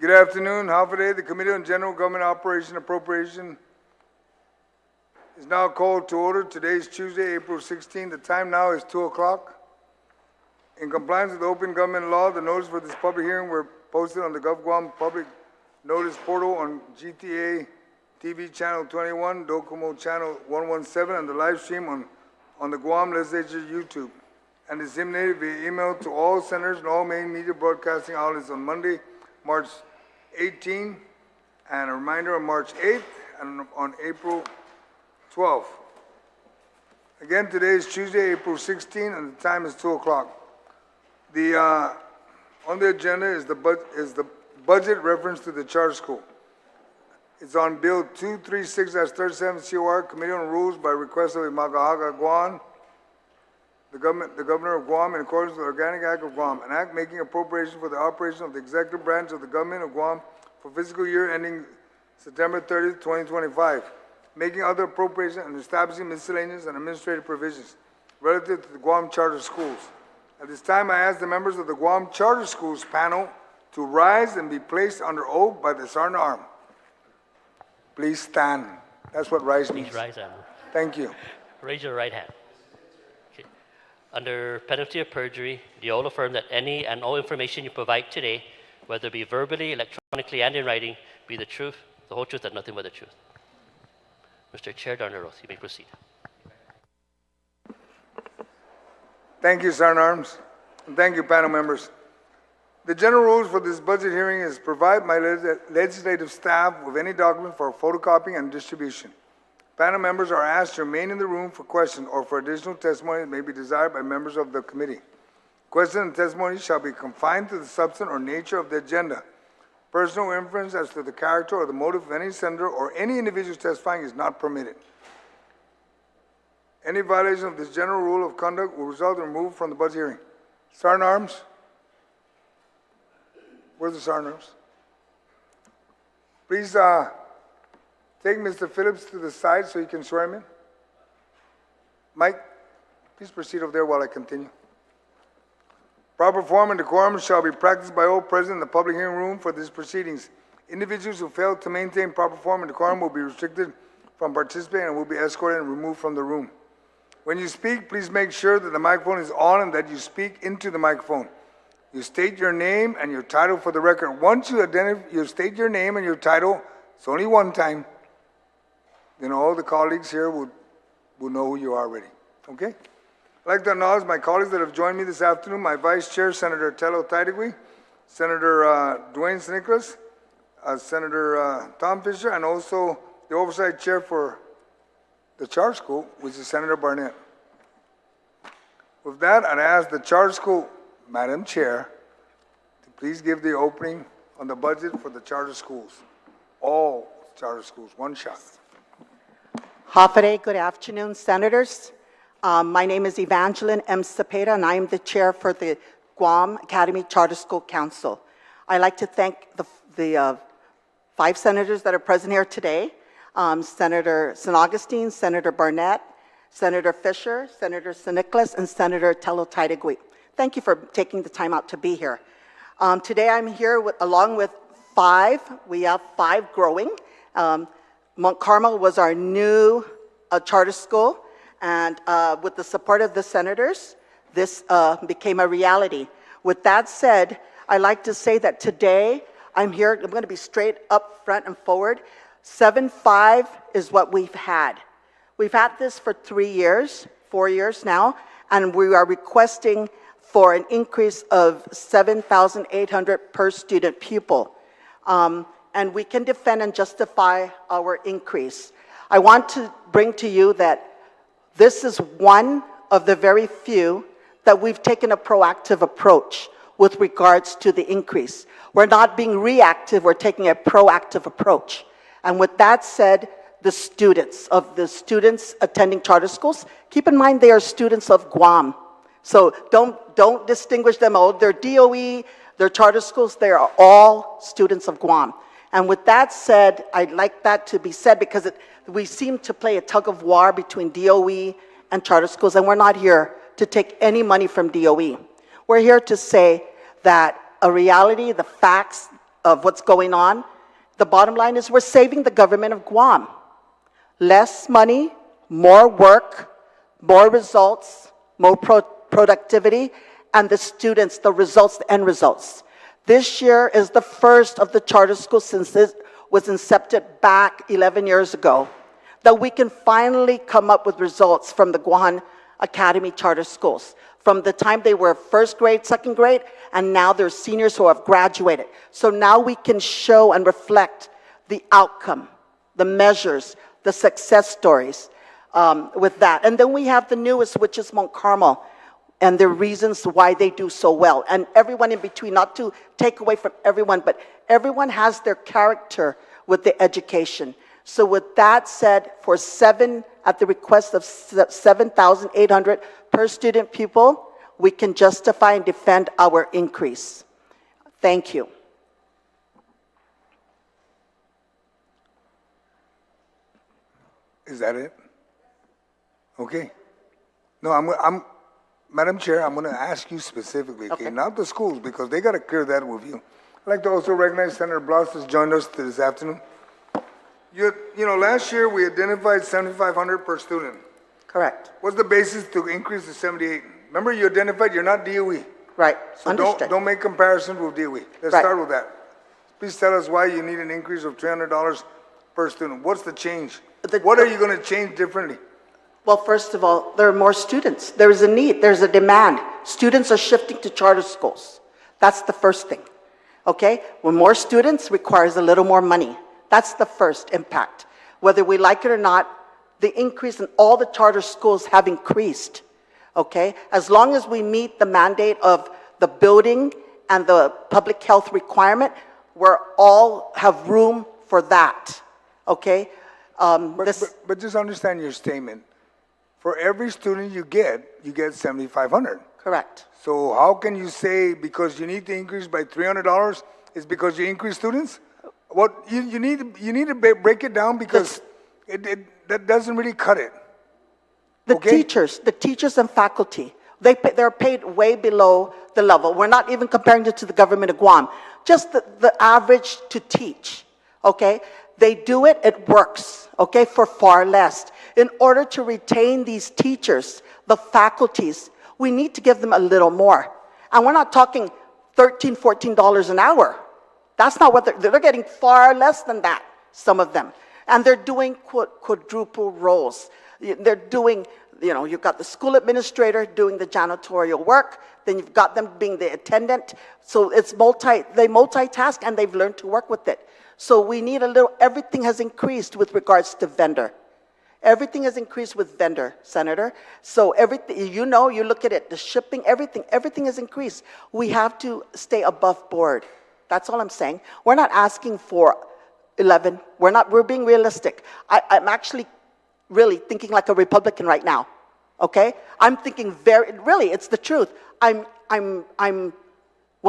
Good afternoon. Half a day. The Committee on General Government Operation Appropriation is now called to order. Today is Tuesday, April 16. The time now is 2 o'clock. In compliance with open government law, the notice for this public hearing were posted on the Gov Guam public notice portal on GTA TV channel 21, Docomo channel 117, and the live stream on the Guam Legislature YouTube, and disseminated via email to all senators and all main media broadcasting outlets on Monday, March 18, and a reminder on March 8th and on April 12th. Again, today is Tuesday, April 16, and the time is 2 o'clock. On the agenda is the budget reference to the charter school. It's on Bill 236-37 COR, Committee on Rules by request of I Magaʹhågan Guåhan, the Governor of Guam, in accordance with the Organic Act of Guam, an act making appropriation for the operation of the executive branch of the Government of Guam for fiscal year ending September 30th, 2025, making other appropriations and establishing miscellaneous and administrative provisions relative to the Guam charter schools. At this time, I ask the members of the Guam Charter Schools panel to rise and be placed under oath by the Sergeant at Arms. Please stand. That's what rise means. Please rise, Admiral. Thank you. Raise your right hand. Okay. Under penalty of perjury, do you all affirm that any and all information you provide today, whether it be verbally, electronically, and in writing, be the truth, the whole truth, and nothing but the truth? Mr. Chair, under oath, you may proceed. Thank you, Sergeant at Arms, and thank you, panel members. The general rules for this budget hearing is provide my legislative staff with any document for photocopying and distribution. Panel members are asked to remain in the room for questions or for additional testimony that may be desired by members of the committee. Questions and testimony shall be confined to the substance or nature of the agenda. Personal inference as to the character or the motive of any senator or any individual testifying is not permitted. Any violation of this general rule of conduct will result in removal from the budget hearing. Sergeant at Arms? Where's the Sergeant at Arms? Please take Mr. Phillips to the side so you can swear him in. Mike, please proceed over there while I continue. Proper form and decorum shall be practiced by all present in the public hearing room for these proceedings. Individuals who fail to maintain proper form and decorum will be restricted from participating and will be escorted and removed from the room. When you speak, please make sure that the microphone is on and that you speak into the microphone. You state your name and your title for the record. Once you state your name and your title, it's only one time, then all the colleagues here will know who you are already. Okay? I'd like to acknowledge my colleagues that have joined me this afternoon, my Vice Chair, Senator Tello Taitigui, Senator Dwayne Nicholas, Senator Tom Fisher, and also the Oversight Chair for the Charter School, which is Senator Barnett. With that, I'd ask the Charter School, Madam Chair, to please give the opening on the budget for the charter schools. All charter schools, one shot. Hafare, good afternoon, Senators. My name is Evangeline M. Cepeda, and I am the chair for the Guam Academy Charter School Council. I'd like to thank the 5 senators that are present here today, Senator St. Augustine, Senator Barnett, Senator Fisher, Senator St. Nicholas, and Senator Tello Taitigui. Thank you for taking the time out to be here. Today I'm here along with 5. We have 5 growing. Mount Carmel was our new charter school, and with the support of the senators, this became a reality. With that said, I'd like to say that today I'm here, I'm going to be straight up front and forward. 7.5 is what we've had. We've had this for 3 years, 4 years now, and we are requesting for an increase of $7,800 per student pupil. And we can defend and justify our increase. I want to bring to you that this is one of the very few that we've taken a proactive approach with regards to the increase. We're not being reactive, we're taking a proactive approach. And with that said, the students attending charter schools, keep in mind they are students of Guam. So don't distinguish them. Oh, they're DOE, they're charter schools, they are all students of Guam. And with that said, I'd like that to be said because we seem to play a tug of war between DOE and charter schools, and we're not here to take any money from DOE. We're here to say that a reality, the facts of what's going on. The bottom line is we're saving the government of Guam. Less money, more work, more results, more productivity, and the students, the results, the end results. This year is the first of the charter schools since it was incepted back 11 years ago that we can finally come up with results from the Guåhan Academy charter schools. From the time they were first grade, second grade, and now they're seniors who have graduated. So now we can show and reflect the outcome, the measures, the success stories with that. And then we have the newest, which is Mount Carmel, and the reasons why they do so well. And everyone in between, not to take away from everyone, but everyone has their character with the education. So with that said, at the request of 7,800 per student pupil, we can justify and defend our increase. Thank you. Is that it? Okay. No, Madam Chair, I'm going to ask you specifically, okay? Not the schools, because they got to clear that with you. I'd like to also recognize Senator Blas has joined us this afternoon. You know, last year we identified 7,500 per student. Correct. What's the basis to increase to 78? Remember, you identified you're not DOE. Right. So Understood. don't make comparisons with DOE. Let's start with that. Please tell us why you need an increase of $300 per student. What's the change? What are you going to change differently? Well, first of all, there are more students. There is a need. There's a demand. Students are shifting to charter schools. That's the first thing. Okay? When more students requires a little more money. That's the first impact. Whether we like it or not, the increase in all the charter schools have increased. Okay? As long as we meet the mandate of the building and the public health requirement, we're all have room for that. Okay? But just understand your statement. For every student you get 7,500. Correct. So how can you say because you need to increase by $300 is because you increase students? What you need to break it down because that doesn't really cut it. The teachers and faculty, they're paid way below the level. We're not even comparing it to the government of Guam. Just the average to teach, okay? They do it, it works, okay, for far less. In order to retain these teachers, the faculties, we need to give them a little more. And we're not talking $13, $14 an hour. That's not what they're getting far less than that, some of them. And they're doing quadruple roles. They're doing, you know, you've got the school administrator doing the janitorial work, then you've got them being the attendant. So it's they multitask and they've learned to work with it. So we need everything has increased with regards to vendor. Everything has increased with vendor, Senator. So everything, you know, you look at it, the shipping, everything has increased. We have to stay above board. That's all I'm saying. We're not asking for 11. We're being realistic. I'm actually really thinking like a Republican right now, okay? I'm thinking really, it's the truth. When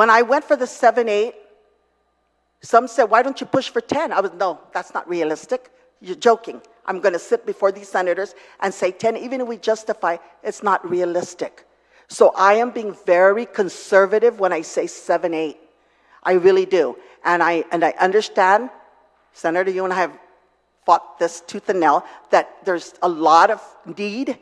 I went for the 7-8, some said, why don't you push for 10? No, that's not realistic. You're joking. I'm going to sit before these senators and say 10, even if we justify, it's not realistic. So I am being very conservative when I say 7-8. I really do. And I understand, Senator, you and I have fought this tooth and nail, that there's a lot of need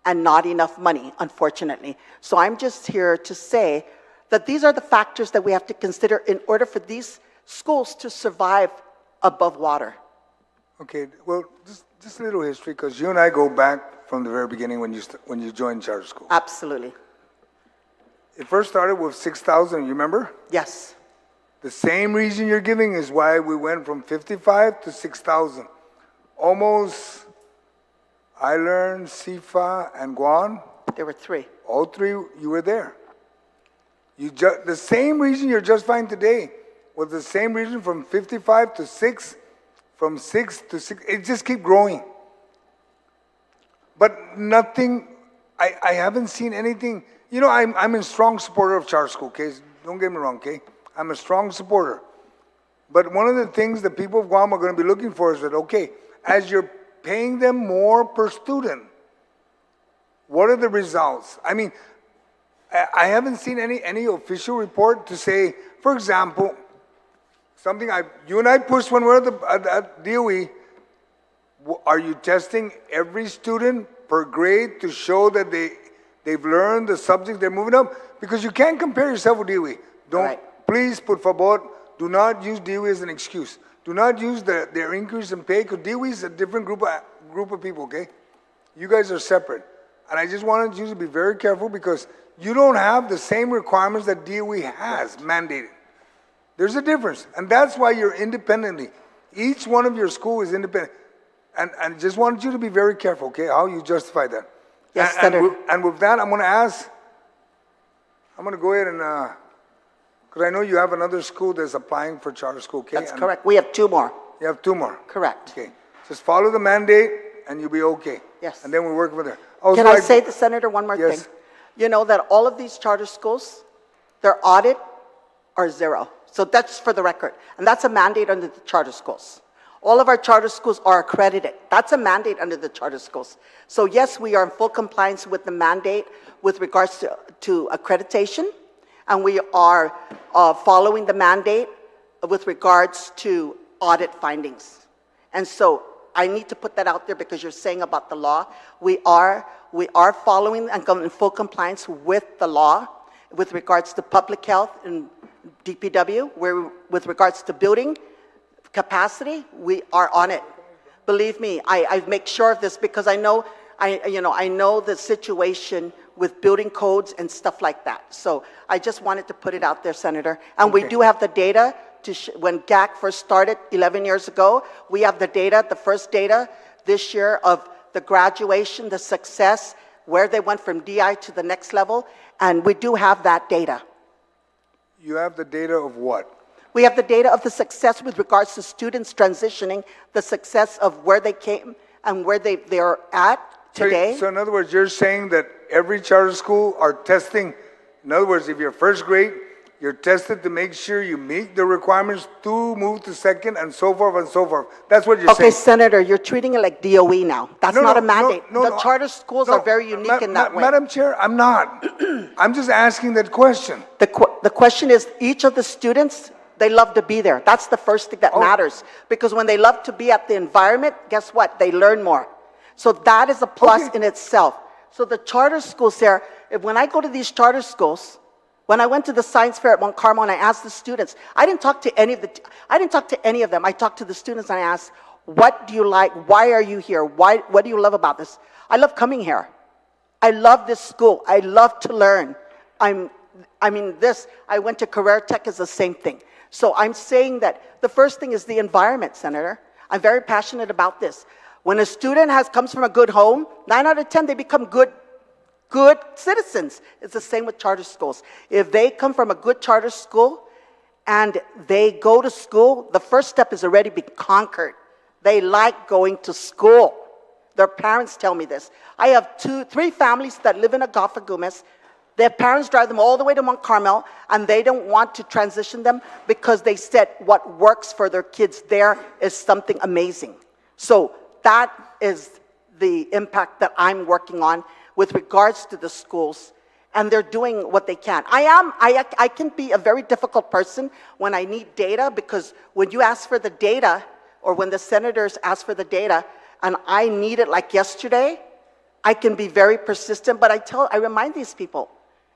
and not enough money, unfortunately. So I'm just here to say that these are the factors that we have to consider in order for these schools to survive above water. Okay, well, just a little history, because you and I go back from the very beginning when you joined charter school. Absolutely. It first started with 6,000, you remember? Yes. The same reason you're giving is why we went from 55 to 6,000. Almost, I learned, Sifa, and Guåhan. There were three. All three, you were there. The same reason you're justifying today was the same reason from 55 to 6, from 6 to 6. It just keep growing. But nothing, I haven't seen anything. You know, I'm a strong supporter of charter school, okay? Don't get me wrong, okay? I'm a strong supporter. But one of the things the people of Guam are going to be looking for is that, okay, as you're paying them more per student, what are the results? I mean, I haven't seen any official report to say, for example, something you and I pushed when we were at DOE. Are you testing every student per grade to show that they've learned the subject they're moving up? Because you can't compare yourself with DOE. Please, por favor, do not use DOE as an excuse. Do not use their increase in pay, because DOE is a different group of people, okay? You guys are separate. And I just wanted you to be very careful, because you don't have the same requirements that DOE has mandated. There's a difference, and that's why you're independently. Each one of your school is independent. And just wanted you to be very careful, okay, how you justify that. Yes, Senator. And with that, I'm going to go ahead and, because I know you have another school that's applying for charter school, okay? That's correct. We have 2 more. You have 2 more? Correct. Okay. Just follow the mandate, and you'll be okay. Yes. And then we'll work with it. Can I say, Senator, one more thing? You know that all of these charter schools, their audit are 0. So that's for the record. And that's a mandate under the charter schools. All of our charter schools are accredited. That's a mandate under the charter schools. So yes, we are in full compliance with the mandate with regards to accreditation, and we are following the mandate with regards to audit findings. And so I need to put that out there, because you're saying about the law. We are following and in full compliance with the law with regards to public health and DPW, with regards to building capacity, we are on it. Believe me, I make sure of this, because I know the situation with building codes and stuff like that. So I just wanted to put it out there, Senator. And we do have the data when GAC first started 11 years ago. We have the data, the first data this year of the graduation, the success, where they went from DI to the next level, and we do have that data. You have the data of what? We have the data of the success with regards to students transitioning, the success of where they came and where they're at today. So in other words, you're saying that every charter school are testing, in other words, if you're first grade, you're tested to make sure you meet the requirements to move to second, and so forth and so forth. That's what you're saying. Okay, Senator, you're treating it like DOE now. That's not a mandate. The charter schools are very unique in that way. Madam Chair, I'm not. I'm just asking that question. The question is, each of the students, they love to be there. That's the first thing that matters. Because when they love to be at the environment, guess what? They learn more. So that is a plus in itself. So the charter schools there, when I go to these charter schools, when I went to the science fair at Mount Carmel and I asked the students, I didn't talk to any of them. I talked to the students and I asked, what do you like? Why are you here? What do you love about this? I love coming here. I love this school. I love to learn. I went to Career Tech, is the same thing. So I'm saying that the first thing is the environment, Senator. I'm very passionate about this. When a student comes from a good home, 9 out of 10, they become good citizens. It's the same with charter schools. If they come from a good charter school and they go to school, the first step is already been conquered. They like going to school. Their parents tell me this. I have 3 families that live in Aga膚gan Guåhan. Their parents drive them all the way to Mount Carmel, and they don't want to transition them because they said what works for their kids there is something amazing. So that is the impact that I'm working on with regards to the schools, and they're doing what they can. I can be a very difficult person when I need data, because when you ask for the data, or when the senators ask for the data, and I need it like yesterday, I can be very persistent, but I remind these people,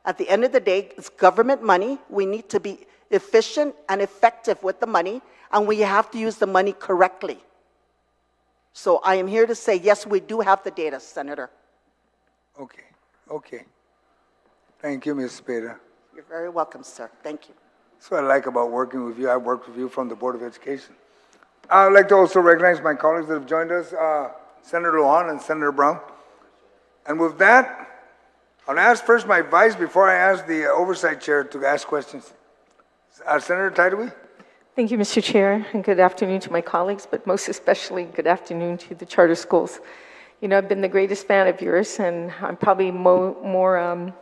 at the end of the day, it's government money. We need to be efficient and effective with the money, and we have to use the money correctly. So I am here to say, yes, we do have the data, Senator. Okay. Thank you, Ms. Cepeda. You're very welcome, sir. Thank you. That's what I like about working with you. I've worked with you from the Board of Education. I would like to also recognize my colleagues that have joined us, Senator Lujan and Senator Brown. And with that, I'll ask first my vice before I ask the oversight chair to ask questions. Senator Taidewi? Thank you, Mr. Chair, and good afternoon to my colleagues, but most especially good afternoon to the charter schools. You know, I've been the greatest fan of yours, and I'm probably more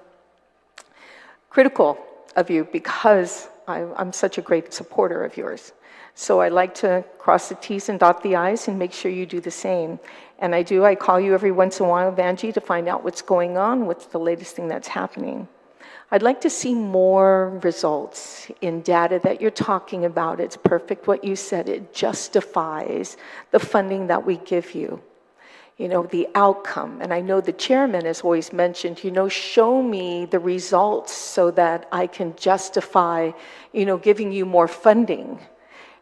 critical of you because I'm such a great supporter of yours. So I like to cross the T's and dot the I's and make sure you do the same. And I call you every once in a while, Vanjie, to find out what's going on, what's the latest thing that's happening. I'd like to see more results in data that you're talking about. It's perfect what you said. It justifies the funding that we give you. You know, the outcome. And I know the chairman has always mentioned, you know, show me the results so that I can justify, you know, giving you more funding.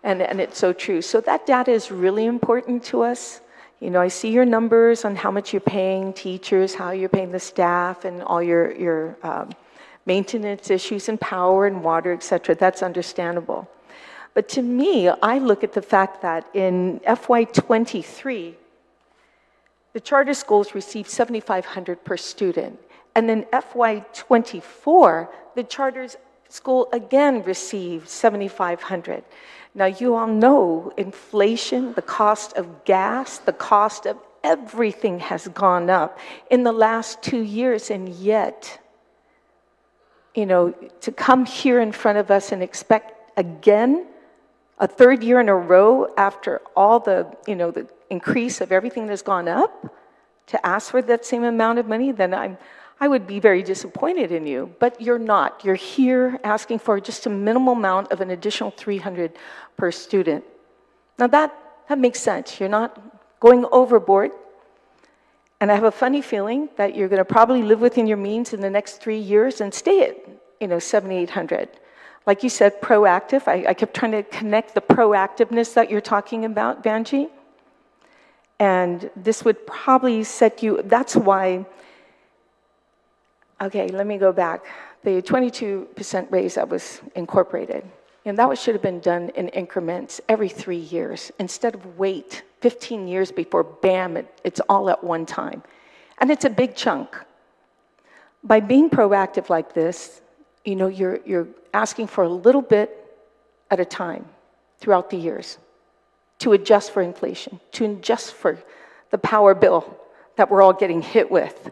And it's so true. So that data is really important to us. You know, I see your numbers on how much you're paying teachers, how you're paying the staff, and all your maintenance issues and power and water, et cetera. That's understandable. But to me, I look at the fact that in FY23, the charter schools receive $7,500 per student. And then FY24, the charter school again received $7,500. Now, you all know inflation, the cost of gas, the cost of everything has gone up in the last 2 years, and yet, you know, to come here in front of us and expect again, a third year in a row after all the, you know, the increase of everything that's gone up, to ask for that same amount of money, then I would be very disappointed in you. But you're not. You're here asking for just a minimal amount of an additional $300 per student. Now that makes sense. You're not going overboard. And I have a funny feeling that you're going to probably live within your means in the next 3 years and stay at, you know, $7,800. Like you said, proactive. I kept trying to connect the proactiveness that you're talking about, Banji. And this would probably set you, that's why, okay, let me go back. The 22% raise that was incorporated, and that should have been done in increments every 3 years, instead of wait 15 years before, bam, it's all at one time. And it's a big chunk. By being proactive like this, you know, you're asking for a little bit at a time throughout the years to adjust for inflation, to adjust for the power bill that we're all getting hit with.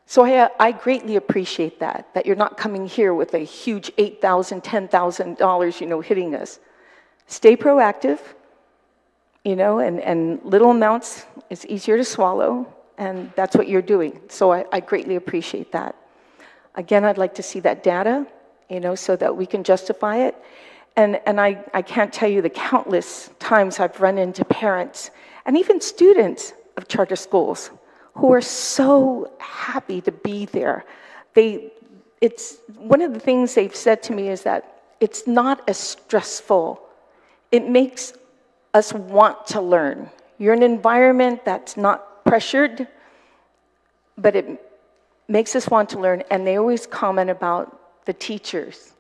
So I greatly appreciate that you're not coming here with a huge $8,000, $10,000, you know, hitting us. Stay proactive, you know, and little amounts is easier to swallow, and that's what you're doing. So I greatly appreciate that. Again, I'd like to see that data, you know, so that we can justify it. And I can't tell you the countless times I've run into parents and even students of charter schools who are so happy to be there. It's one of the things they've said to me is that it's not as stressful. It makes us want to learn. You're in an environment that's not pressured, but it makes us want to learn. And they always comment about the teachers,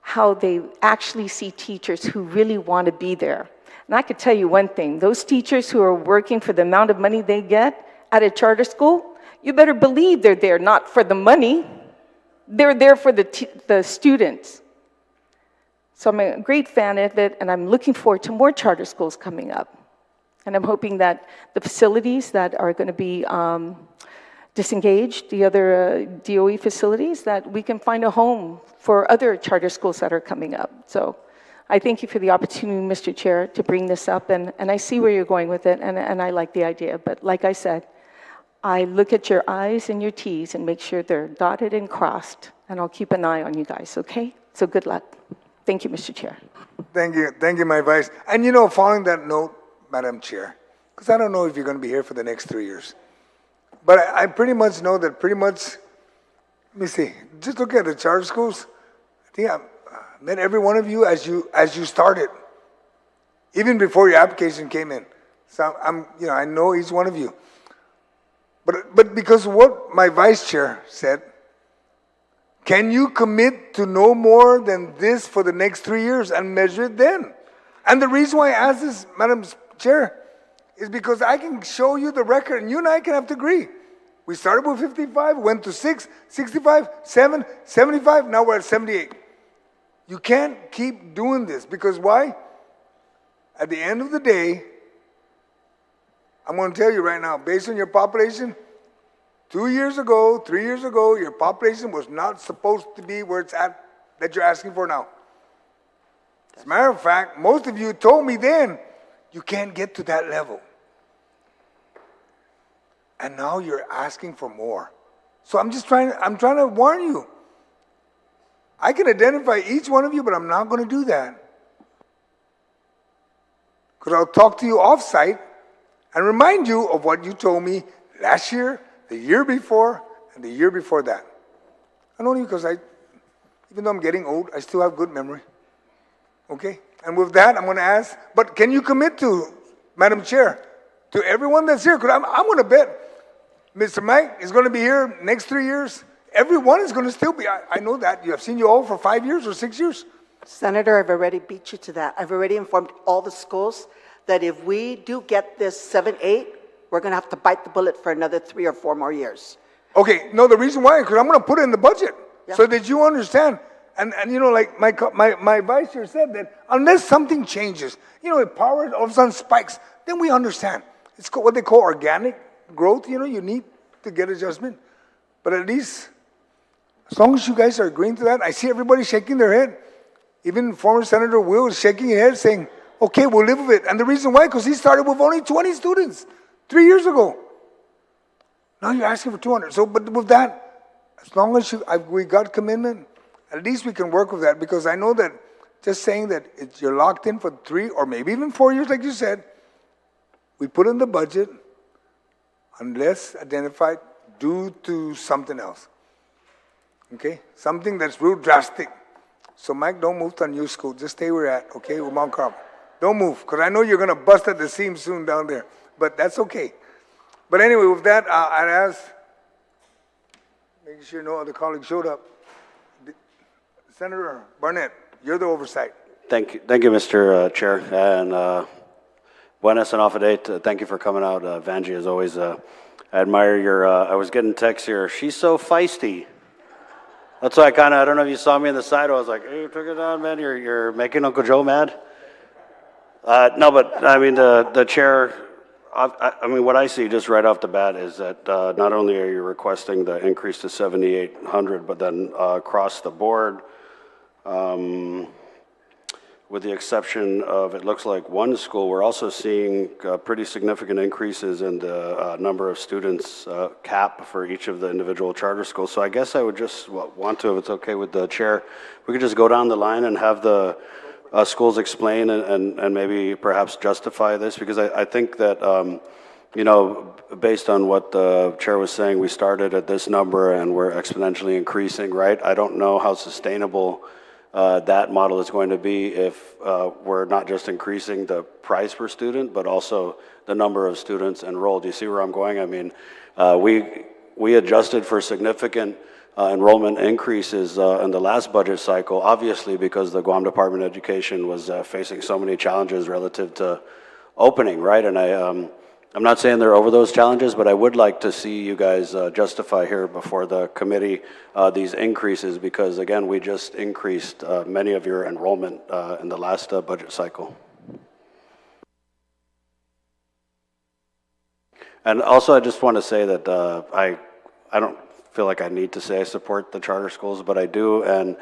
how they actually see teachers who really want to be there. And I could tell you one thing, those teachers who are working for the amount of money they get at a charter school, you better believe they're there not for the money, they're there for the students. So I'm a great fan of it, and I'm looking forward to more charter schools coming up. And I'm hoping that the facilities that are going to be disengaged, the other DOE facilities, that we can find a home for other charter schools that are coming up. So I thank you for the opportunity, Mr. Chair, to bring this up, and I see where you're going with it, and I like the idea. But like I said, I look at your I's and your T's and make sure they're dotted and crossed, and I'll keep an eye on you guys, okay? So good luck. Thank you, Mr. Chair. Thank you, my vice. And you know, following that note, Madam Chair, because I don't know if you're going to be here for the next 3 years, but I pretty much know that let me see, just look at the charter schools. I think I met every one of you as you started, even before your application came in. So I know each one of you. But because of what my vice chair said, can you commit to no more than this for the next 3 years and measure it then? And the reason why I ask this, Madam Chair, is because I can show you the record, and you and I can have to agree. We started with 55, went to 6, 65, 7, 75, now we're at 78. You can't keep doing this, because why? At the end of the day, I'm going to tell you right now, based on your population, 2 years ago, 3 years ago, your population was not supposed to be where it's at that you're asking for now. As a matter of fact, most of you told me then, you can't get to that level. And now you're asking for more. So I'm trying to warn you. I can identify each one of you, but I'm not going to do that. Because I'll talk to you off-site and remind you of what you told me last year, the year before, and the year before that. And only because even though I'm getting old, I still have good memory. Okay? And with that, I'm going to ask, but can you commit to, Madam Chair, to everyone that's here? Because I'm going to bet Mr. Mike is going to be here next 3 years. Everyone is going to still be. I know that. I've seen you all for 5 years or 6 years. Senator, I've already beat you to that. I've already informed all the schools that if we do get this 7-8, we're going to have to bite the bullet for another 3 or 4 more years. Okay, no, the reason why is because I'm going to put it in the budget so that you understand. And you know, like my vice chair said that unless something changes, you know, if power all of a sudden spikes, then we understand. It's what they call organic growth. You know, you need to get adjustment. But at least, as long as you guys are agreeing to that, I see everybody shaking their head. Even former Senator Will is shaking his head saying, okay, we'll live with it. And the reason why, because he started with only 20 students 3 years ago. Now you're asking for 200. So, but with that, as long as we got commitment, at least we can work with that, because I know that just saying that you're locked in for 3 or maybe even 4 years, like you said, we put in the budget unless identified due to something else. Okay? Something that's real drastic. So Mike, don't move to a new school. Just stay where you're at, okay, with Mount Carmel. Don't move, because I know you're going to bust at the seams soon down there. But that's okay. But anyway, with that, I'd ask, making sure no other colleagues showed up. Senator Barnett, you're the oversight. Thank you, Mr. Chair. And buenas and affidate. Thank you for coming out, Vanjie, as always. I admire your, I was getting texts here. She's so feisty. That's why I don't know if you saw me on the side. I was like, hey, took it down, man. You're making Uncle Joe mad. No, but I mean, the chair, I mean, what I see just right off the bat is that not only are you requesting the increase to 7,800, but then across the board, with the exception of, it looks like one school, we're also seeing pretty significant increases in the number of students cap for each of the individual charter schools. So I guess I would just want to, if it's okay with the chair, we could just go down the line and have the schools explain and maybe perhaps justify this, because I think that, you know, based on what the chair was saying, we started at this number and we're exponentially increasing, right? I don't know how sustainable that model is going to be if we're not just increasing the price per student, but also the number of students enrolled. Do you see where I'm going? I mean, we adjusted for significant enrollment increases in the last budget cycle, obviously because the Guam Department of Education was facing so many challenges relative to opening, right? And I'm not saying they're over those challenges, but I would like to see you guys justify here before the committee these increases, because again, we just increased many of your enrollment in the last budget cycle. And also, I just want to say that I don't feel like I need to say I support the charter schools, but I do, and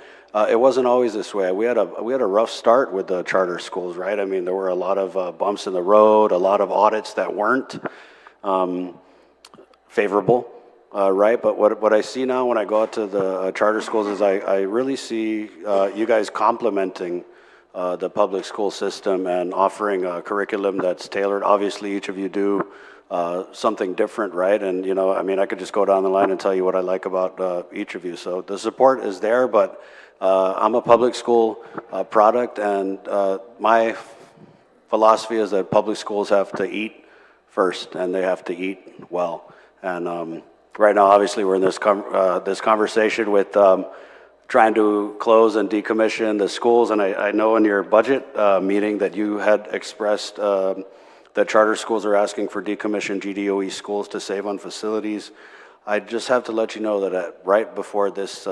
it wasn't always this way. We had a rough start with the charter schools, right? I mean, there were a lot of bumps in the road, a lot of audits that weren't favorable, right? But what I see now when I go out to the charter schools is I really see you guys complementing the public school system and offering a curriculum that's tailored. Obviously, each of you do something different, right? And, you know, I mean, I could just go down the line and tell you what I like about each of you. So the support is there, but I'm a public school product, and my philosophy is that public schools have to eat first, and they have to eat well. And right now, obviously, we're in this conversation with trying to close and decommission the schools, and I know in your budget meeting that you had expressed that charter schools are asking for decommissioned GDOE schools to save on facilities. I just have to let you know that right before this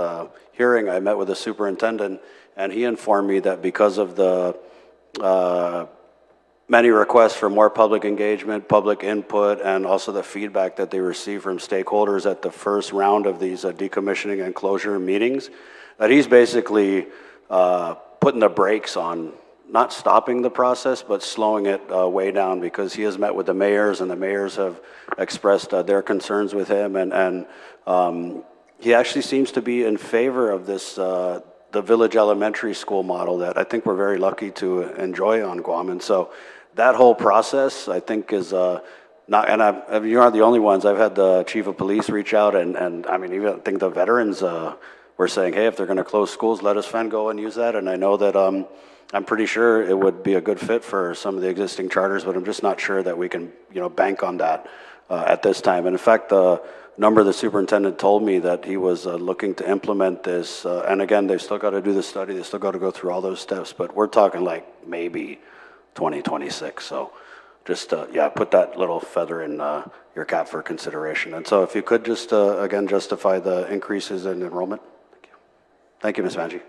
hearing, I met with the superintendent, and he informed me that because of the many requests for more public engagement, public input, and also the feedback that they received from stakeholders at the first round of these decommissioning and closure meetings, that he's basically putting the brakes on not stopping the process, but slowing it way down, because he has met with the mayors, and the mayors have expressed their concerns with him, and he actually seems to be in favor of this the village elementary school model that I think we're very lucky to enjoy on Guam. And so that whole process, I think, is not, and you aren't the only ones. I've had the chief of police reach out, and I mean, even I think the veterans were saying, hey, if they're going to close schools, let us go and use that. And I know that I'm pretty sure it would be a good fit for some of the existing charters, but I'm just not sure that we can, bank on that at this time. And in fact, the number the superintendent told me that he was looking to implement this, and again, they've still got to do the study, they still got to go through all those steps, but we're talking like maybe 2026. So just, put that little feather in your cap for consideration. And so if you could just, again, justify the increases in enrollment. Thank you. Thank you, Ms. Vanji.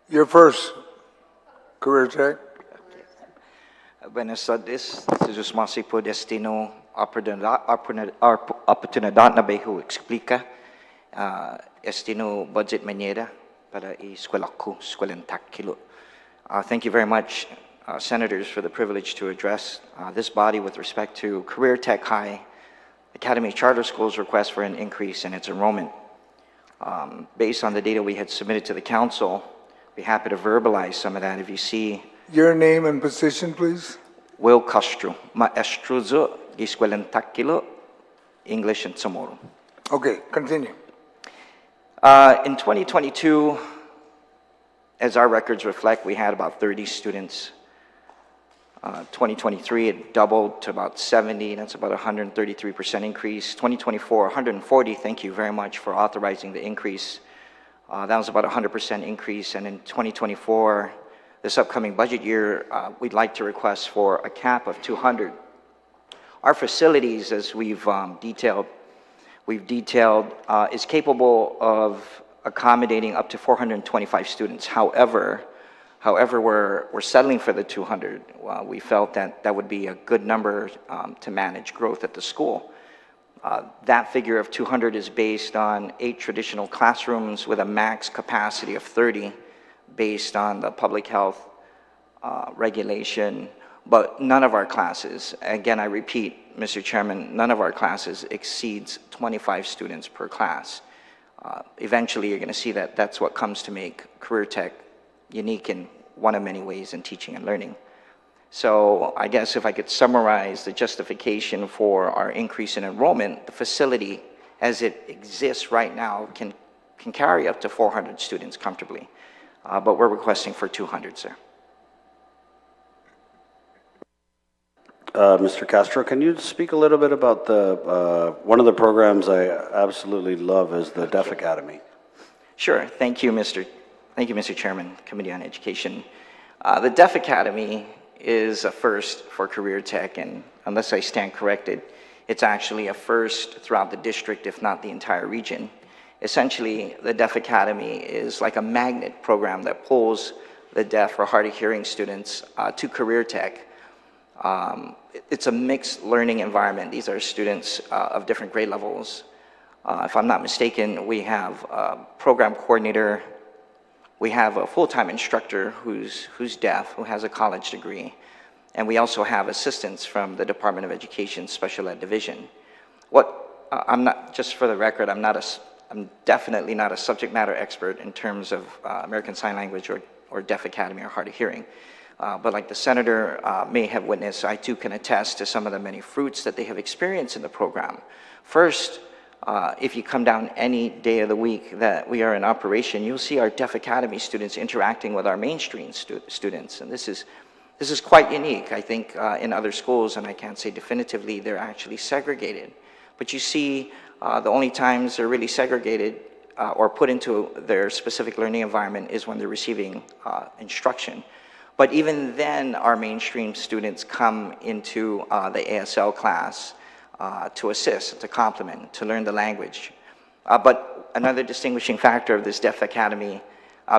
Your first career tech. Buenas tardes. Susumasi po destino oportunidad na behu explica destino budget manera para eskwela ko, eskwela takilo. Thank you very much, Senators, for the privilege to address this body with respect to Career Tech High Academy Charter Schools' request for an increase in its enrollment. Based on the data we had submitted to the Council, be happy to verbalize some of that. If you see Your name and position, please. Will Castro, maestro zo eskwela takilo, English and Samoro. Okay, continue. In 2022, as our records reflect, we had about 30 students. 2023, it doubled to about 70. That's about a 133% increase. 2024, 140. Thank you very much for authorizing the increase. That was about a 100% increase. And in 2024, this upcoming budget year, we'd like to request for a cap of 200. Our facilities, as we've detailed, is capable of accommodating up to 425 students. However, we're settling for the 200. We felt that would be a good number to manage growth at the school. That figure of 200 is based on 8 traditional classrooms with a max capacity of 30 based on the public health regulation. But none of our classes, again, I repeat, Mr. Chairman, none of our classes exceeds 25 students per class. Eventually, you're going to see that that's what comes to make Career Tech unique in one of many ways in teaching and learning. So I guess if I could summarize the justification for our increase in enrollment, the facility as it exists right now can carry up to 400 students comfortably. But we're requesting for 200, sir. Mr. Castro, can you speak a little bit about the one of the programs I absolutely love is the Deaf Academy? Sure. Thank you, Mr. Chairman, Committee on Education. The Deaf Academy is a first for Career Tech, and unless I stand corrected, it's actually a first throughout the district, if not the entire region. Essentially, the Deaf Academy is like a magnet program that pulls the deaf or hard of hearing students to Career Tech. It's a mixed learning environment. These are students of different grade levels. If I'm not mistaken, we have a program coordinator, we have a full-time instructor who's deaf, who has a college degree, and we also have assistants from the Department of Education Special Ed Division. I'm not, just for the record, I'm definitely not a subject matter expert in terms of American Sign Language or Deaf Academy or hard of hearing. But like the Senator may have witnessed, I too can attest to some of the many fruits that they have experienced in the program. First, if you come down any day of the week that we are in operation, you'll see our Deaf Academy students interacting with our mainstream students. And this is quite unique. I think in other schools, and I can't say definitively, they're actually segregated. But you see, the only times they're really segregated or put into their specific learning environment is when they're receiving instruction. But even then, our mainstream students come into the ASL class to assist, to complement, to learn the language. But another distinguishing factor of this Deaf Academy,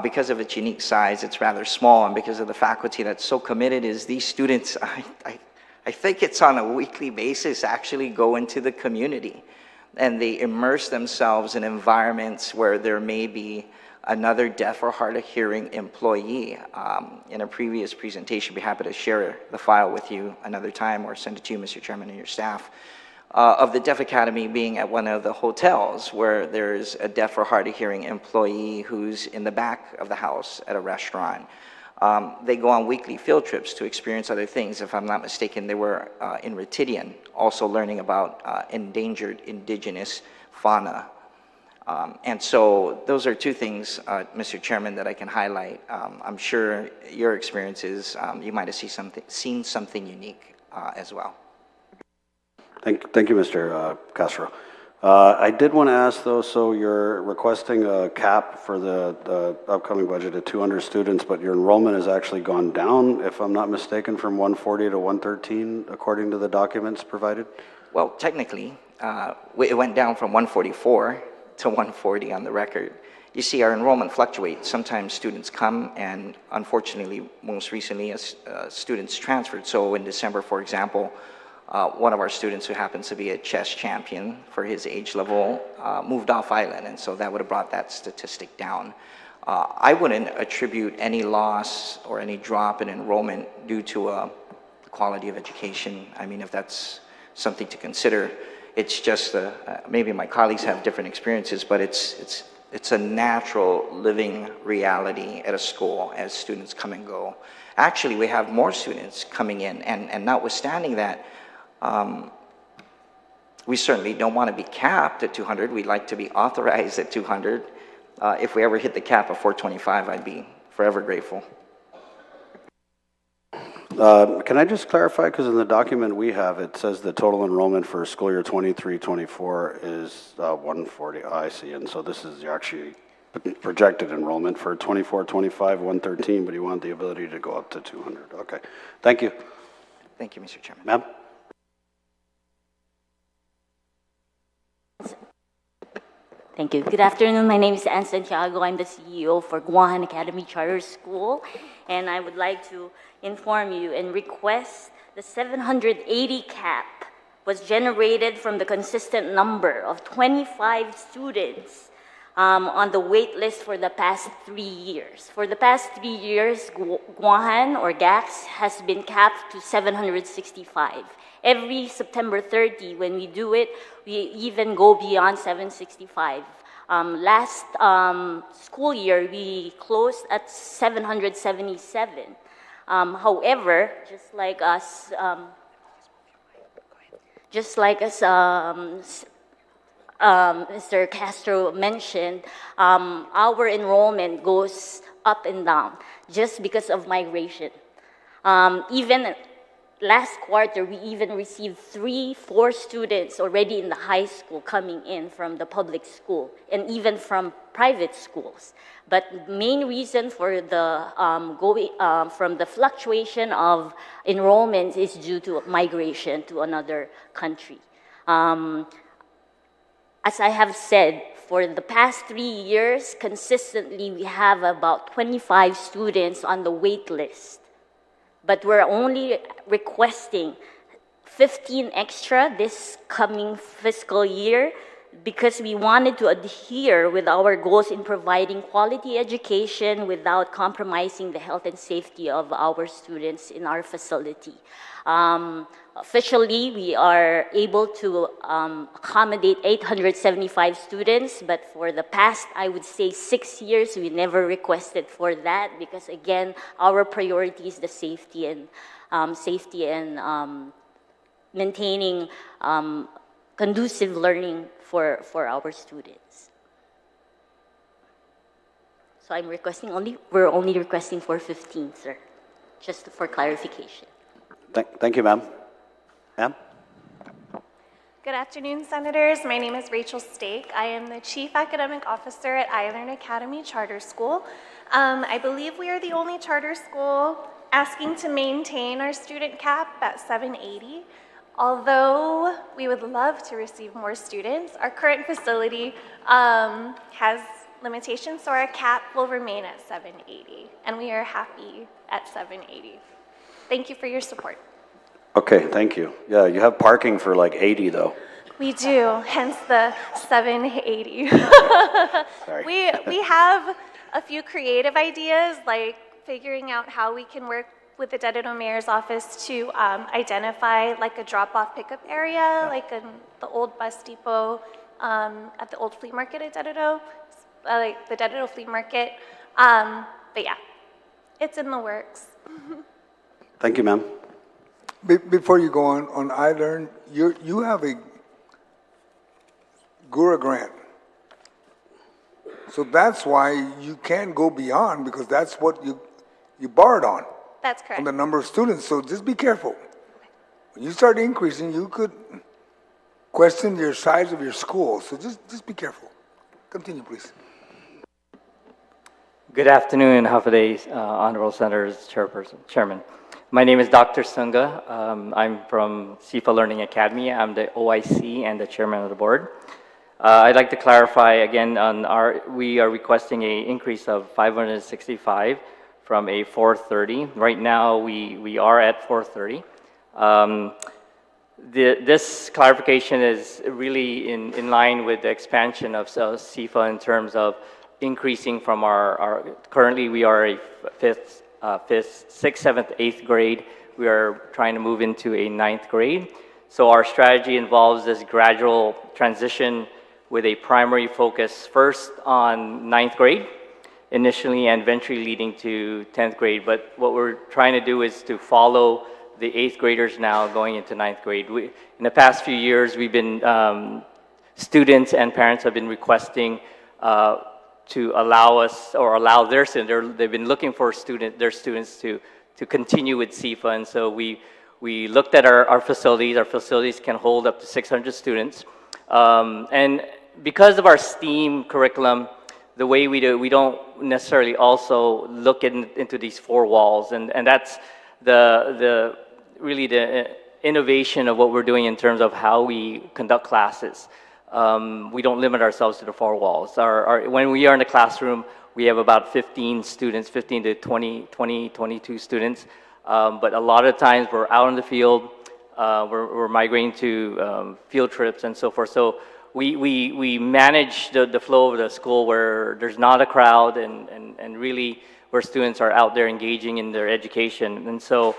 because of its unique size, it's rather small, and because of the faculty that's so committed, is these students, I think it's on a weekly basis, actually go into the community. And they immerse themselves in environments where there may be another deaf or hard of hearing employee. In a previous presentation, I'd be happy to share the file with you another time or send it to you, Mr. Chairman, and your staff. of the Deaf Academy being at one of the hotels where there's a deaf or hard of hearing employee who's in the back of the house at a restaurant. They go on weekly field trips to experience other things. If I'm not mistaken, they were in Retidian, also learning about endangered indigenous fauna. And so those are two things, Mr. Chairman, that I can highlight. I'm sure your experiences, you might have seen something unique as well. Thank you, Mr. Castro. I did want to ask, though, so you're requesting a cap for the upcoming budget at 200 students, but your enrollment has actually gone down, if I'm not mistaken, from 140 to 113, according to the documents provided? Well, technically, it went down from 144 to 140 on the record. You see, our enrollment fluctuates. Sometimes students come, and unfortunately, most recently, as students transferred. So in December, for example, one of our students who happens to be a chess champion for his age level moved off island, and so that would have brought that statistic down. I wouldn't attribute any loss or any drop in enrollment due to quality of education. I mean, if that's something to consider, it's just maybe my colleagues have different experiences, but it's a natural living reality at a school as students come and go. Actually, we have more students coming in, and notwithstanding that, we certainly don't want to be capped at 200. We'd like to be authorized at 200. If we ever hit the cap of 425, I'd be forever grateful. Can I just clarify, because in the document we have, it says the total enrollment for school year 23-24 is 140. Oh, I see, and so this is actually projected enrollment for 24-25, 113, but you want the ability to go up to 200. Okay, thank you. Thank you, Mr. Chairman. Ma'am? Thank you. Good afternoon. My name is Ann Santiago. I'm the CEO for Guåhan Academy Charter School, and I would like to inform you and request the 780 cap was generated from the consistent number of 25 students on the wait list for the past 3 years. For the past 3 years, Guåhan or GACS has been capped to 765. Every September 30, when we do it, we even go beyond 765. Last school year, we closed at 777. However, just like Mr. Castro mentioned, our enrollment goes up and down just because of migration. Even last quarter, we even received 3-4 students already in the high school coming in from the public school and even from private schools. But the main reason for the from the fluctuation of enrollment is due to migration to another country. As I have said, for the past 3 years, consistently we have about 25 students on the wait list. But we're only requesting 15 extra this coming fiscal year because we wanted to adhere with our goals in providing quality education without compromising the health and safety of our students in our facility. Officially, we are able to accommodate 875 students, but for the past, I would say, 6 years, we never requested for that because, again, our priority is the safety and maintaining conducive learning for our students. So we're only requesting for 15, sir, just for clarification. Thank you, ma'am. Ma'am? Good afternoon, Senators. My name is Rachel Stake. I am the Chief Academic Officer at I Academy Charter School. I believe we are the only charter school asking to maintain our student cap at 780. Although we would love to receive more students, our current facility has limitations, so our cap will remain at 780, and we are happy at 780. Thank you for your support. Okay, thank you. Yeah, you have parking for like 80, though. We do, hence the 780. Sorry. We have a few creative ideas, like figuring out how we can work with the Dededo Mayor's office to identify like a drop-off pickup area, like in the old bus depot at the old flea market at Dededo, like the Dededo flea market. But yeah, it's in the works. Thank you, ma'am. Before you go on iLearn, you have a GURA grant. So that's why you can't go beyond, because that's what you borrowed on. That's correct. On the number of students. So just be careful. When you start increasing, you could question your size of your school. So just be careful. Continue, please. Good afternoon, Hafaday, Honorable Senators, Chairman. My name is Dr. Sunga. I'm from SIFA Learning Academy. I'm the OIC and the chairman of the board. I'd like to clarify again we are requesting an increase of 565 from a 430. Right now, we are at 430. This clarification is really in line with the expansion of SIFA in terms of increasing from currently we are a fifth, sixth, seventh, eighth grade. We are trying to move into a ninth grade. So our strategy involves this gradual transition with a primary focus first on ninth grade initially and eventually leading to 10th grade. But what we're trying to do is to follow the 8th graders now going into 9th grade. In the past few years, we've been, students and parents have been requesting to allow us, or allow their students, they've been looking for their students to continue with SIFA. And so we looked at our facilities. Our facilities can hold up to 600 students. And because of our STEAM curriculum, the way we do, we don't necessarily also look into these four walls, and that's really the innovation of what we're doing in terms of how we conduct classes. We don't limit ourselves to the four walls. When we are in the classroom, we have about 15 students, 15 to 22 students, but a lot of times we're out in the field, we're migrating to field trips and so forth. So we manage the flow of the school where there's not a crowd and really where students are out there engaging in their education. And so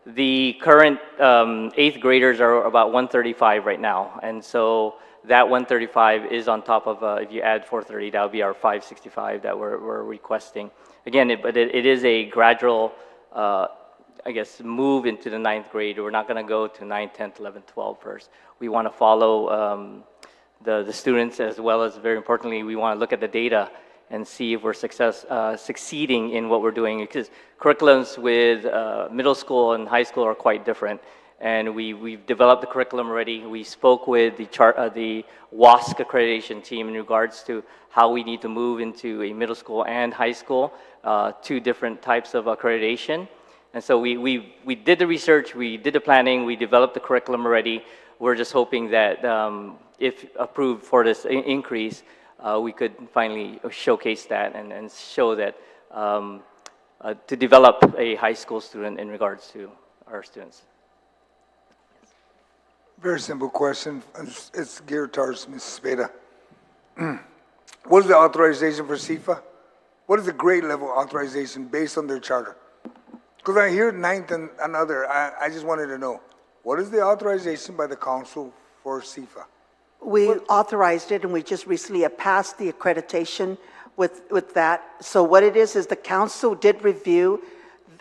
the current 8th graders are about 135 right now. And so that 135 is on top of, if you add 430, that would be our 565 that we're requesting. Again, but it is a gradual, I guess, move into the 9th grade. We're not going to go to 9th, 10th, 11th, 12th first. We want to follow the students, as well as, very importantly, we want to look at the data and see if we're succeeding in what we're doing, because curriculums with middle school and high school are quite different. And we've developed the curriculum already. We spoke with the WASC accreditation team in regards to how we need to move into a middle school and high school, two different types of accreditation. And so we did the research, we did the planning, we developed the curriculum already. We're just hoping that if approved for this increase, we could finally showcase that and show that to develop a high school student in regards to our students. Very simple question. It's geared towards Ms. Speda. What is the authorization for SIFA? What is the grade level authorization based on their charter? Because I hear 9th and other. I just wanted to know, what is the authorization by the council for SIFA? We authorized it, and we just recently passed the accreditation with that. So what it is the council did review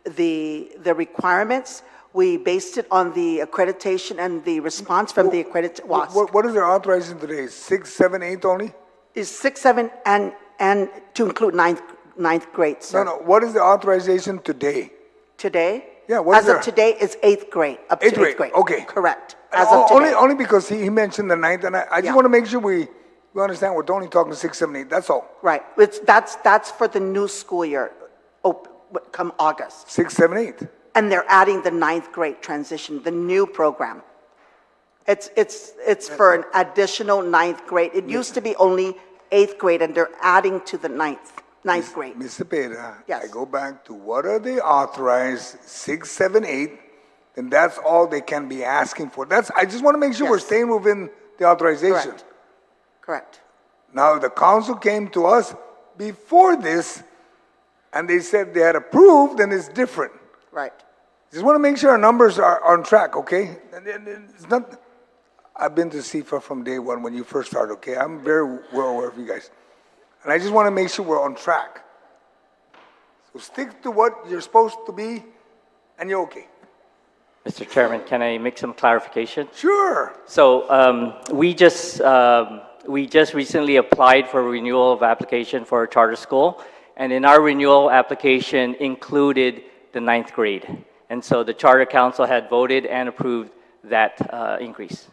the requirements. We based it on the accreditation and the response from the accredited WASC. What is their authorization today? 6, 7, 8 only? Is 6, 7, and to include ninth grade, sir. No. What is the authorization today? Today? Yeah, what is As of today, it's 8th grade, up to 8th grade. Okay. Correct. As of today. Only because he mentioned the 9th, and I just want to make sure we understand we're only talking 6, 7, 8. That's all. Right. That's for the new school year, come August. 6, 7, 8. And they're adding the 9th grade transition, the new program. It's for an additional 9th grade. It used to be only 8th grade, and they're adding to the 9th grade. Ms. Cepeda, Yes. I go back to what are they authorized, 6, 7, 8, and that's all they can be asking for. I just want to make sure we're Yes. staying within the authorization. Correct. Now, the council came to us before this, and they said they had approved, and it's different. Right. Just want to make sure our numbers are on track, okay? And it's not, I've been to CIFA from day one when you first started, okay? I'm very well aware of you guys. And I just want to make sure we're on track. So stick to what you're supposed to be, and you're okay. Mr. Chairman, can I make some clarification? Sure. So we just recently applied for renewal of application for a charter school, and in our renewal application included the 9th grade. And so the Charter Council had voted and approved that increase.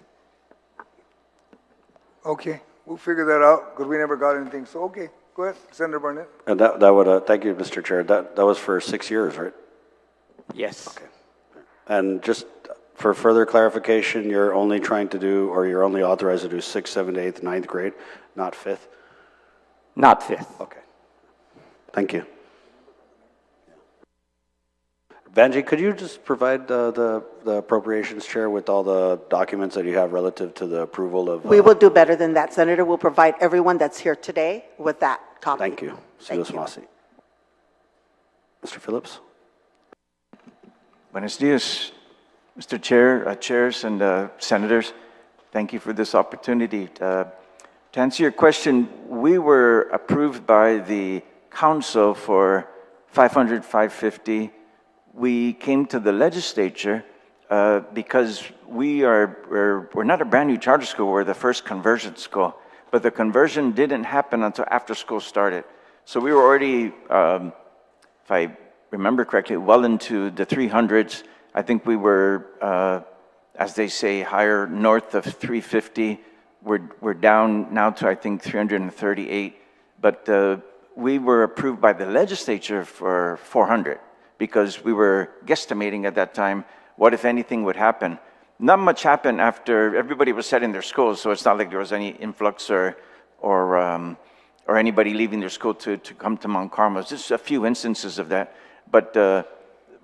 Okay, we'll figure that out because we never got anything. So, okay, go ahead, Senator Barnett. And that would, thank you, Mr. Chair. That was for 6 years, right? Yes. Okay. And just for further clarification, you're only trying to do, or you're only authorized to do 6th, 7th, 8th, 9th grade, not 5th? Not 5th. Okay. Thank you. Vanji, could you just provide the Appropriations Chair with all the documents that you have relative to the approval of... We will do better than that, Senator. We'll provide everyone that's here today with that copy. Thank you. Thank you. Mr. Phillips? Buenos dias, Mr. Chair, chairs, and senators. Thank you for this opportunity. To answer your question, we were approved by the council for 500, 550. We came to the legislature because we're not a brand new charter school, we're the first conversion school. But the conversion didn't happen until after school started. So we were already, if I remember correctly, well into the 300s. I think we were, as they say, higher north of 350. We're down now to, I think, 338. But we were approved by the legislature for 400 because we were guesstimating at that time what, if anything, would happen. Not much happened after everybody was set in their schools, so it's not like there was any influx or anybody leaving their school to come to Mount Carmel. Just a few instances of that. But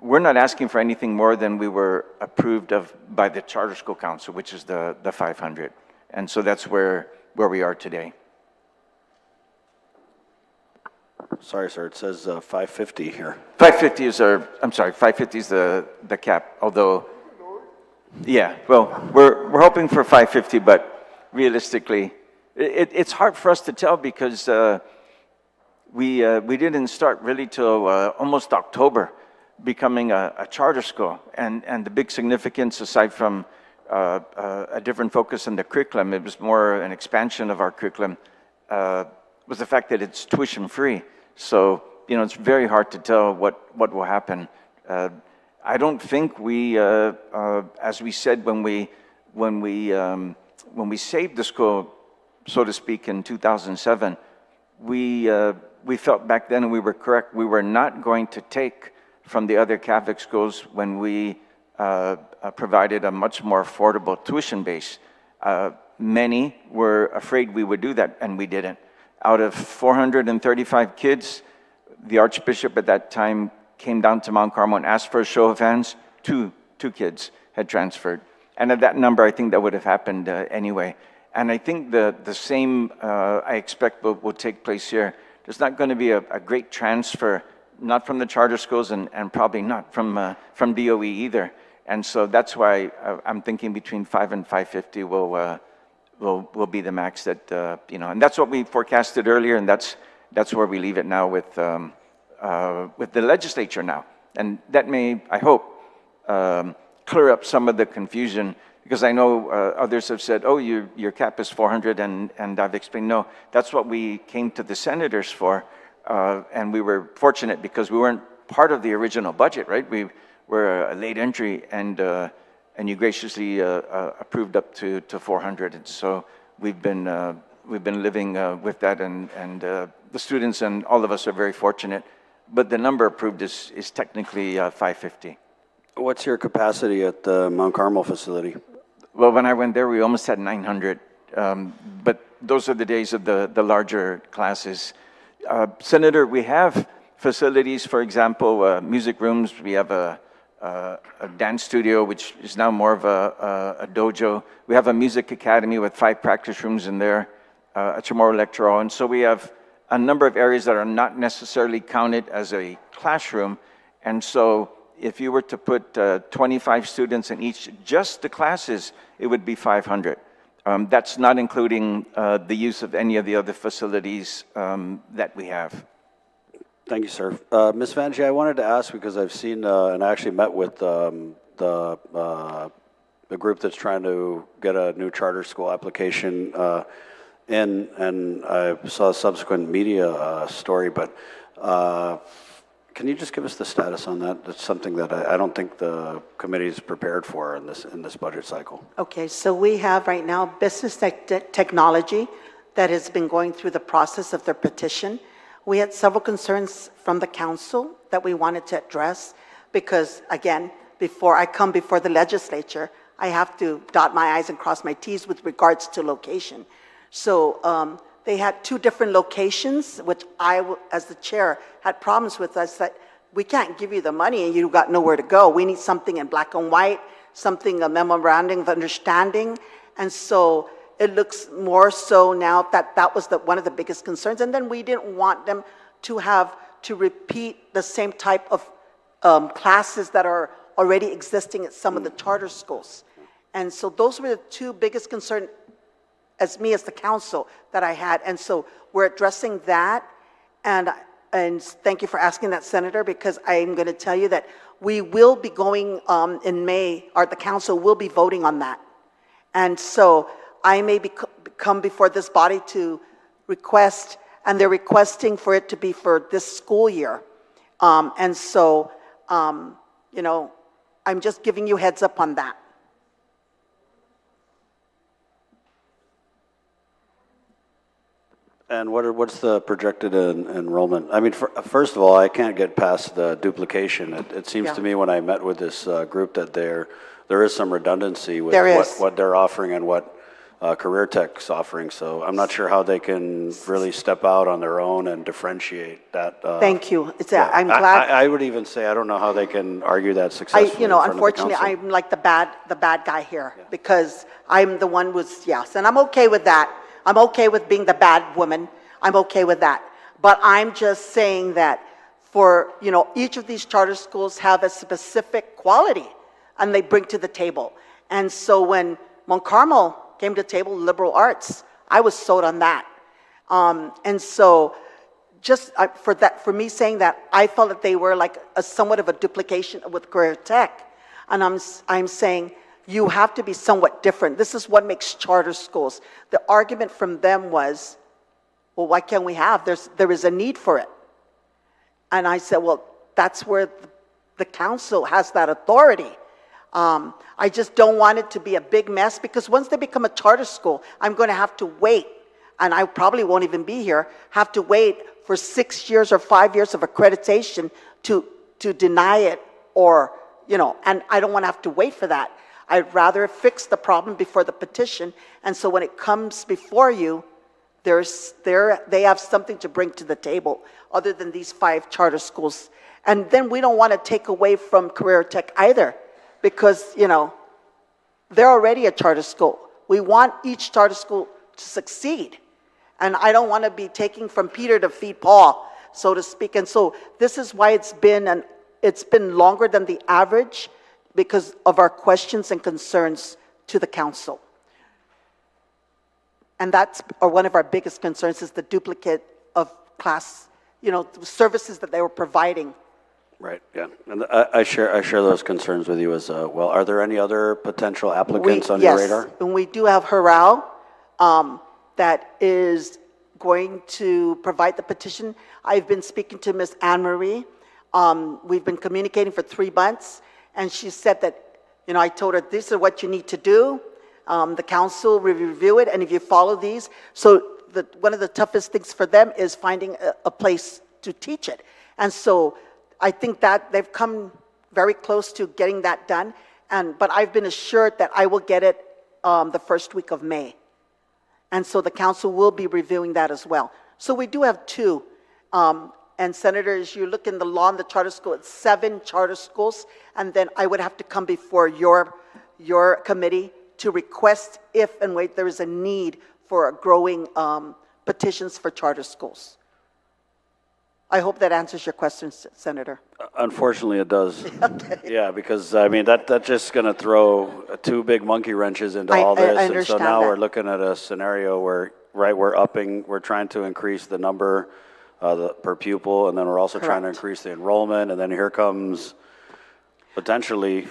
we're not asking for anything more than we were approved of by the Charter School Council, which is the 500. And so that's where we are today. Sorry, sir, it says 550 here. 550 is I'm sorry, 550 is the cap, although, yeah, well, we're hoping for 550, but realistically, it's hard for us to tell because we didn't start really till almost October becoming a charter school. And the big significance, aside from a different focus in the curriculum, it was more an expansion of our curriculum, was the fact that it's tuition free. So, it's very hard to tell what will happen. I don't think we, as we said when we saved the school, so to speak, in 2007, we felt back then, and we were correct, we were not going to take from the other Catholic schools when we provided a much more affordable tuition base. Many were afraid we would do that, and we didn't. Out of 435 kids, the Archbishop at that time came down to Mount Carmel and asked for a show of hands. Two kids had transferred. And at that number, I think that would have happened anyway. And I think the same, I expect, will take place here. There's not going to be a great transfer, not from the charter schools and probably not from DOE either. And so that's why I'm thinking between 5 and 550 will be the max that, and that's what we forecasted earlier, and that's where we leave it now with the legislature now. And that may, I hope, clear up some of the confusion, because I know others have said, oh, your cap is 400, and I've explained, no, that's what we came to the senators for, and we were fortunate because we weren't part of the original budget, right? We were a late entry, and you graciously approved up to 400, and so we've been living with that, and the students and all of us are very fortunate. But the number approved is technically 550. What's your capacity at the Mount Carmel facility? Well, when I went there, we almost had 900, but those are the days of the larger classes. Senator, we have facilities, for example, music rooms. We have a dance studio, which is now more of a dojo. We have a music academy with 5 practice rooms in there, a Chamorro lecture hall. And so we have a number of areas that are not necessarily counted as a classroom. And so if you were to put 25 students in each, just the classes, it would be 500. That's not including the use of any of the other facilities that we have. Thank you, sir. Ms. Vanjie, I wanted to ask because I've seen and I actually met with the group that's trying to get a new charter school application in, and I saw a subsequent media story, but can you just give us the status on that? That's something that I don't think the committee is prepared for in this budget cycle. Okay, so we have right now business technology that has been going through the process of their petition. We had several concerns from the council that we wanted to address because, again, before I come before the legislature, I have to dot my I's and cross my T's with regards to location. So they had 2 different locations, which I, as the chair, had problems with. I said, we can't give you the money and you've got nowhere to go. We need something in black and white, something, a memorandum of understanding. And so it looks more so now that was one of the biggest concerns. And then we didn't want them to have to repeat the same type of classes that are already existing at some of the charter schools. And so those were the 2 biggest concerns as the council that I had. And so we're addressing that. And thank you for asking that, Senator, because I'm going to tell you that we will be going in May, or the council will be voting on that. And so I may come before this body to request, and they're requesting for it to be for this school year. And so, you know, I'm just giving you heads up on that. And what's the projected enrollment? I mean, first of all, I can't get past the duplication. It seems to me when I met with this group that there is some redundancy with what they're offering and what Career Tech's offering. So I'm not sure how they can really step out on their own and differentiate that. Thank you. I'm glad. I would even say I don't know how they can argue that successfully. You know, unfortunately, I'm like the bad guy here because I'm the one who's, yes, and I'm okay with that. I'm okay with being the bad woman. I'm okay with that. But I'm just saying that for, you know, each of these charter schools have a specific quality and they bring to the table. And so when Mount Carmel came to the table, liberal arts, I was sold on that. And so just for me saying that, I felt that they were like somewhat of a duplication with Career Tech. And I'm saying, you have to be somewhat different. This is what makes charter schools. The argument from them was, well, why can't we have? There is a need for it. And I said, well, that's where the council has that authority. I just don't want it to be a big mess because once they become a charter school, I'm going to have to wait, and I probably won't even be here, have to wait for 6 years or 5 years of accreditation to deny it or, you know, and I don't want to have to wait for that. I'd rather fix the problem before the petition, and so when it comes before you, they have something to bring to the table other than these 5 charter schools. And then we don't want to take away from Career Tech either because, you know, they're already a charter school. We want each charter school to succeed. And I don't want to be taking from Peter to feed Paul, so to speak. And so this is why it's been longer than the average, because of our questions and concerns to the council. And that's one of our biggest concerns is the duplicate of class, you know, services that they were providing. Right, yeah. And I share those concerns with you as well. Are there any other potential applicants on your radar? Yes, and we do have Harrell that is going to provide the petition. I've been speaking to Ms. Anne Marie. We've been communicating for 3 months. And she said that, you know, I told her, this is what you need to do. The council will review it, and if you follow these. So one of the toughest things for them is finding a place to teach it. And so I think that they've come very close to getting that done. But I've been assured that I will get it the first week of May. And so the council will be reviewing that as well. So we do have 2. And senators, you look in the law in the charter school, it's 7 charter schools, and then I would have to come before your committee to request if and when there is a need for growing petitions for charter schools. I hope that answers your question, Senator. Unfortunately, it does. Okay. Yeah, because, I mean, that's just going to throw two big monkey wrenches into all I this. And so understand now that. we're looking at a scenario where, right, we're trying to increase the number per pupil, and then we're also trying to Correct. increase the enrollment, and then here comes potentially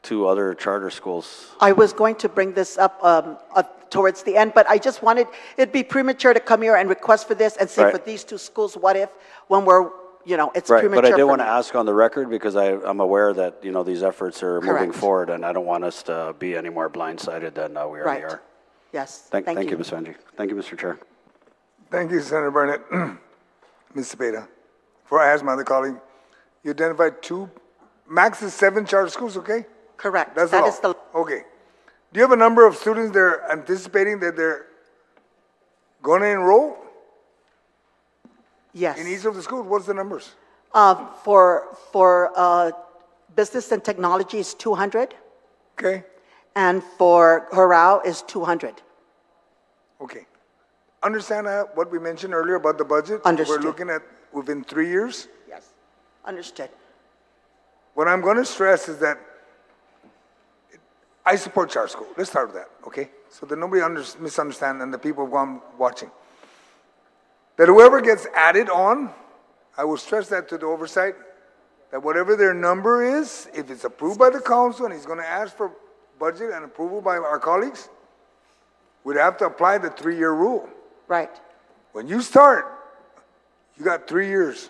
2 other charter schools. I was going to bring this up towards the end, but I just wanted, it'd be premature to come here and request for this and say Right. for these 2 schools, what if, when we're, it's Right, premature but I did for want to me. ask on the record, because I'm aware that, these efforts are moving Correct. forward, and I don't want us to be any more blindsided than we already Right. are. Yes, Thank you, Ms. Vanjie. Thank you, Mr. Chair. Thank you, Senator Barnett. Ms. Cepeda. Before I ask my other colleague, you identified 2, max is 7 charter schools, okay? Correct. That's That all. is the, Okay. Do you have a number of students they're anticipating that they're going to enroll yes. in each of the schools? What's the numbers? For business and technology is 200, Okay, and for Horao is 200. okay. Understand what we mentioned earlier about the budget? Understood. We're looking at within 3 years. Yes. Understood. What I'm going to stress is that I support charter school. Let's start with that, okay? So that nobody misunderstand, and the people of Guam watching. That whoever gets added on, I will stress that to the oversight, that whatever their number is, if it's approved by the council and he's going to ask for budget and approval by our colleagues, we'd have to apply the 3-year rule. Right. When you start, you got 3 years,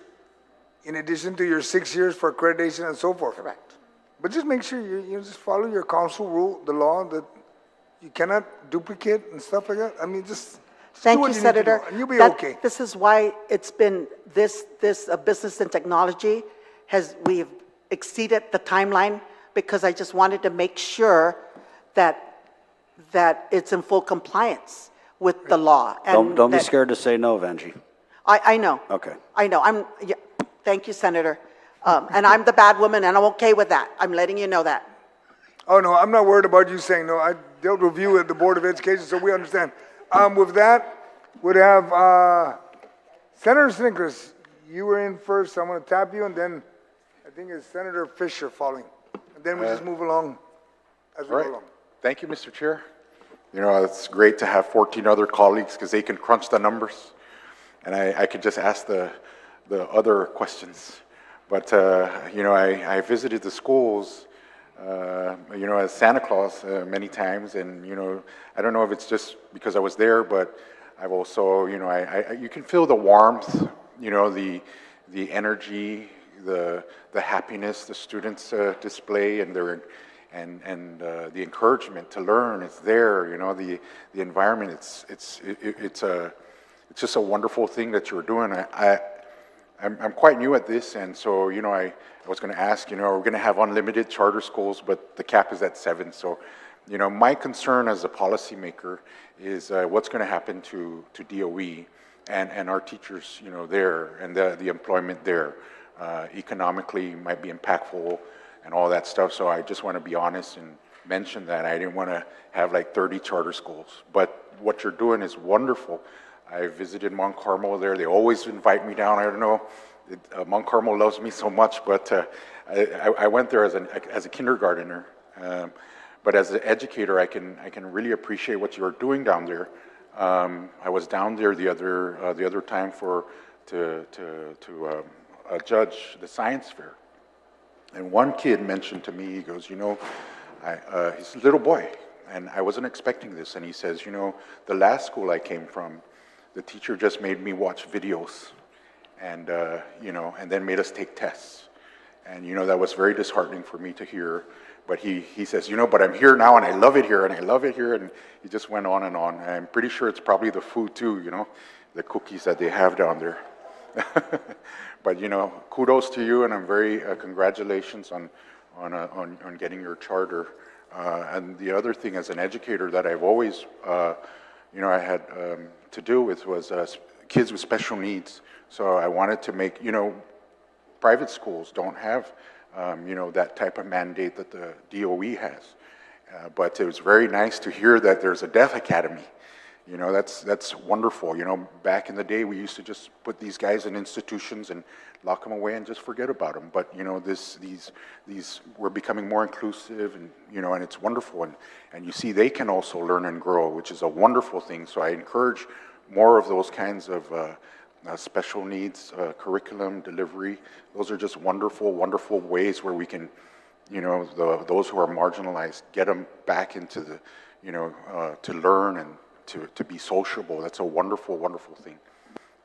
in addition to your 6 years for accreditation and so forth. Correct. But just make sure you just follow your council rule, the law, that you cannot duplicate and stuff like that. I mean, just Thank do what you, need to Senator. do, and you'll be That- okay. This is why it's been this business and technology we've exceeded the timeline, because I just wanted to make sure that it's in full compliance with the law. And Don't be that- scared to say no, Vanjie. I know. Okay. I know. Thank you, Senator. And I'm the bad woman, and I'm okay with that. I'm letting you know that. Oh, no, I'm not worried about you saying no. I dealt with you at the Board of Education, so we understand. With that, would have Senator Snickers, you were in first, so I'm going to tap you, and then I think it's Senator Fisher following. And then we just move along as we All right. go along. Thank you, Mr. Chair. It's great to have 14 other colleagues because they can crunch the numbers. And I could just ask the other questions. But, I visited the schools, as Santa Claus many times. And, I don't know if it's just because I was there, but I've also, you can feel the warmth, the energy, the happiness the students display, and their the encouragement to learn is there. The environment. It's just a wonderful thing that you're doing. I'm quite new at this, and so I was going to ask. We're going to have unlimited charter schools, but the cap is at 7. So, my concern as a policymaker is what's going to happen to DOE and our teachers, there, and the employment there. Economically might be impactful and all that stuff. So I just want to be honest and mention that I didn't want to have like 30 charter schools. But what you're doing is wonderful. I visited Mount Carmel there. They always invite me down. I don't know. Mount Carmel loves me so much, but I went there as a kindergartner. But as an educator, I can really appreciate what you're doing down there. I was down there the other time to judge the science fair, and one kid mentioned to me. He goes, he's a little boy, and I wasn't expecting this. And he says, the last school I came from, the teacher just made me watch videos, and and then made us take tests, and that was very disheartening for me to hear. But he says, but I'm here now, and I love it here, and I love it here, and he just went on and on. And I'm pretty sure it's probably the food too, the cookies that they have down there. But kudos to you, and I'm very congratulations on getting your charter. And the other thing, as an educator, that I've always I had to do with was kids with special needs. So I wanted to make private schools don't have that type of mandate that the DOE has. But it was very nice to hear that there's a deaf academy. You know, that's wonderful. You know, back in the day, we used to just put these guys in institutions and lock them away and just forget about them. But, you know, these we're becoming more inclusive, and, you know, and it's wonderful. And you see, they can also learn and grow, which is a wonderful thing. So I encourage more of those kinds of special needs curriculum delivery. Those are just wonderful, wonderful ways where we can, you know, those who are marginalized, get them back into the, you know, to learn and to be sociable. That's a wonderful, wonderful thing.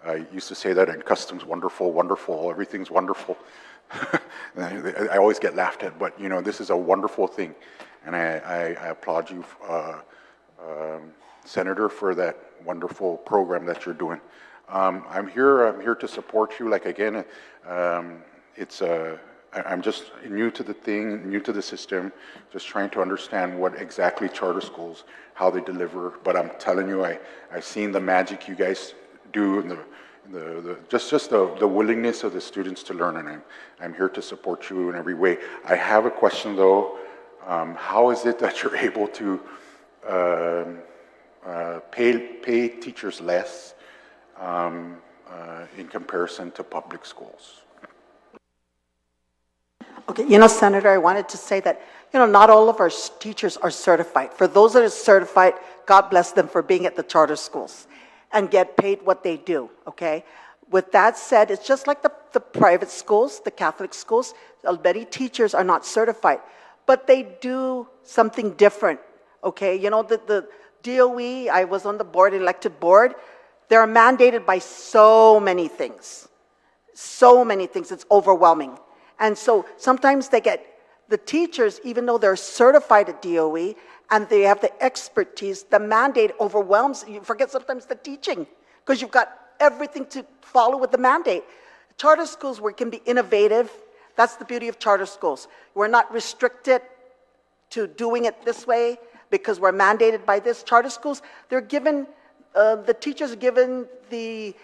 I used to say that in customs, wonderful, wonderful, everything's wonderful. I always get laughed at, but, you know, this is a wonderful thing. And I applaud you, Senator, for that wonderful program that you're doing. I'm here to support you. Like, again, I'm just new to the thing, new to the system, just trying to understand what exactly charter schools, how they deliver. But I'm telling you, I've seen the magic you guys do, and the willingness of the students to learn, and I'm here to support you in every way. I have a question though. How is it that you're able to pay teachers less in comparison to public schools? Okay, you know, Senator, I wanted to say that, you know, not all of our teachers are certified. For those that are certified, God bless them for being at the charter schools and get paid what they do, okay? With that said, it's just like the private schools, the Catholic schools. Many teachers are not certified, but they do something different, okay? You know, the DOE, I was on the board, elected board, they're mandated by so many things. So many things, it's overwhelming. And so sometimes they get, the teachers, even though they're certified at DOE and they have the expertise, the mandate overwhelms, you forget sometimes the teaching because you've got everything to follow with the mandate. Charter schools where it can be innovative, that's the beauty of charter schools. We're not restricted to doing it this way because we're mandated by this. Charter schools, they're given, the teachers are given the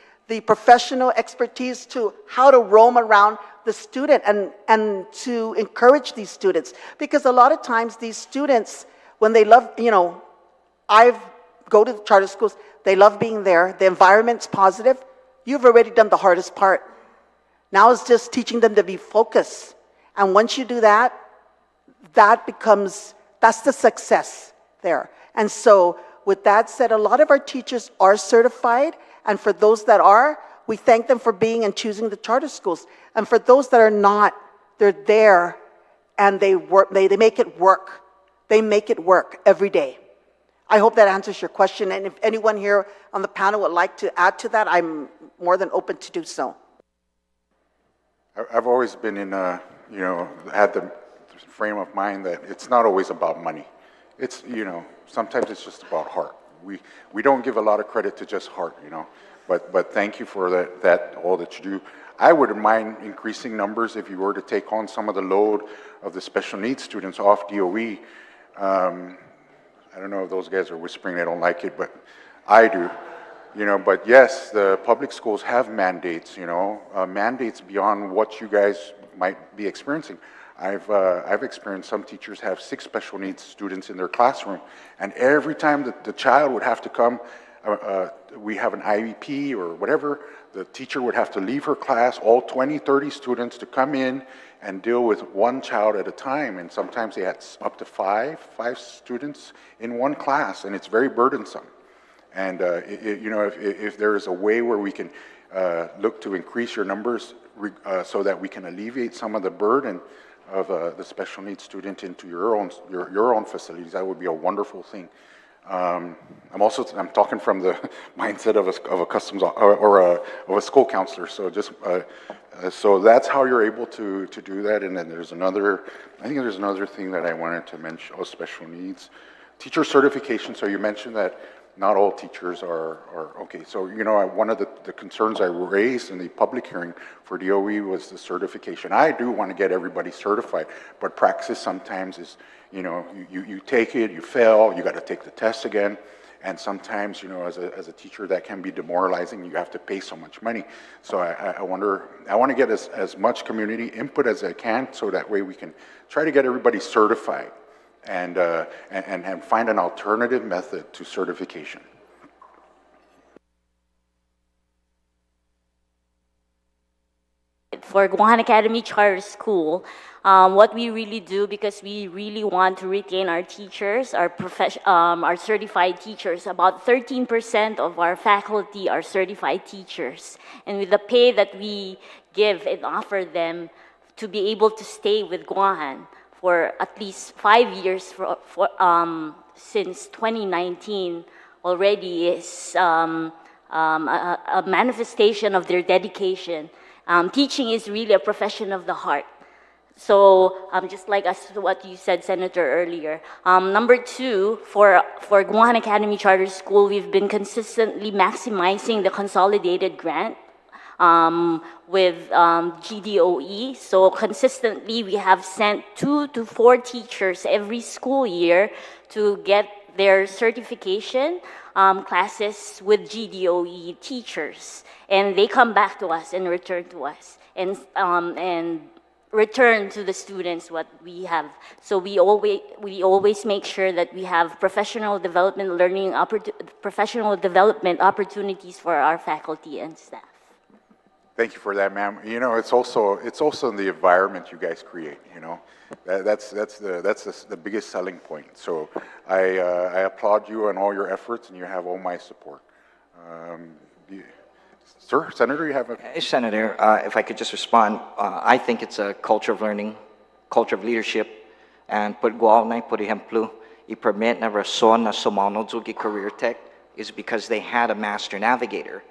professional expertise to how to roam around the student and to encourage these students. Because a lot of times these students, when they love, you know, I go to the charter schools, they love being there, the environment's positive, you've already done the hardest part. Now it's just teaching them to be focused. And once you do that, that's the success there. And so with that said, a lot of our teachers are certified, and for those that are, we thank them for being and choosing the charter schools. And for those that are not, they're there and they work, they make it work. They make it work every day. I hope that answers your question. And if anyone here on the panel would like to add to that, I'm more than open to do so. I've always been in you know, had the frame of mind that it's not always about money. It's, you know, sometimes it's just about heart. We don't give a lot of credit to just heart, you know. But thank you for all that you do. I wouldn't mind increasing numbers if you were to take on some of the load of the special needs students off DOE. I don't know if those guys are whispering they don't like it, but I do. You know, but yes, the public schools have mandates, you know, mandates beyond what you guys might be experiencing. I've experienced some teachers have 6 special needs students in their classroom, and every time the child would have to come, we have an IEP or whatever, the teacher would have to leave her class, all 20, 30 students to come in and deal with one child at a time. And sometimes they had up to five students in one class, and it's very burdensome. And you know, if there is a way where we can look to increase your numbers so that we can alleviate some of the burden of the special needs student into your own facilities, that would be a wonderful thing. I'm talking from the mindset of a customs or of a school counselor. So just so that's how you're able to do that. And then there's another. I think there's another thing that I wanted to mention. Oh, special needs, teacher certification. So you mentioned that not all teachers are okay. So you know, one of the concerns I raised in the public hearing for DOE was the certification. I do want to get everybody certified, but practice sometimes is, you know, you take it, you fail, you got to take the test again, and sometimes, you know, as a teacher, that can be demoralizing. You have to pay so much money. So I want to get as much community input as I can, so that way we can try to get everybody certified and find an alternative method to certification. for Guåhan Academy Charter School, what we really do, because we really want to retain our teachers, our certified teachers. About 13% of our faculty are certified teachers. And with the pay that we give and offer them to be able to stay with Guåhan for at least 5 years since 2019 already is a manifestation of their dedication. Teaching is really a profession of the heart. So just like what you said, Senator, earlier. Number two, for Guåhan Academy Charter School, we've been consistently maximizing the consolidated grant with GDOE. So consistently, we have sent 2 to 4 teachers every school year to get their certification classes with GDOE teachers. And they come back to us and return to us and return to the students what we have. So we always make sure that we have professional development opportunities for our faculty and staff. Thank you for that, ma'am. You know, it's also in the environment you guys create. You know, that's the biggest selling point. So I applaud you on all your efforts, and you have all my support. Sir, Senator, you have a... Senator, if I could just respond, I think it's a culture of learning, culture of leadership, and por ejemplo, i-permit na rason na sumunod sa career tech is because they had a master navigator.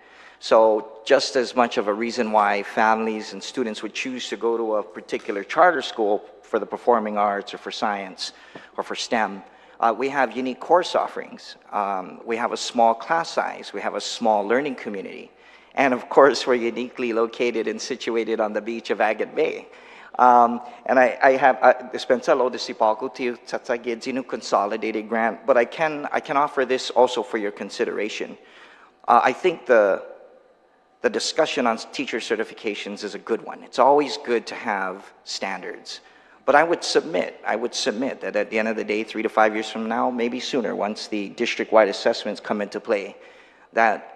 So just as much of a reason why families and students would choose to go to a particular charter school for the performing arts or for science or for STEM, we have unique course offerings. We have a small class size. We have a small learning community. And of course, we're uniquely located and situated on the beach of Agate Bay. And I have dispensalo de sipalco to tatagid consolidated grant, but I can offer this also for your consideration. I think the discussion on teacher certifications is a good one. It's always good to have standards. But I would submit that at the end of the day, 3 to 5 years from now, maybe sooner, once the district-wide assessments come into play, that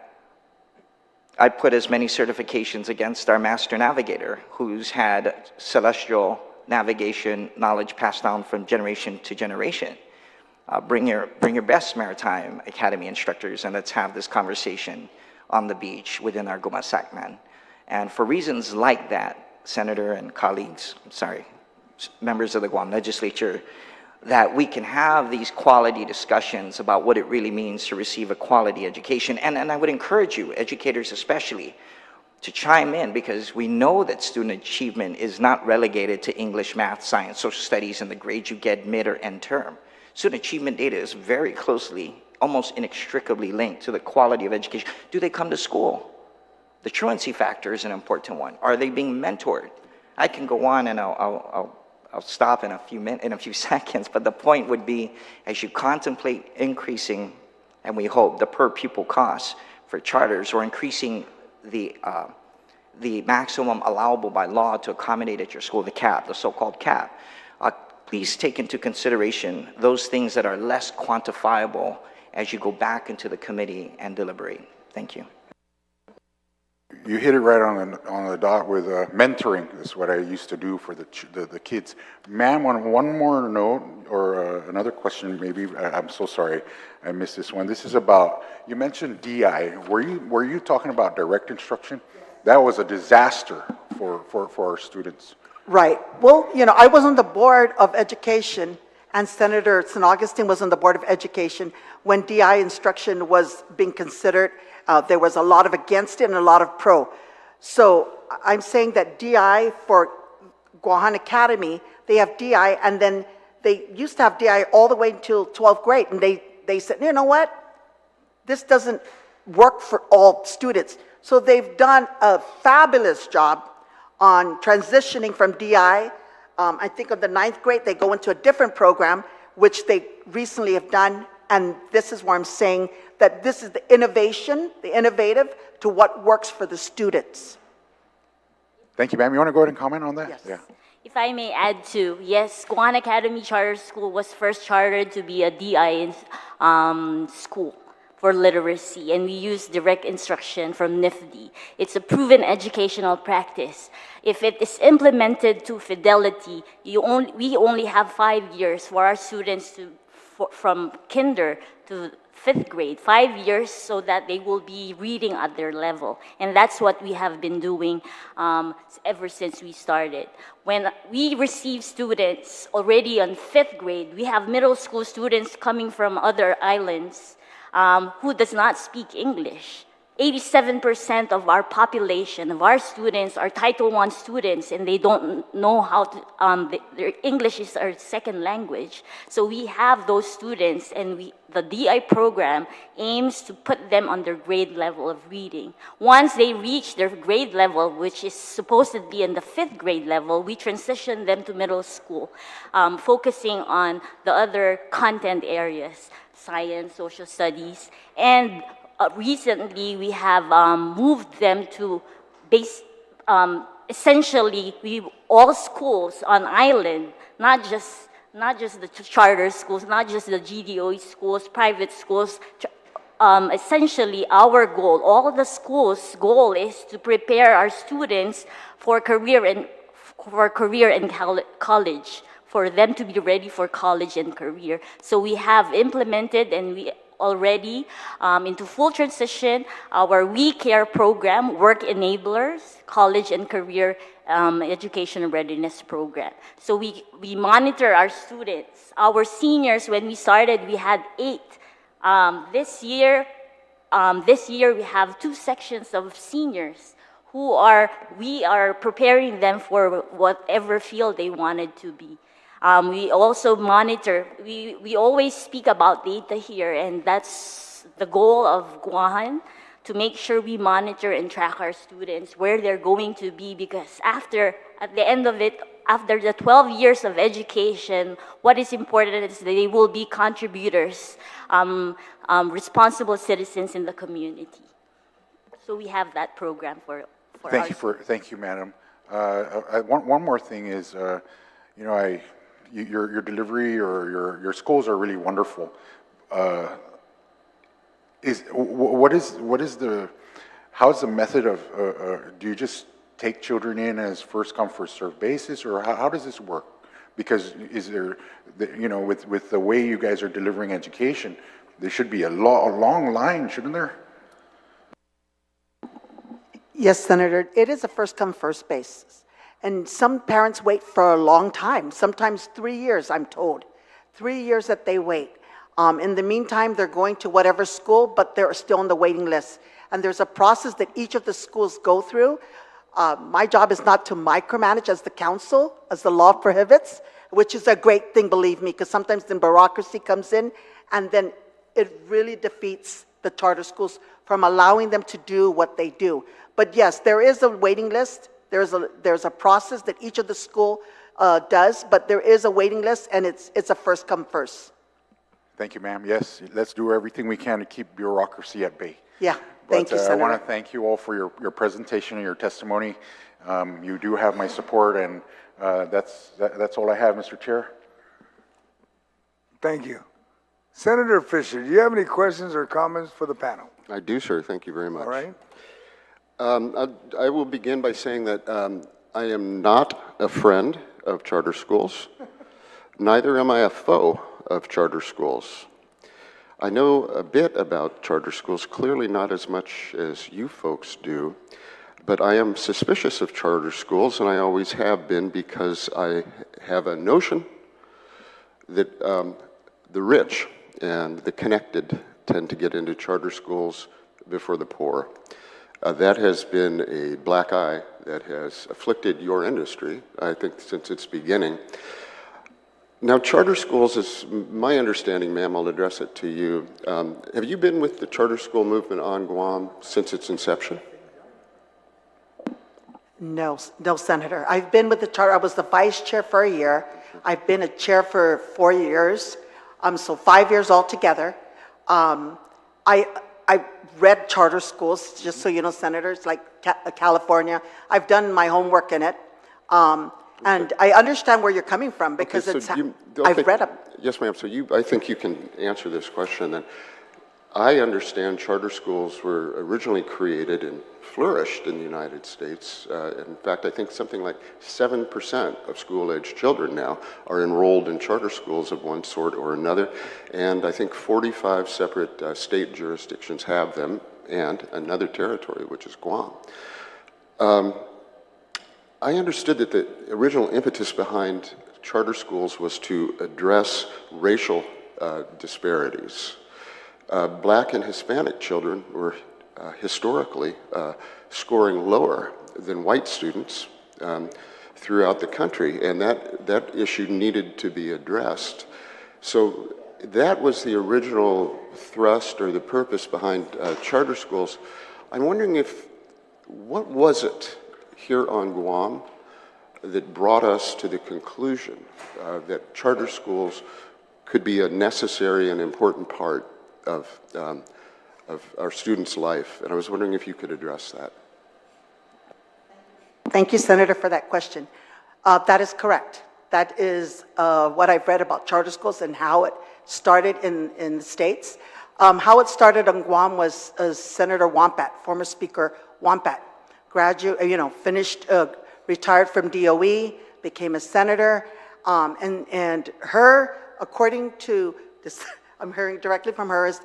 I put as many certifications against our master navigator, who's had celestial navigation knowledge passed down from generation to generation. Bring your best maritime academy instructors, and let's have this conversation on the beach within our Gumasakman. And for reasons like that, Senator and colleagues, members of the Guam legislature, that we can have these quality discussions about what it really means to receive a quality education. And I would encourage you, educators especially, to chime in, because we know that student achievement is not relegated to English, math, science, social studies, and the grades you get mid or end term. Student achievement data is very closely, almost inextricably linked to the quality of education. Do they come to school? The truancy factor is an important one. Are they being mentored? I can go on, and I'll stop in a few seconds, but the point would be, as you contemplate increasing, and we hope, the per pupil costs for charters, or increasing the maximum allowable by law to accommodate at your school, the cap, the so-called cap, please take into consideration those things that are less quantifiable as you go back into the committee and deliberate. Thank you. You hit it right on the dot with mentoring. Is what I used to do for the kids. Ma'am, on one more note, or another question maybe, I'm so sorry I missed this one. This is about, you mentioned DI. Were you talking about direct instruction? That was a disaster for our students. Right. Well, you know, I was on the Board of Education, and Senator St. Augustine was on the Board of Education when DI instruction was being considered. There was a lot of against it and a lot of pro. So I'm saying that DI for Guåhan Academy, they have DI, and then they used to have DI all the way until 12th grade, and they said, you know what? This doesn't work for all students. So they've done a fabulous job on transitioning from DI. I think on the 9th grade, they go into a different program, which they recently have done. And this is where I'm saying that this is the innovation, the innovative to what works for the students. Thank you, ma'am. You want to go ahead and comment on that? Yes. Yeah. If I may add to, yes, Guåhan Academy Charter School was first chartered to be a DI school for literacy, and we use direct instruction from NIFD. It's a proven educational practice. If it is implemented to fidelity, we only have 5 years for our students from kinder to 5th grade, 5 years so that they will be reading at their level. And that's what we have been doing ever since we started. When we receive students already on 5th grade, we have middle school students coming from other islands who does not speak English. 87% of our population, of our students, are Title I students, and they don't know how to, their English is our second language. So we have those students, and the DI program aims to put them on their grade level of reading. Once they reach their grade level, which is supposed to be in the 5th grade level, we transition them to middle school, focusing on the other content areas, science, social studies, and recently, we have moved them to essentially all schools on island, not just the charter schools, not just the GDOE schools, private schools. Essentially, our goal, all the schools' goal is to prepare our students for career and college, for them to be ready for college and career. So we have implemented, and we already into full transition, our We Care program, Work Enablers, College and Career Education Readiness Program. So we monitor our students. Our seniors, when we started, we had 8. This year we have 2 sections of seniors who we are preparing them for whatever field they wanted to be. We also monitor, we always speak about data here, and that's the goal of Guåhan, to make sure we monitor and track our students, where they're going to be, because at the end of it, after the 12 years of education, what is important is that they will be contributors, responsible citizens in the community. So we have that program for Thank you, madam. One more thing is, you know, your delivery or your schools are really wonderful. How's the method of, do you just take children in as first come, first served basis, or how does this work? Because you know, with the way you guys are delivering education, there should be a long line, shouldn't there? Yes, Senator, it is a first come, first basis. And some parents wait for a long time, sometimes 3 years, I'm told. 3 years that they wait. In the meantime, they're going to whatever school, but they're still on the waiting list. And there's a process that each of the schools go through. My job is not to micromanage as the council, as the law prohibits, which is a great thing, believe me, because sometimes the bureaucracy comes in, and then it really defeats the charter schools from allowing them to do what they do. But yes, there is a waiting list. There's a process that each of the school does, but there is a waiting list, and it's a first come first. Thank you, ma'am. Yes, let's do everything we can to keep bureaucracy at bay. Yeah, thank you, Senator. I want to thank you all for your presentation and your testimony. You do have my support, and that's all I have, Mr. Chair. Thank you. Senator Fisher, do you have any questions or comments for the panel? I do, sir. Thank you very much. All right. I will begin by saying that I am not a friend of charter schools. Neither am I a foe of charter schools. I know a bit about charter schools, clearly not as much as you folks do, but I am suspicious of charter schools, and I always have been, because I have a notion that the rich and the connected tend to get into charter schools before the poor. That has been a black eye that has afflicted your industry, I think, since its beginning. Now, charter schools is my understanding, ma'am, I'll address it to you. Have you been with the charter school movement on Guam since its inception? No, Senator. I've been with the charter. I was the vice chair for a year. I've been a chair for 4 years, so 5 years altogether. I read charter schools, just so you know, senators, like California. I've done my homework in it. And I understand where you're coming from, because okay, so I've read them. Yes, ma'am. So I think you can answer this question then. I understand charter schools were originally created and flourished in the United States. In fact, I think something like 7% of school-age children now are enrolled in charter schools of one sort or another, and I think 45 separate state jurisdictions have them, and another territory, which is Guam. I understood that the original impetus behind charter schools was to address racial disparities. Black and Hispanic children were historically scoring lower than white students throughout the country, and that issue needed to be addressed. So that was the original thrust or the purpose behind charter schools. I'm wondering what was it here on Guam that brought us to the conclusion that charter schools could be a necessary and important part of our students' life, and I was wondering if you could address that. Thank you, Senator, for that question. That is correct. That is what I've read about charter schools and how it started in the States. How it started on Guam was Senator Wampat, former Speaker Wampat, finished, retired from DOE, became a senator, and her, according to this, I'm hearing directly from her, is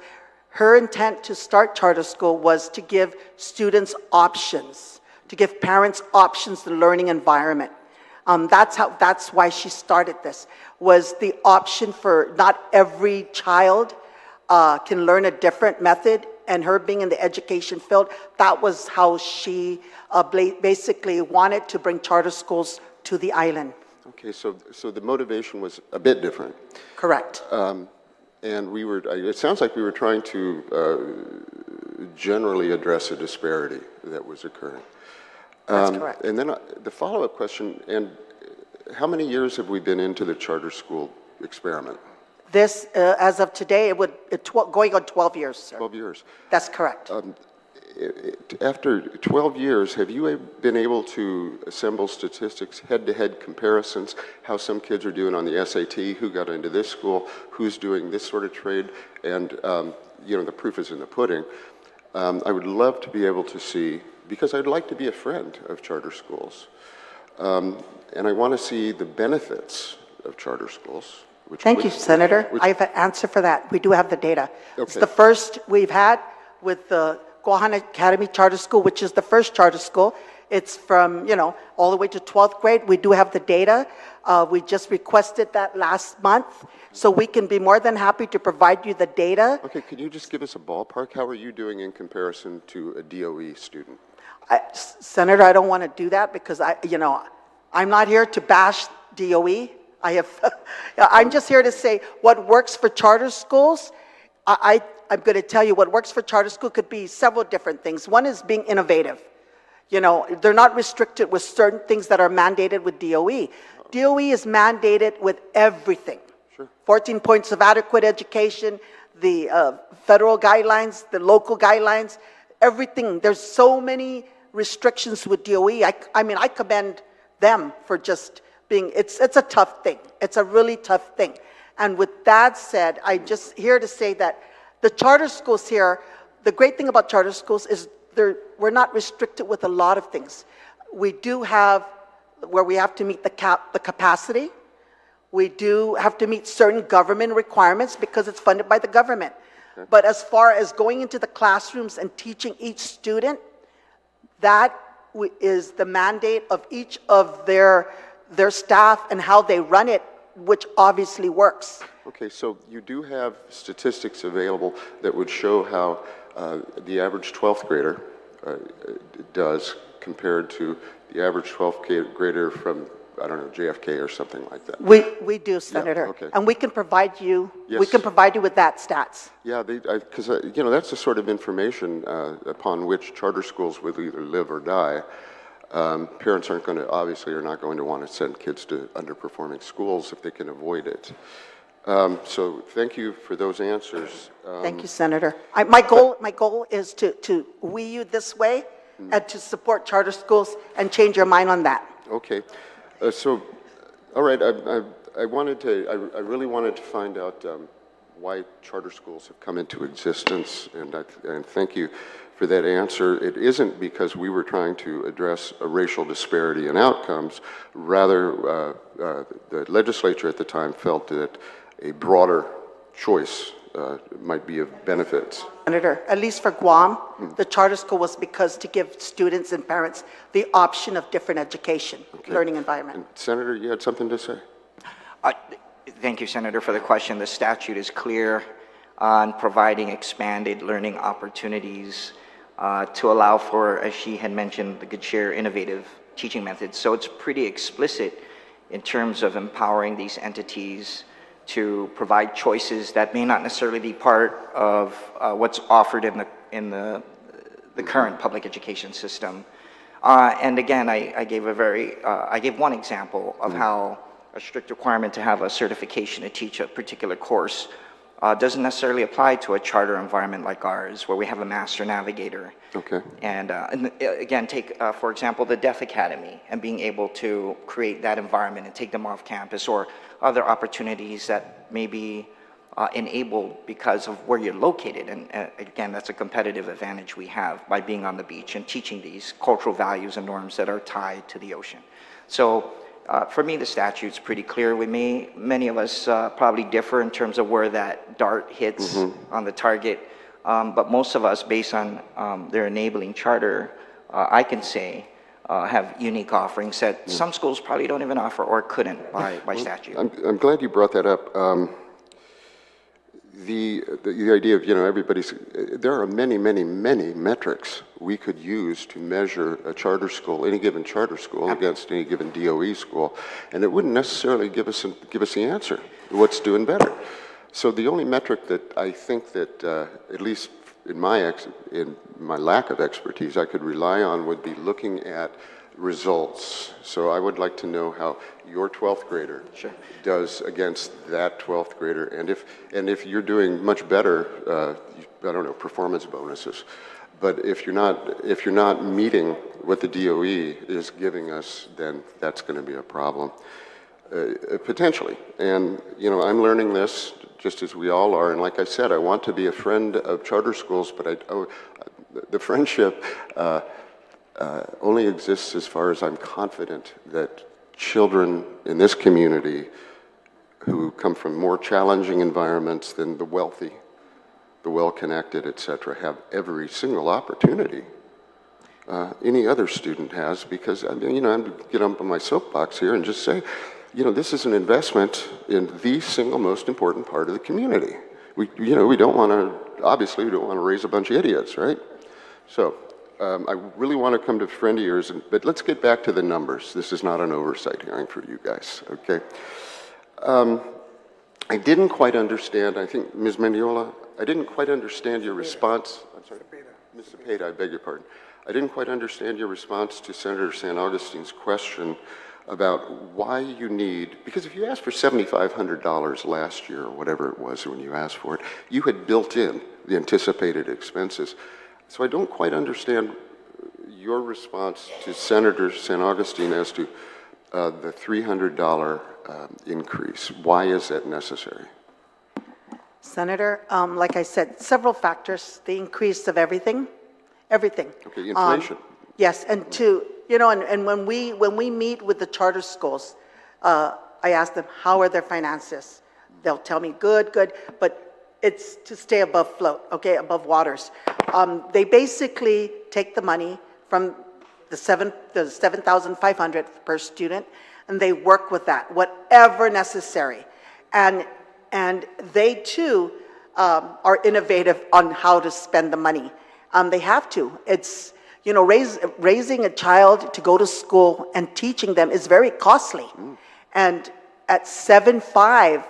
her intent to start charter school was to give students options, to give parents options to learning environment. That's why she started this, was the option for not every child can learn a different method, and her being in the education field, that was how she basically wanted to bring charter schools to the island. Okay, so the motivation was a bit different. Correct. And it sounds like we were trying to generally address a disparity that was occurring. That's correct. And then the follow-up question, and how many years have we been into the charter school experiment? This, as of today, going on 12 years, sir. 12 years. That's correct. After 12 years, have you been able to assemble statistics, head-to-head comparisons, how some kids are doing on the SAT, who got into this school, who's doing this sort of trade, and the proof is in the pudding. I would love to be able to see, because I'd like to be a friend of charter schools, and I want to see the benefits of charter schools. Thank you, Senator. I have an answer for that. We do have the data. Okay. It's the first we've had with the Guåhan Academy Charter School, which is the first charter school. It's from, all the way to 12th grade. We do have the data. We just requested that last month, so we can be more than happy to provide you the data. Okay, could you just give us a ballpark? How are you doing in comparison to a DOE student? Senator, I don't want to do that because I'm not here to bash DOE. I'm just here to say what works for charter schools. I'm going to tell you what works for charter school could be several different things. One is being innovative. They're not restricted with certain things that are mandated with DOE. DOE is mandated with everything. Sure. 14 points of adequate education, the federal guidelines, the local guidelines, everything. There's so many restrictions with DOE. I commend them for just being, it's a tough thing. It's a really tough thing. And with that said, I'm just here to say that the charter schools here, the great thing about charter schools is we're not restricted with a lot of things. We do have where we have to meet the capacity. We do have to meet certain government requirements because it's funded by the government. Okay. But as far as going into the classrooms and teaching each student, that is the mandate of each of their staff and how they run it, which obviously works. Okay, so you do have statistics available that would show how the average 12th grader does compared to the average 12th grader from, I don't know, JFK or something like that. We do, Senator. Yeah, okay. And we can provide you, yes. We can provide you with that stats. Yeah, because that's the sort of information upon which charter schools will either live or die. Parents are not going to want to send kids to underperforming schools if they can avoid it. So thank you for those answers. Thank you, Senator. My goal is to wee you this way and to support charter schools and change your mind on that. Okay. All right, I really wanted to find out why charter schools have come into existence, and thank you for that answer. It isn't because we were trying to address a racial disparity in outcomes. Rather, the legislature at the time felt that a broader choice might be of benefits. Senator, at least for Guam, the charter school was because to give students and parents the option of different education, learning environment. And Senator, you had something to say? Thank you, Senator, for the question. The statute is clear on providing expanded learning opportunities to allow for, as she had mentioned, the good share innovative teaching methods. So it's pretty explicit in terms of empowering these entities to provide choices that may not necessarily be part of what's offered in the current public education system. And again, I gave one example of how a strict requirement to have a certification to teach a particular course doesn't necessarily apply to a charter environment like ours, where we have a master navigator. Okay. And again, take, for example, the Deaf Academy, and being able to create that environment and take them off campus, or other opportunities that may be enabled because of where you're located. And again, that's a competitive advantage we have by being on the beach and teaching these cultural values and norms that are tied to the ocean. So for me, the statute's pretty clear. Many of us probably differ in terms of where that dart hits on the target. But most of us, based on their enabling charter, I can say, have unique offerings that some schools probably don't even offer or couldn't by statute. I'm glad you brought that up. The idea of, there are many metrics we could use to measure a charter school, any given charter school against any given DOE school, and it wouldn't necessarily give us the answer, what's doing better. So the only metric that I think that, at least in my lack of expertise, I could rely on would be looking at results. So I would like to know how your 12th grader does against that 12th grader, and if you're doing much better, I don't know, performance bonuses. But if you're not meeting what the DOE is giving us, then that's going to be a problem, potentially. And I'm learning this just as we all are. And like I said, I want to be a friend of charter schools, but the friendship only exists as far as I'm confident that children in this community who come from more challenging environments than the wealthy, the well-connected, etc., have every single opportunity any other student has. Because I'm going to get up on my soapbox here and just say, this is an investment in the single most important part of the community. We don't want to, obviously, we don't want to raise a bunch of idiots, right? So I really want to come to friend of yours, but let's get back to the numbers. This is not an oversight hearing for you guys, okay? I didn't quite understand, I think, Ms. Mendiola, I didn't quite understand your response. I'm sorry, Ms. Cepeda, I beg your pardon. I didn't quite understand your response to Senator San Augustin's question about why you need, because if you asked for $7,500 last year, or whatever it was when you asked for it, you had built in the anticipated expenses. So I don't quite understand your response to Senator San Augustin as to the $300 increase. Why is that necessary? Senator, like I said, several factors, the increase of everything. Okay, inflation. Yes, and and when we meet with the charter schools, I ask them, how are their finances? They'll tell me, good, but it's to stay above float, okay, above waters. They basically take the money from the $7,500 per student, and they work with that, whatever necessary. And they too are innovative on how to spend the money. They have to. It's, raising a child to go to school and teaching them is very costly. And at 7.5,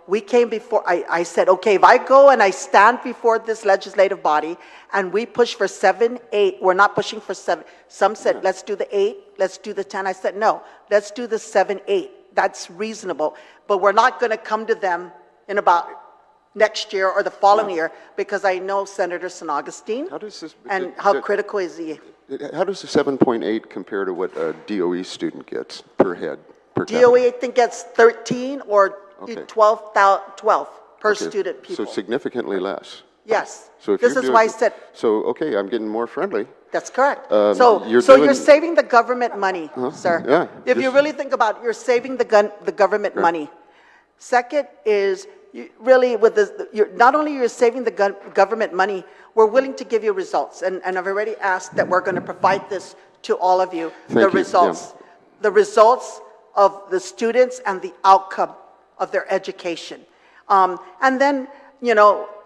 we came before, I said, okay, if I go and I stand before this legislative body and we push for 7.8, we're not pushing for 7. Some said, let's do the 8, let's do the 10. I said, no, let's do the 7.8. That's reasonable. But we're not going to come to them in about next year or the following year, because I know Senator San Augustin and how critical is he. How does the 7.8 compare to what a DOE student gets per head? Per DOE, I think, gets 13 or Okay. 12 per Okay, student people. So significantly less. Yes. So if This you're is doing- why I said, So, okay, I'm getting more friendly. that's correct. you're So you're doing- saving the government money, sir. Yeah, If you just- really think about it, you're saving the government money. Second is, really, with this, not only you're saving the government money, we're willing to give you results. And I've already asked that we're going to provide this to all of you, Thank the you, results. yeah. The results of the students and the outcome of their education. And then,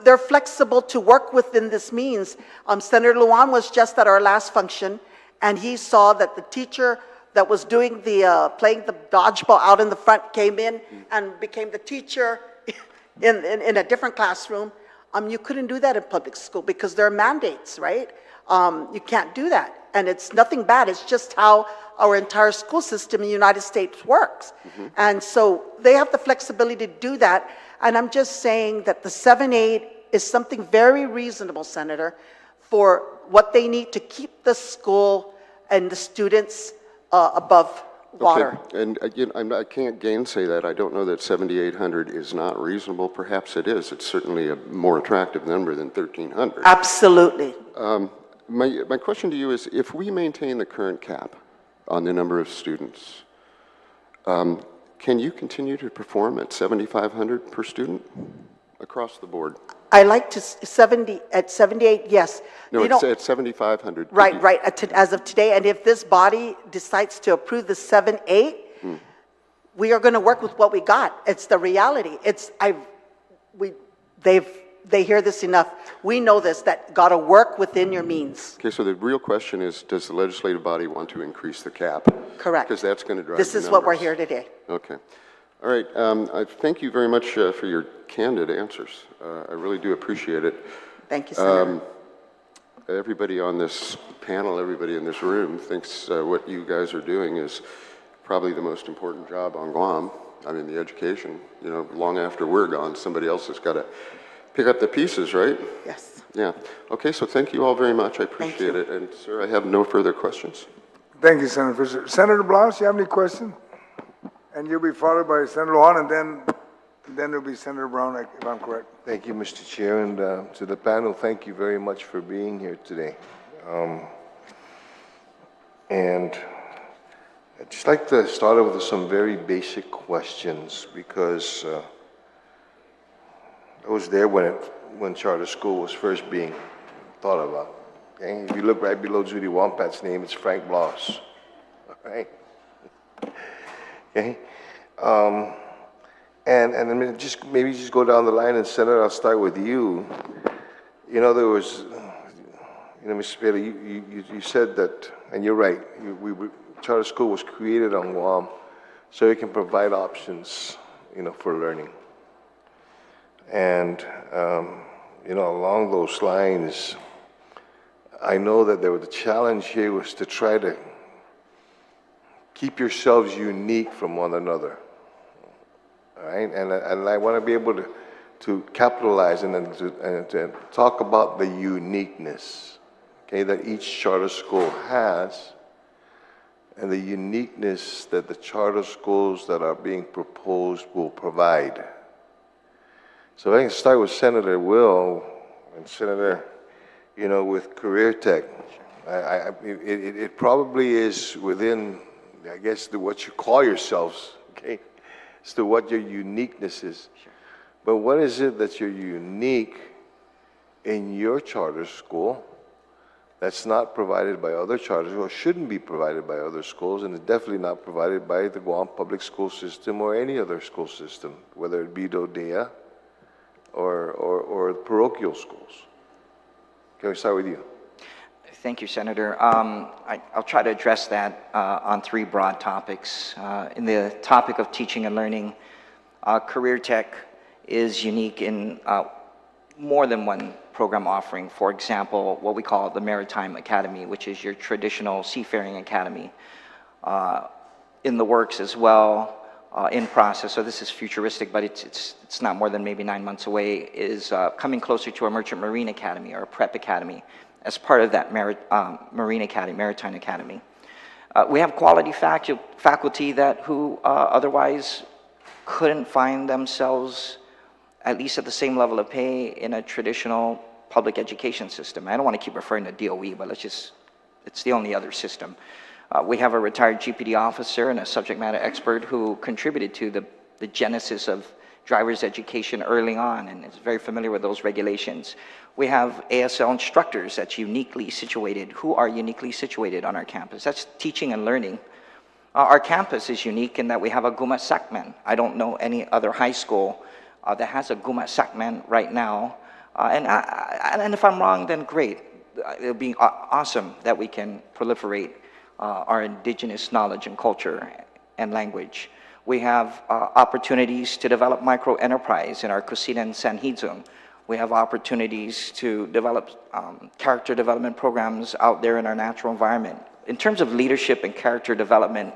they're flexible to work within this means. Senator Lujan was just at our last function, and he saw that the teacher that was doing playing the dodgeball out in the front came in and became the teacher in a different classroom. You couldn't do that in public school because there are mandates, right? You can't do that. And it's nothing bad. It's just how our entire school system in the United States works. And so they have the flexibility to do that. And I'm just saying that the 7-8 is something very reasonable, Senator, for what they need to keep the school and the students above water. Okay. And again, I can't gainsay that. I don't know that 7,800 is not reasonable. Perhaps it is. It's certainly a more attractive number than 1,300. Absolutely. My question to you is, if we maintain the current cap on the number of students, can you continue to perform at 7,500 per student across the board? I like to, 78, yes. No, You it's know- at 7,500. Right, right, as of today, and if this body decides to approve the 7-8, we are going to work with what we got. It's the reality. They hear this enough. We know this, that got to work within your means. Okay, so the real question is, does the legislative body want to increase the cap? Correct. Because that's going to drive This the is what we're numbers. here today. Okay. All right. I thank you very much for your candid answers. I really do appreciate it. Thank you, Senator. Everybody on this panel, everybody in this room thinks what you guys are doing is probably the most important job on Guam. I mean, the education. Long after we're gone, somebody else has got to pick up the pieces, right? Yes. Yeah. Okay, so thank you all very much. I appreciate it. And, sir, I have no further questions. Thank you, Senator Fisher. Senator Blas, you have any questions? And you'll be followed by Senator Lujan, and then it'll be Senator Brown, if I'm correct. Thank you, Mr. Chair, and to the panel, thank you very much for being here today. And I'd just like to start off with some very basic questions because I was there when charter school was first being thought about. Okay? If you look right below Judy Wampat's name, it's Frank Blas. All right? Okay? And then maybe just go down the line, and Senator, I'll start with you. There was, Mr. Pena, you said that, and you're right, charter school was created on Guam so it can provide options, for learning. And, along those lines, I know that the challenge here was to try to keep yourselves unique from one another. All right, and I want to be able to capitalize and to talk about the uniqueness, okay, that each charter school has, and the uniqueness that the charter schools that are being proposed will provide. So I can start with Senator Will and Senator, with Career Tech. It probably is within, I guess, what you call yourselves, okay, as to what your uniqueness is. Sure. But what is it that you're unique in your charter school that's not provided by other charters, or shouldn't be provided by other schools, and is definitely not provided by the Guam public school system or any other school system, whether it be DODEA or parochial schools? Can we start with you? Thank you, Senator. I'll try to address that on three broad topics. In the topic of teaching and learning, Career Tech is unique in more than one program offering. For example, what we call the Maritime Academy, which is your traditional seafaring academy. In the works as well, in process, so this is futuristic, but it's not more than maybe 9 months away, is coming closer to a Merchant Marine Academy or a Prep Academy as part of that Marine Academy, Maritime Academy. We have quality faculty who otherwise couldn't find themselves at least at the same level of pay in a traditional public education system. I don't want to keep referring to DOE, but it's the only other system. We have a retired GPD officer and a subject matter expert who contributed to the genesis of driver's education early on and is very familiar with those regulations. We have ASL instructors that's uniquely situated, who are uniquely situated on our campus. That's teaching and learning. Our campus is unique in that we have a Guma Sakman. I don't know any other high school that has a Guma Sakman right now. And if I'm wrong, then great. It'll be awesome that we can proliferate our indigenous knowledge and culture and language. We have opportunities to develop micro-enterprise in our Kusina and Sanhizung. We have opportunities to develop character development programs out there in our natural environment. In terms of leadership and character development,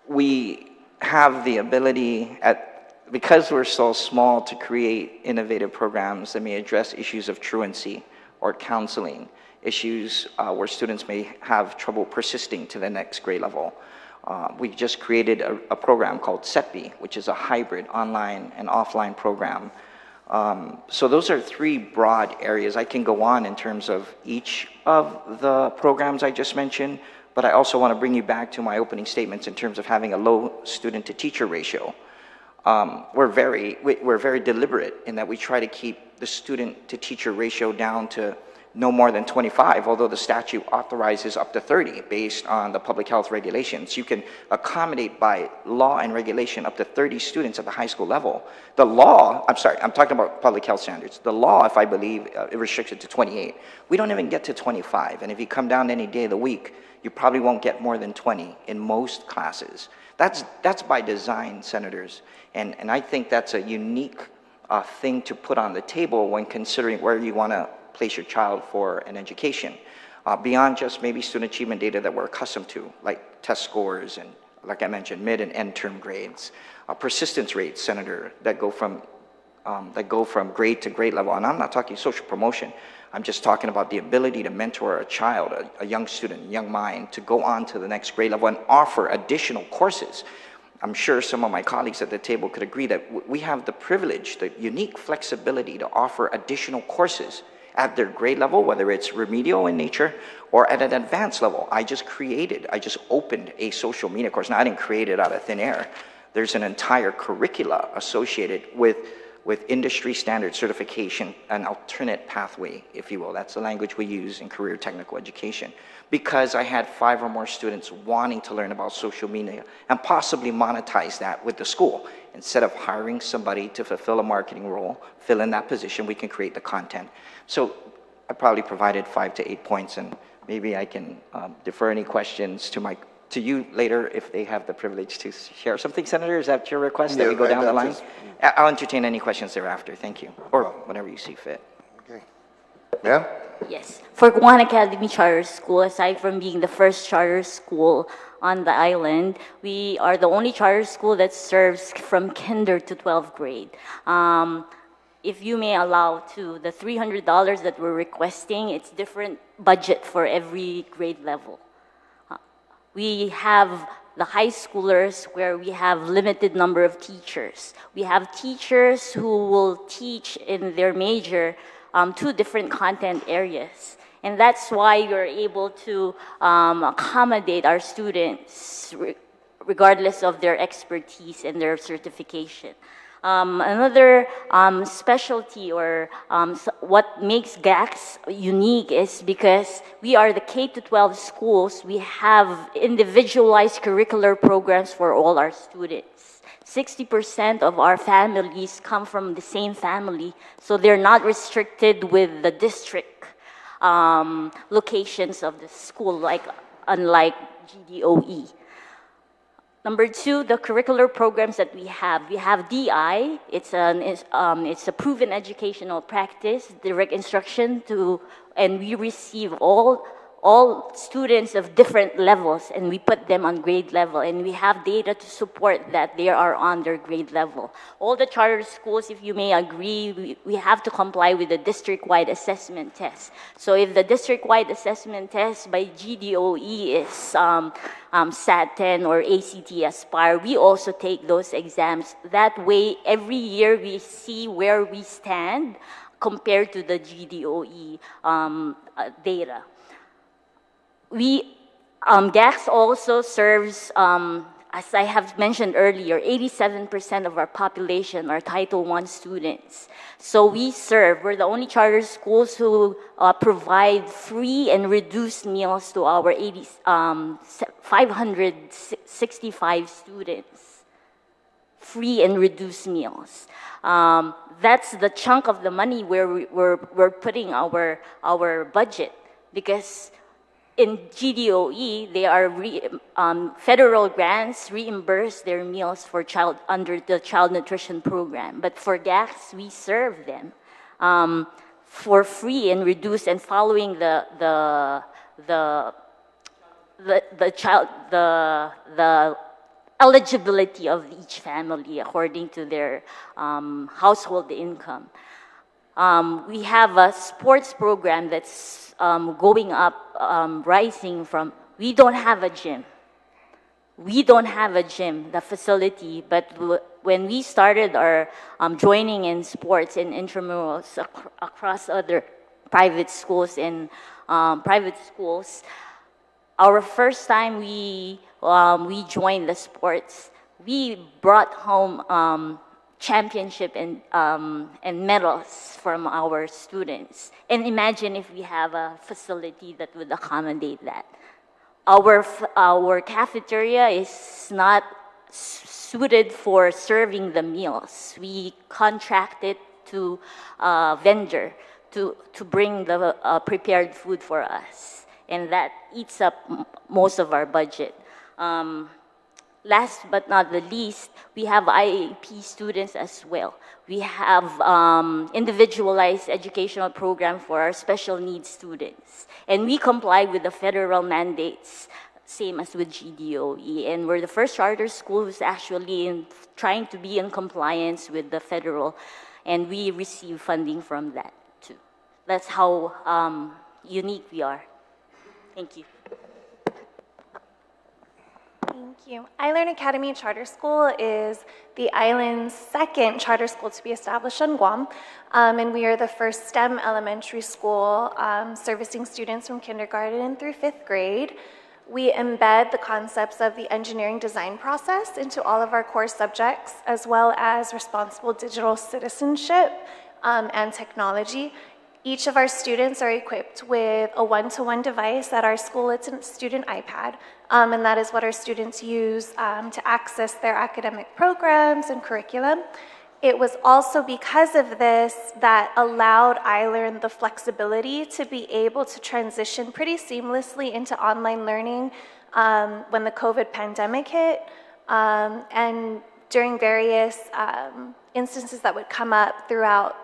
we have the ability, because we're so small, to create innovative programs that may address issues of truancy or counseling, issues where students may have trouble persisting to the next grade level. We just created a program called SETB, which is a hybrid online and offline program. So those are three broad areas. I can go on in terms of each of the programs I just mentioned, but I also want to bring you back to my opening statements in terms of having a low student-to-teacher ratio. We're very deliberate in that we try to keep the student-to-teacher ratio down to no more than 25, although the statute authorizes up to 30 based on the public health regulations. You can accommodate by law and regulation up to 30 students at the high school level. The law, I'm sorry, I'm talking about public health standards. The law, if I believe, it restricts it to 28. We don't even get to 25, and if you come down any day of the week, you probably won't get more than 20 in most classes. That's by design, senators, and I think that's a unique thing to put on the table when considering where you want to place your child for an education, beyond just maybe student achievement data that we're accustomed to, like test scores and, like I mentioned, mid and end term grades, persistence rates, Senator, that go from grade to grade level. And I'm not talking social promotion. I'm just talking about the ability to mentor a child, a young student, a young mind, to go on to the next grade level and offer additional courses. I'm sure some of my colleagues at the table could agree that we have the privilege, the unique flexibility to offer additional courses at their grade level, whether it's remedial in nature or at an advanced level. I just opened a social media course. Now, I didn't create it out of thin air. There's an entire curricula associated with industry standard certification, an alternate pathway, if you will. That's the language we use in career technical education. Because I had 5 or more students wanting to learn about social media and possibly monetize that with the school. Instead of hiring somebody to fulfill a marketing role, fill in that position, we can create the content. So I probably provided 5 to 8 points, and maybe I can defer any questions to you later if they have the privilege to share something. Senator, is that your request, that we go down the line? I'll entertain any questions thereafter. Thank you. Or whenever you see fit. Okay. Yeah? Yes. For Guåhan Academy Charter School, aside from being the first charter school on the island, we are the only charter school that serves from kinder to 12th grade. If you may allow to, the $300 that we're requesting, it's different budget for every grade level. We have the high schoolers where we have limited number of teachers. We have teachers who will teach in their major 2 different content areas. And that's why you're able to accommodate our students regardless of their expertise and their certification. Another specialty or what makes GACS unique is because we are the K-12 schools, we have individualized curricular programs for all our students. 60% of our families come from the same family, so they're not restricted with the district locations of the school, unlike GDOE. Number 2, the curricular programs that we have. We have DI. It's a proven educational practice, direct instruction and we receive all all students of different levels, and we put them on grade level, and we have data to support that they are on their grade level. All the charter schools, if you may agree, we have to comply with the district-wide assessment test. So if the district-wide assessment test by GDOE is SAT 10 or ACT Aspire, we also take those exams. That way, every year we see where we stand compared to the GDOE data. GACS also serves, as I have mentioned earlier, 87% of our population are Title I students. So we're the only charter schools who provide free and reduced meals to our 565 students. Free and reduced meals. That's the chunk of the money where we're putting our budget, because in GDOE, they are federal grants reimburse their meals for under the child nutrition program. But for GACS, we serve them for free and reduced, and following the eligibility of each family according to their household income. We have a sports program that's going up, rising from, we don't have a gym. The facility, but when we started our joining in sports and intramurals across other private schools our first time we joined the sports, we brought home championship and medals from our students. And imagine if we have a facility that would accommodate that. Our cafeteria is not suited for serving the meals. We contracted to a vendor to bring the prepared food for us. And that eats up most of our budget. Last but not the least, we have IEP students as well. We have individualized educational program for our special needs students. And we comply with the federal mandates, same as with GDOE. And we're the first charter school who's actually trying to be in compliance with the federal, and we receive funding from that too. That's how unique we are. Thank you. Thank you. I Academy Charter School is the island's second charter school to be established on Guam, and we are the first STEM elementary school servicing students from kindergarten through 5th grade. We embed the concepts of the engineering design process into all of our core subjects, as well as responsible digital citizenship and technology. Each of our students are equipped with a one-to-one device at our school. It's a student iPad, and that is what our students use to access their academic programs and curriculum. It was also because of this that allowed iLearn the flexibility to be able to transition pretty seamlessly into online learning when the COVID pandemic hit, and during various instances that would come up throughout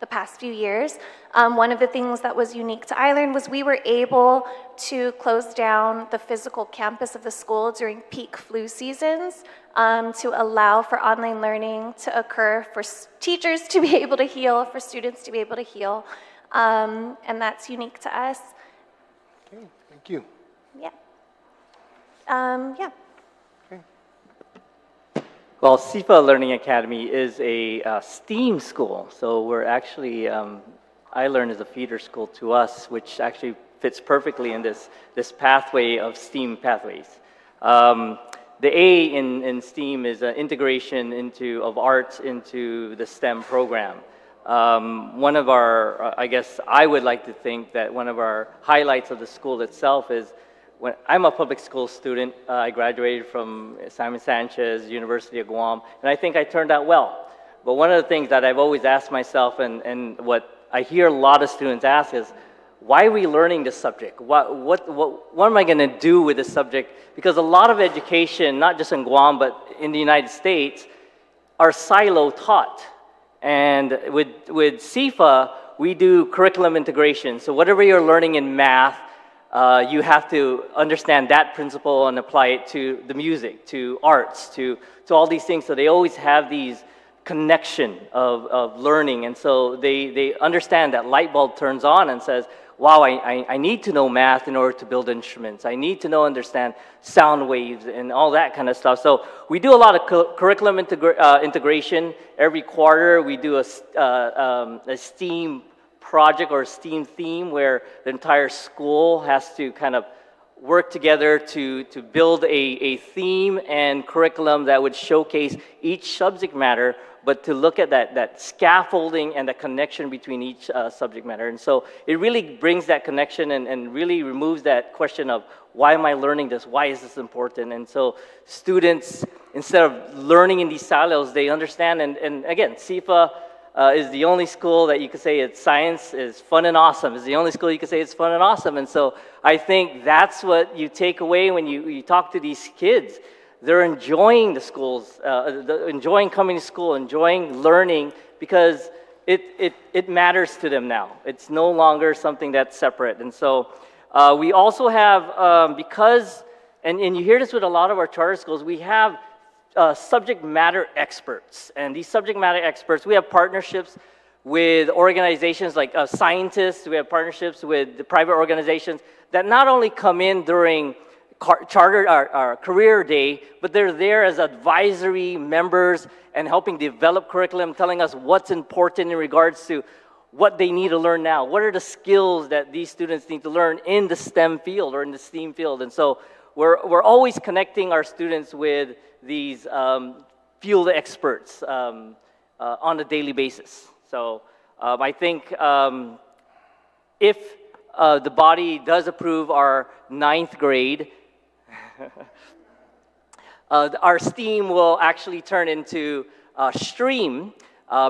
the past few years. One of the things that was unique to iLearn was we were able to close down the physical campus of the school during peak flu seasons to allow for online learning to occur, for teachers to be able to heal, for students to be able to heal, and that's unique to us. Okay, thank you. Yeah. Yeah. Well, SIFA Learning Academy is a STEAM school, so we're actually, iLearn is a feeder school to us, which actually fits perfectly in this pathway of STEAM pathways. The A in STEAM is an integration of arts into the STEM program. One of our, I guess I would like to think that one of our highlights of the school itself is, I'm a public school student. I graduated from Simon Sanchez, University of Guam, and I think I turned out well. But one of the things that I've always asked myself, and what I hear a lot of students ask is, why are we learning this subject? What am I going to do with this subject? Because a lot of education, not just in Guam, but in the United States, are silo taught. And with SIFA, we do curriculum integration. So whatever you're learning in math, you have to understand that principle and apply it to the music, to arts, to all these things. So they always have these connection of learning. And so they understand that light bulb turns on and says, wow, I need to know math in order to build instruments. I need to understand sound waves and all that kind of stuff. So we do a lot of curriculum integration. Every quarter we do a STEAM project or a STEAM theme where the entire school has to kind of work together to build a theme and curriculum that would showcase each subject matter, but to look at that scaffolding and the connection between each subject matter. And so it really brings that connection and really removes that question of, why am I learning this? Why is this important? And so students, instead of learning in these silos, they understand. And again, CIFA is the only school that you could say it's science is fun and awesome. It's the only school you could say it's fun and awesome. And so I think that's what you take away when you talk to these kids. They're enjoying the schools, enjoying coming to school, enjoying learning, because it matters to them now. It's no longer something that's separate. And so we also have, because, and you hear this with a lot of our charter schools, we have subject matter experts. And these subject matter experts, we have partnerships with organizations like scientists, we have partnerships with the private organizations that not only come in during charter our career day, but they're there as advisory members and helping develop curriculum, telling us what's important in regards to what they need to learn now. What are the skills that these students need to learn in the STEM field or in the STEAM field? And so we're always connecting our students with these field experts on a daily basis. So I think if the body does approve our 9th grade, our STEAM will actually turn into STREAM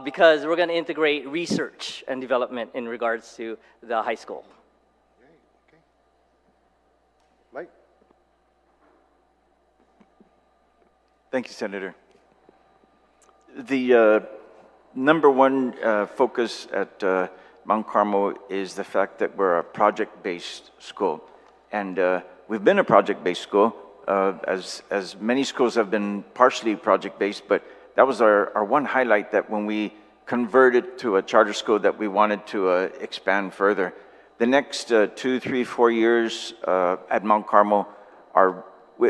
because we're going to integrate research and development in regards to the high school. Okay. Mike? Thank you, Senator. The number one focus at Mount Carmel is the fact that we're a project-based school. And we've been a project-based school, as many schools have been partially project-based, but that was our one highlight, that when we converted to a charter school that we wanted to expand further. The next 2, 3, 4 years at Mount Carmel are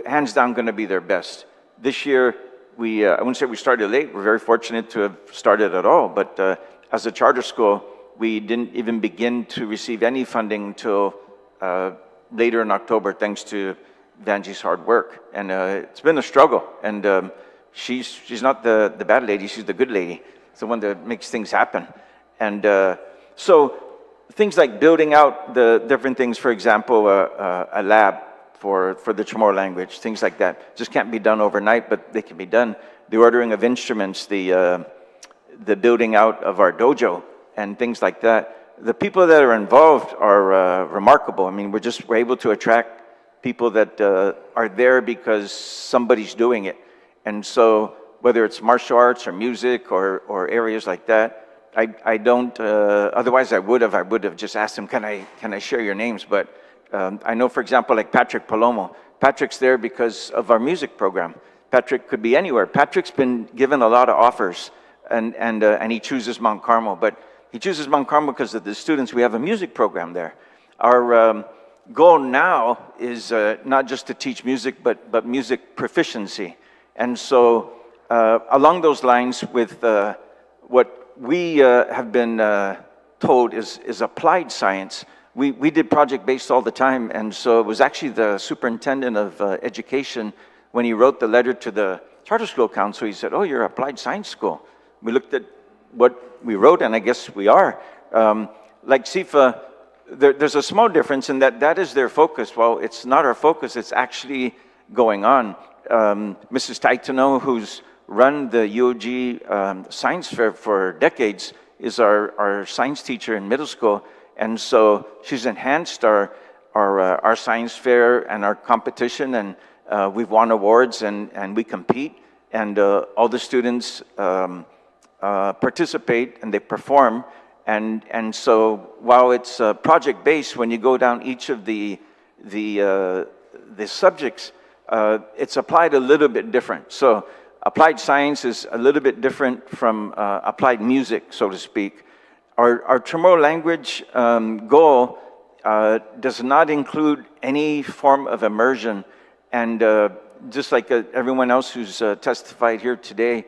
hands down going to be their best. This year, I wouldn't say we started late. We're very fortunate to have started at all, but as a charter school, we didn't even begin to receive any funding until later in October, thanks to Vanjie's hard work. And it's been a struggle. And she's not the bad lady, she's the good lady. It's the one that makes things happen. And so things like building out the different things, for example, a lab for the Chamorro language, things like that, just can't be done overnight, but they can be done. The ordering of instruments, the building out of our dojo, and things like that. The people that are involved are remarkable. I mean, we're able to attract people that are there because somebody's doing it. And so whether it's martial arts or music or areas like that, I don't, otherwise I would have just asked them, can I share your names? But I know, for example, like Patrick Palomo. Patrick's there because of our music program. Patrick could be anywhere. Patrick's been given a lot of offers, and he chooses Mount Carmel. But he chooses Mount Carmel because of the students. We have a music program there. Our goal now is not just to teach music, but music proficiency. And so along those lines, with what we have been told is applied science, we did project-based all the time. And so it was actually the superintendent of education, when he wrote the letter to the charter school council, he said, oh, you're an applied science school. We looked at what we wrote, and I guess we are. Like CIFA, there's a small difference in that is their focus. Well, it's not our focus, it's actually going on. Mrs. Taitano, who's run the UOG science fair for decades, is our science teacher in middle school. And so she's enhanced our science fair and our competition, and we've won awards and we compete, and all the students participate and they perform. And so while it's project-based, when you go down each of the the subjects, it's applied a little bit different. So applied science is a little bit different from applied music, so to speak. Our Chamorro language goal does not include any form of immersion. And just like everyone else who's testified here today,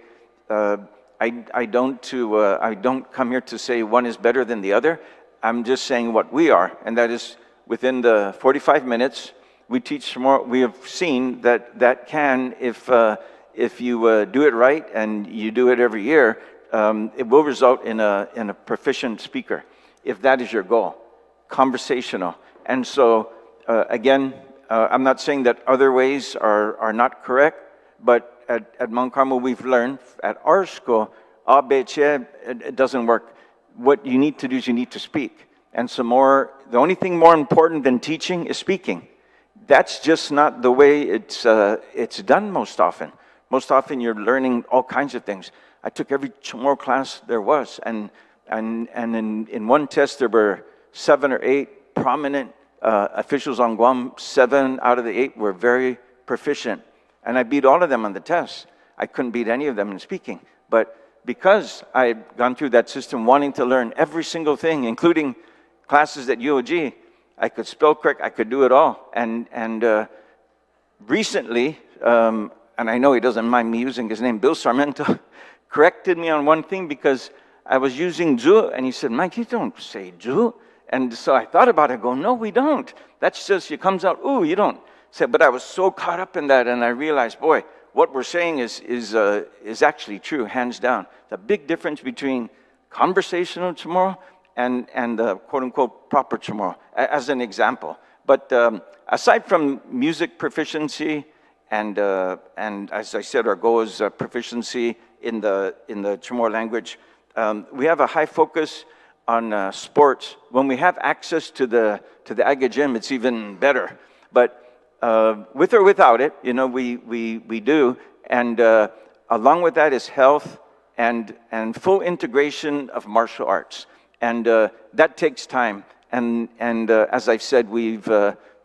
I don't come here to say one is better than the other. I'm just saying what we are, and that is within the 45 minutes, we teach Chamorro. We have seen that can, if you do it right and you do it every year, it will result in a proficient speaker, if that is your goal, conversational. And so, again, I'm not saying that other ways are not correct, but at Mount Carmel we've learned, at our school, it doesn't work. What you need to do is you need to speak. And so the only thing more important than teaching is speaking. That's just not the way it's done most often. Most often you're learning all kinds of things. I took every Chamorro class there was, and in one test there were 7 or 8 prominent officials on Guam. 7 out of the 8 were very proficient, and I beat all of them on the test. I couldn't beat any of them in speaking, but because I had gone through that system wanting to learn every single thing, including classes at UOG, I could spell correct, I could do it all. And recently, and I know he doesn't mind me using his name, Bill Sarmento, corrected me on one thing because I was using Ju, and he said, Mike, you don't say Ju. And so I thought about it, I go, no, we don't. That's just, it comes out, ooh, you don't. So, but I was so caught up in that, and I realized, boy, what we're saying is actually true, hands down. The big difference between conversational Chamorro and quote-unquote proper Chamorro, as an example. But aside from music proficiency, and as I said, our goal is proficiency in the Chamorro language, we have a high focus on sports. When we have access to the Aga gym, it's even better. But with or without it, you know, we do. And along with that is health and full integration of martial arts. And that takes time. And as I've said, we've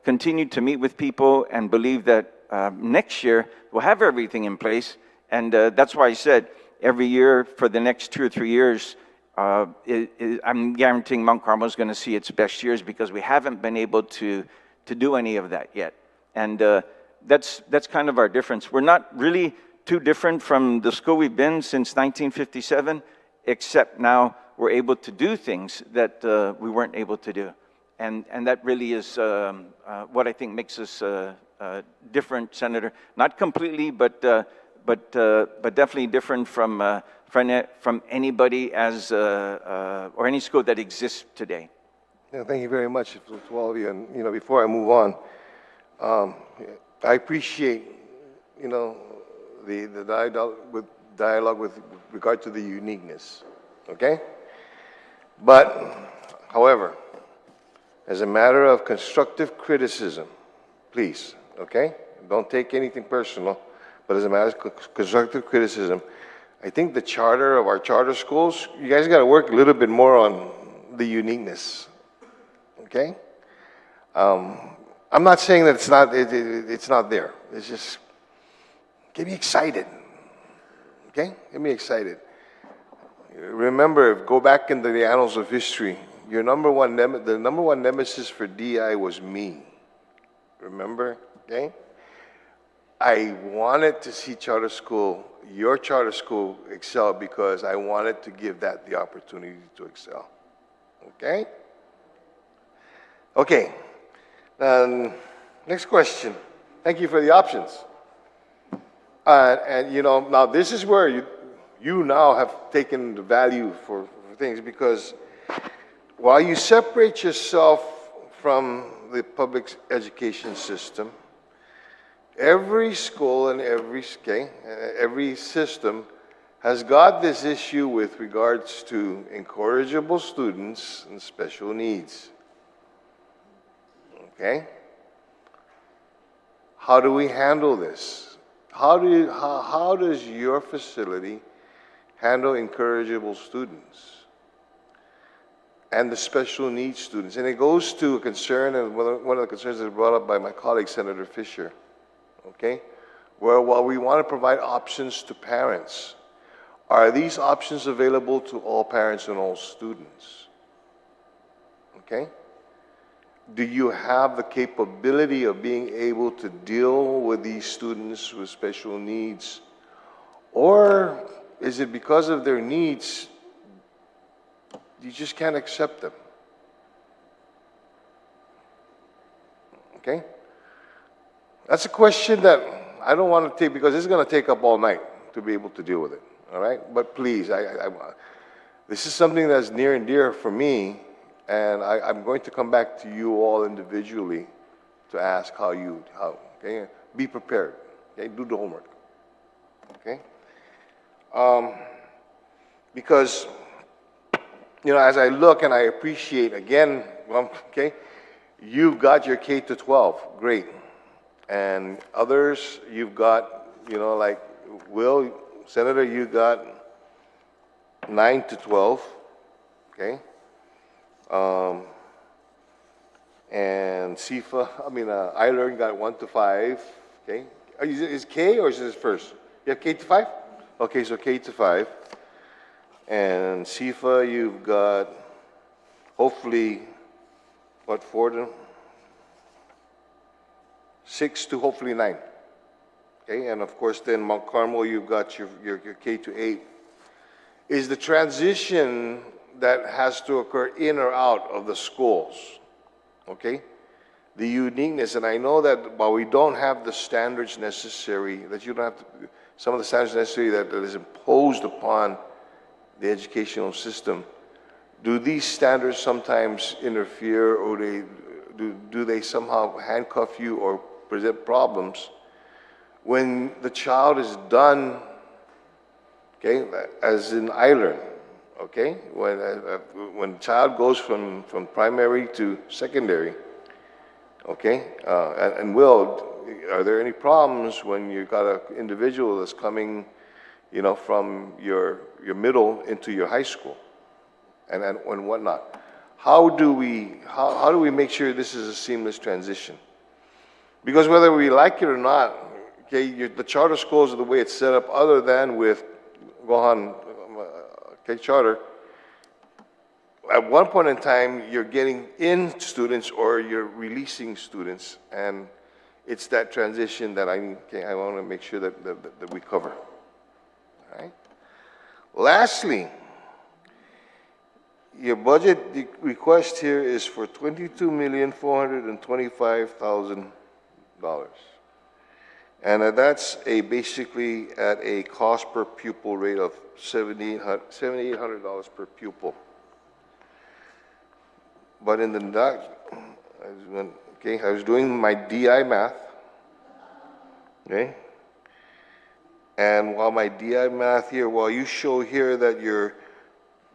continued to meet with people and believe that next year we'll have everything in place. And that's why I said every year for the next 2 or 3 years, I'm guaranteeing Mount Carmel is going to see its best years because we haven't been able to do any of that yet. And that's kind of our difference. We're not really too different from the school we've been since 1957, except now we're able to do things that we weren't able to do. And that really is what I think makes us different, Senator. Not completely, but definitely different from anybody or any school that exists today. Yeah, thank you very much to all of you. And you know, before I move on, I appreciate the dialogue with regard to the uniqueness. Okay, but however, as a matter of constructive criticism, please, okay, don't take anything personal. But as a matter of constructive criticism, I think the charter of our charter schools, you guys got to work a little bit more on the uniqueness. Okay? I'm not saying that it's not there. It's just, get me excited. Okay? Get me excited. Remember, go back into the annals of history. The number one nemesis for DI was me. Remember? Okay? I wanted to see your charter school excel because I wanted to give that the opportunity to excel. Okay? Okay. Next question. Thank you for the options. And you know, now this is where you now have taken the value for things, because while you separate yourself from the public education system, every school and every system has got this issue with regards to incorrigible students and special needs. Okay? How do we handle this? How does your facility handle incorrigible students? and the special needs students. And it goes to a concern, and one of the concerns that was brought up by my colleague, Senator Fisher, okay? Where while we want to provide options to parents, are these options available to all parents and all students? Okay? Do you have the capability of being able to deal with these students with special needs? Or is it because of their needs, you just can't accept them? Okay? That's a question that I don't want to take, because it's going to take up all night to be able to deal with it. All right? But please, this is something that's near and dear for me, and I'm going to come back to you all individually to ask okay? Be prepared. Okay? Do the homework. Okay? Because, you know, as I look and I appreciate, again, okay, you've got your K to 12, great. And others, you've got, you know, like Will, Senator, you got 9 to 12, okay? And SIFA, I learned got 1 to 5, okay? Is K or is this first? You have K to 5? Okay, so K to 5. And SIFA, you've got, hopefully, what, 4 to 6 to hopefully 9. Okay, and of course then Mount Carmel, you've got your K to 8. Is the transition that has to occur in or out of the schools, okay? The uniqueness, and I know that while we don't have the standards necessary, that you don't have to, some of the standards necessary that is imposed upon the educational system, do these standards sometimes interfere, or do they somehow handcuff you or present problems when the child is done, okay, as in I learn, okay? When child goes from primary to secondary, okay? And are there any problems when you got an individual that's coming, you know, from your middle into your high school and whatnot? How do we make sure this is a seamless transition? Because whether we like it or not, okay, the charter schools are the way it's set up, other than with Guåhan charter. At one point in time, you're getting in students or you're releasing students, and it's that transition that I want to make sure that we cover. All right. Lastly, your budget request here is for $22,425,000. And that's basically at a cost per pupil rate of $7,800 per pupil. But in the I was doing my DI math, okay? And while my DI math here, while you show here that your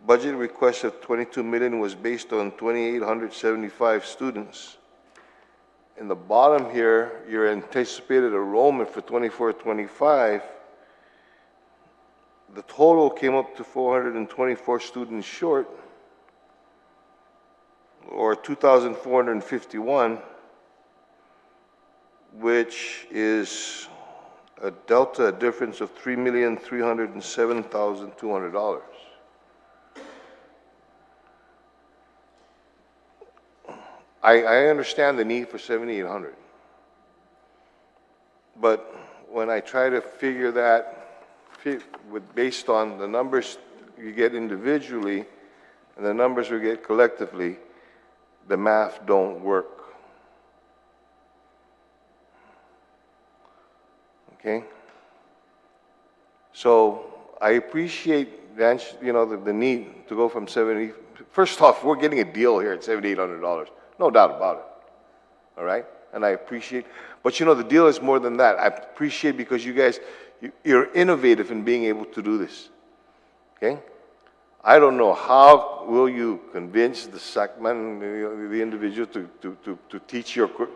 budget request of $22 million was based on 2,875 students, in the bottom here, your anticipated enrollment for 24-25, the total came up to 424 students short, or 2,451, which is a difference of $3,307,200. I understand the need for 7,800, but when I try to figure that based on the numbers you get individually and the numbers we get collectively, the math don't work. Okay? So I appreciate the need to go from 70. First off, we're getting a deal here at $7,800. No doubt about it, all right? And I appreciate, but the deal is more than that. I appreciate because you guys, you're innovative in being able to do this, okay? I don't know how will you convince the SACMAN, the individual, to teach the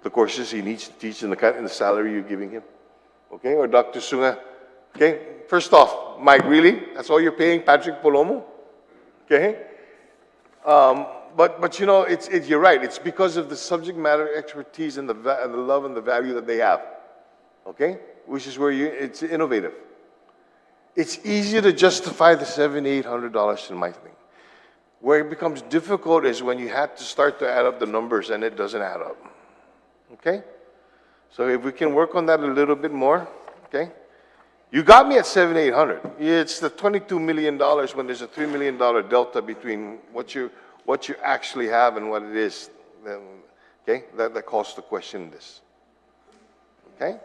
courses he needs to teach in the salary you're giving him, okay? Or Dr. Sunga, okay? First off, Mike, really? That's all you're paying Patrick Palomo? Okay? But you know, you're right. It's because of the subject matter expertise and and the love and the value that they have. Okay? Which is where it's innovative. It's easier to justify the $700, $800 in my thing. Where it becomes difficult is when you have to start to add up the numbers and it doesn't add up. Okay? So if we can work on that a little bit more, okay? You got me at $700, $800. It's the $22 million when there's a $3 million delta between what you actually have and what it is. Okay? That calls the question this. Okay?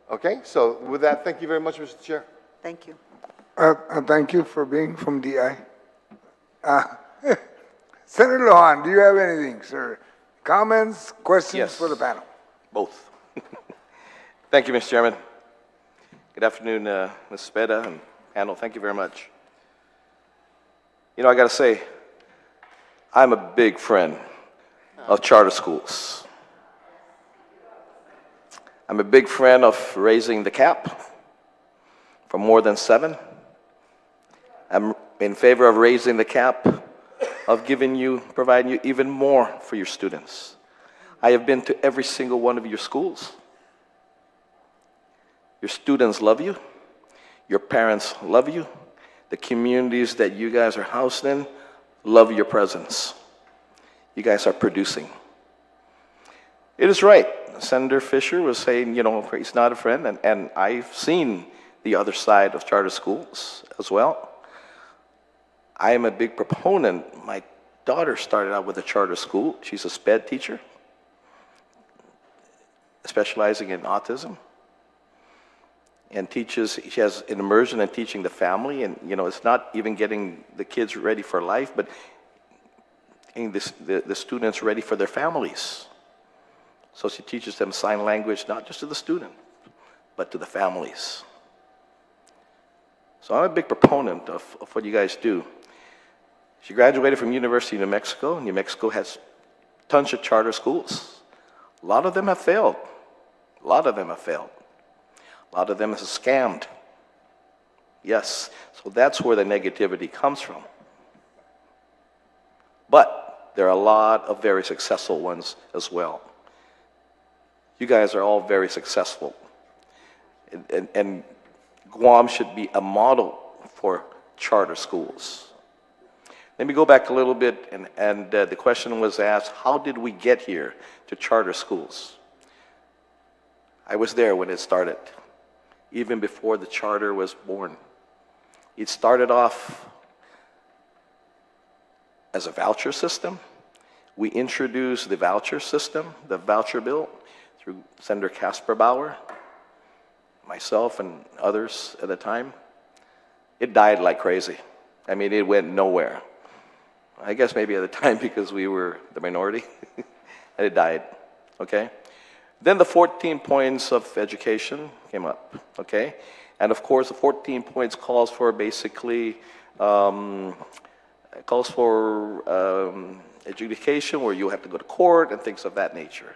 Okay? So with that, thank you very much, Mr. Chair. Thank you. Thank you for being from DI. Senator Lujan, do you have anything, sir? Comments, questions Yes. for the panel? Both. Thank you, Mr. Chairman. Good afternoon, Ms. Speda and panel. Thank you very much. You know, I got to say, I'm a big friend of charter schools. I'm a big friend of raising the cap for more than 7. I'm in favor of raising the cap, of providing you even more for your students. I have been to every single one of your schools. Your students love you. Your parents love you. The communities that you guys are housed in love your presence. You guys are producing. It is right. Senator Fisher was saying, you know, he's not a friend, and I've seen the other side of charter schools as well. I am a big proponent. My daughter started out with a charter school. She's a SPED teacher, specializing in autism, and she has an immersion in teaching the family, and you know, it's not even getting the kids ready for life, but getting the students ready for their families. So she teaches them sign language, not just to the student, but to the families. So I'm a big proponent of what you guys do. She graduated from University of New Mexico. New Mexico has tons of charter schools. A lot of them have failed. A lot of them have failed. A lot of them have scammed. Yes, so that's where the negativity comes from. But there are a lot of very successful ones as well. You guys are all very successful. And Guam should be a model for charter schools. Let me go back a little bit, and the question was asked, how did we get here to charter schools? I was there when it started, even before the charter was born. It started off as a voucher system. We introduced the voucher system, the voucher bill, through Senator Casper Bauer, myself and others at the time. It died like crazy. I mean, it went nowhere. I guess maybe at the time because we were the minority, and it died, okay? Then the 14 points of education came up, okay? And of course, the 14 points calls for basically, adjudication where you have to go to court and things of that nature.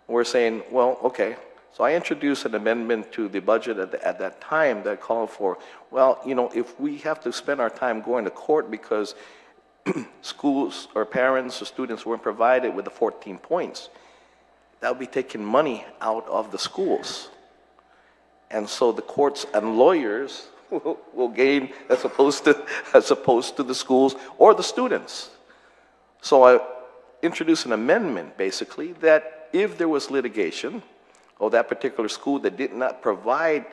We're saying, well, okay. So I introduced an amendment to the budget at that time that called for, well, you know, if we have to spend our time going to court because schools or parents or students weren't provided with the 14 points, that would be taking money out of the schools. And so the courts and lawyers will gain as opposed to the schools or the students. So I introduced an amendment, basically, that if there was litigation of that particular school that did not provide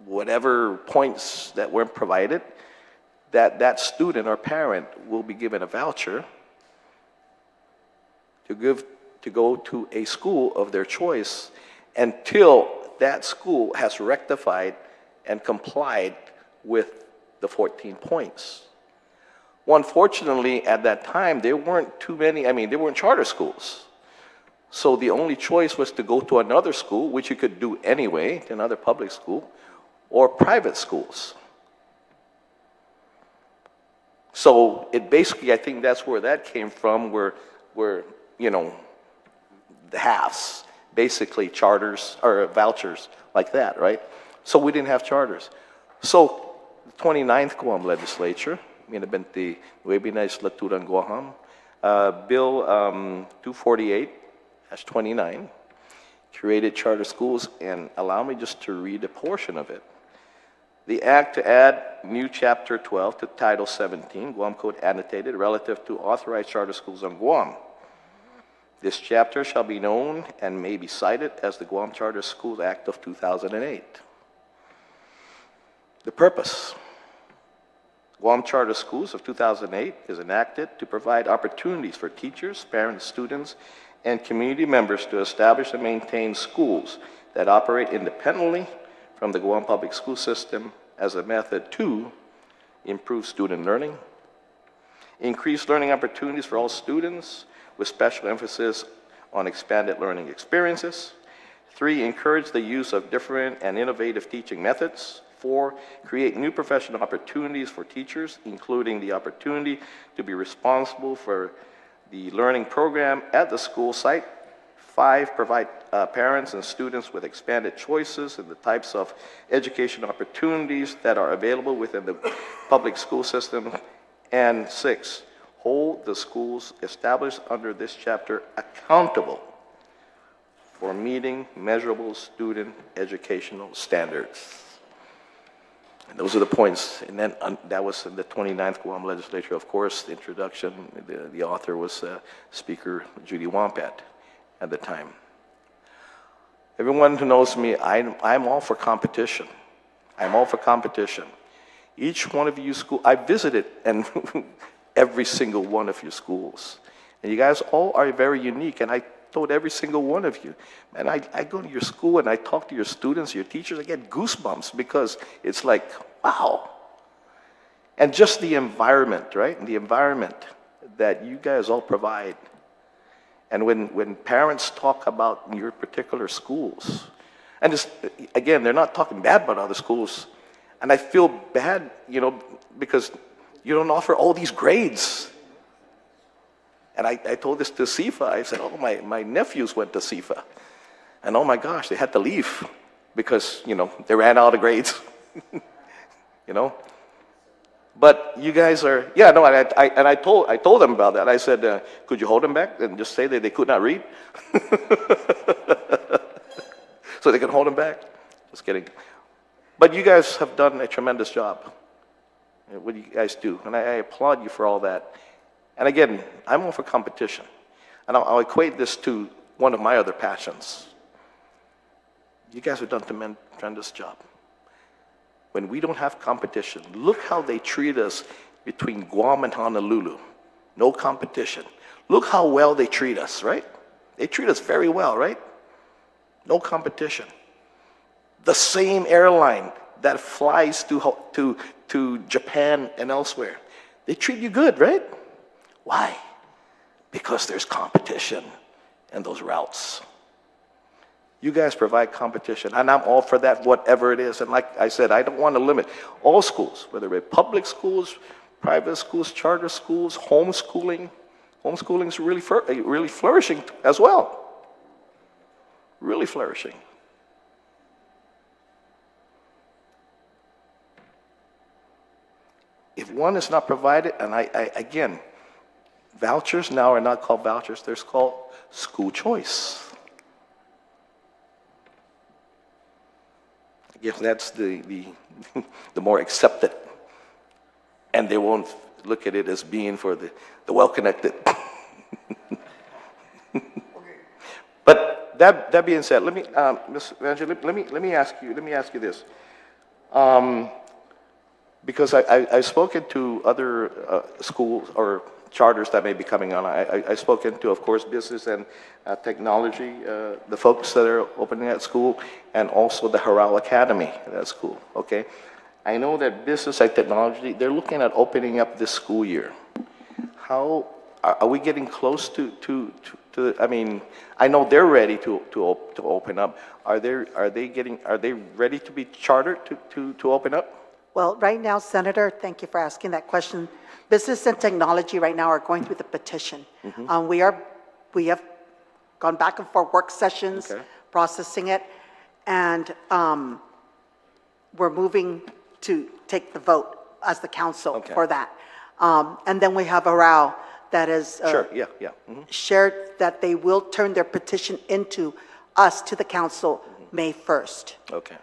whatever points that weren't provided, that student or parent will be given a voucher to go to a school of their choice until that school has rectified and complied with the 14 points. Well, unfortunately, at that time, there weren't too many, there weren't charter schools. So the only choice was to go to another school, which you could do anyway, to another public school, or private schools. So it basically, I think that's where that came from, where you know, the halves, basically charters or vouchers like that, right? So we didn't have charters. So the 29th Guam legislature Minabenti Webinar Laturan Guåhan. Bill 248-29 created charter schools, and allow me just to read a portion of it. The act to add new chapter 12 to title 17, Guam Code annotated, relative to authorized charter schools on Guam. This chapter shall be known and may be cited as the Guam Charter Schools Act of 2008. The purpose. Guam Charter Schools of 2008 is enacted to provide opportunities for teachers, parents, students, and community members to establish and maintain schools that operate independently from the Guam public school system as a method to improve student learning, increase learning opportunities for all students with special emphasis on expanded learning experiences. 3, encourage the use of different and innovative teaching methods. 4, create new professional opportunities for teachers, including the opportunity to be responsible for the learning program at the school site. 5, provide parents and students with expanded choices in the types of education opportunities that are available within the public school system. And 6, hold the schools established under this chapter accountable for meeting measurable student educational standards. And those are the points. And then that was in the 29th Guam Legislature, of course. The introduction, the author was Speaker Judy Wampat at the time. Everyone who knows me, I'm all for competition. I'm all for competition. Each one of you schools, I visited and every single one of your schools. And you guys all are very unique, and I told every single one of you, man, I go to your school and I talk to your students, your teachers, I get goosebumps because it's like, wow. And just the environment, right? The environment that you guys all provide. And when parents talk about your particular schools, and just, again, they're not talking bad about other schools, and I feel bad, because you don't offer all these grades. And I told this to SIFA. I said, oh, my nephews went to SIFA. And oh my gosh, they had to leave because, they ran out of grades. But you guys are, and I told them about that. I said, could you hold them back and just say that they could not read? So they can hold them back? Just kidding. But you guys have done a tremendous job. What you guys do. And I applaud you for all that. And again, I'm all for competition. And I'll equate this to one of my other passions. You guys have done a tremendous job. When we don't have competition, look how they treat us between Guam and Honolulu. No competition. Look how well they treat us, right? They treat us very well, right? No competition. The same airline that flies to Japan and elsewhere, they treat you good, right? Why? Because there's competition in those routes. You guys provide competition, and I'm all for that, whatever it is. And like I said, I don't want to limit all schools, whether they're public schools, private schools, charter schools, homeschooling. Homeschooling is really flourishing as well. Really flourishing. If one is not provided, and again, vouchers now are not called vouchers, they're called school choice. I guess that's the more accepted. And they won't look at it as being for the well-connected. But that being said, let me, Ms. Angela, let me ask you this. Because I've spoken to other schools or charters that may be coming on. I've spoken to, of course, business and technology, the folks that are opening that school, and also the Harao Academy, that school, okay? I know that business and technology, they're looking at opening up this school year. How, are we getting close to I mean, I know they're ready to open up. Are they ready to be chartered to open up? Well, right now, Senator, thank you for asking that question. Business and technology right now are going through the petition. Mm-hmm. We have gone back and forth work sessions, okay, processing it, and we're moving to take the vote as the council, okay, for that. And then we have Arau that is Sure, yeah, yeah. shared that they will turn their petition into us, to the council, May 1st. Okay.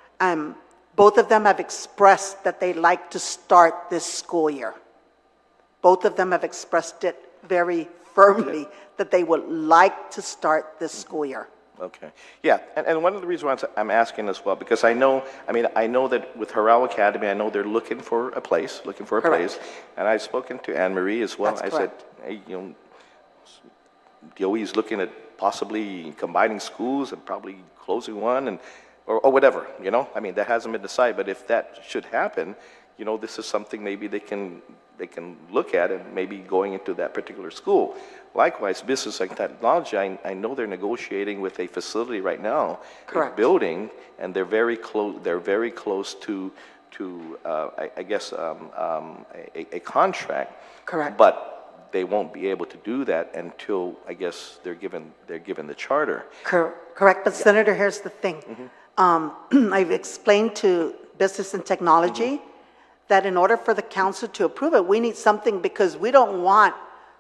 Both of them have expressed that they like to start this school year. Both of them have expressed it very firmly that they would like to start this school year. Okay. Yeah, and one of the reasons why I'm asking as well, because I know that with Harao Academy, I know they're looking for a place, Correct. And I've spoken to Anne Marie as well. That's I said, hey, DOE is looking at possibly combining schools and probably closing one, or whatever, that hasn't been decided, but if that should happen, this is something maybe they can look at, and maybe going into that particular school. Likewise, business and technology, I know they're negotiating with a facility right now, Correct. a building, and they're very close. They're very close to I guess a contract. Correct. But they won't be able to do that until, I guess, they're given the charter. Correct, but Senator, here's the thing. I've explained to Business and Technology that in order for the council to approve it, we need something, because we don't want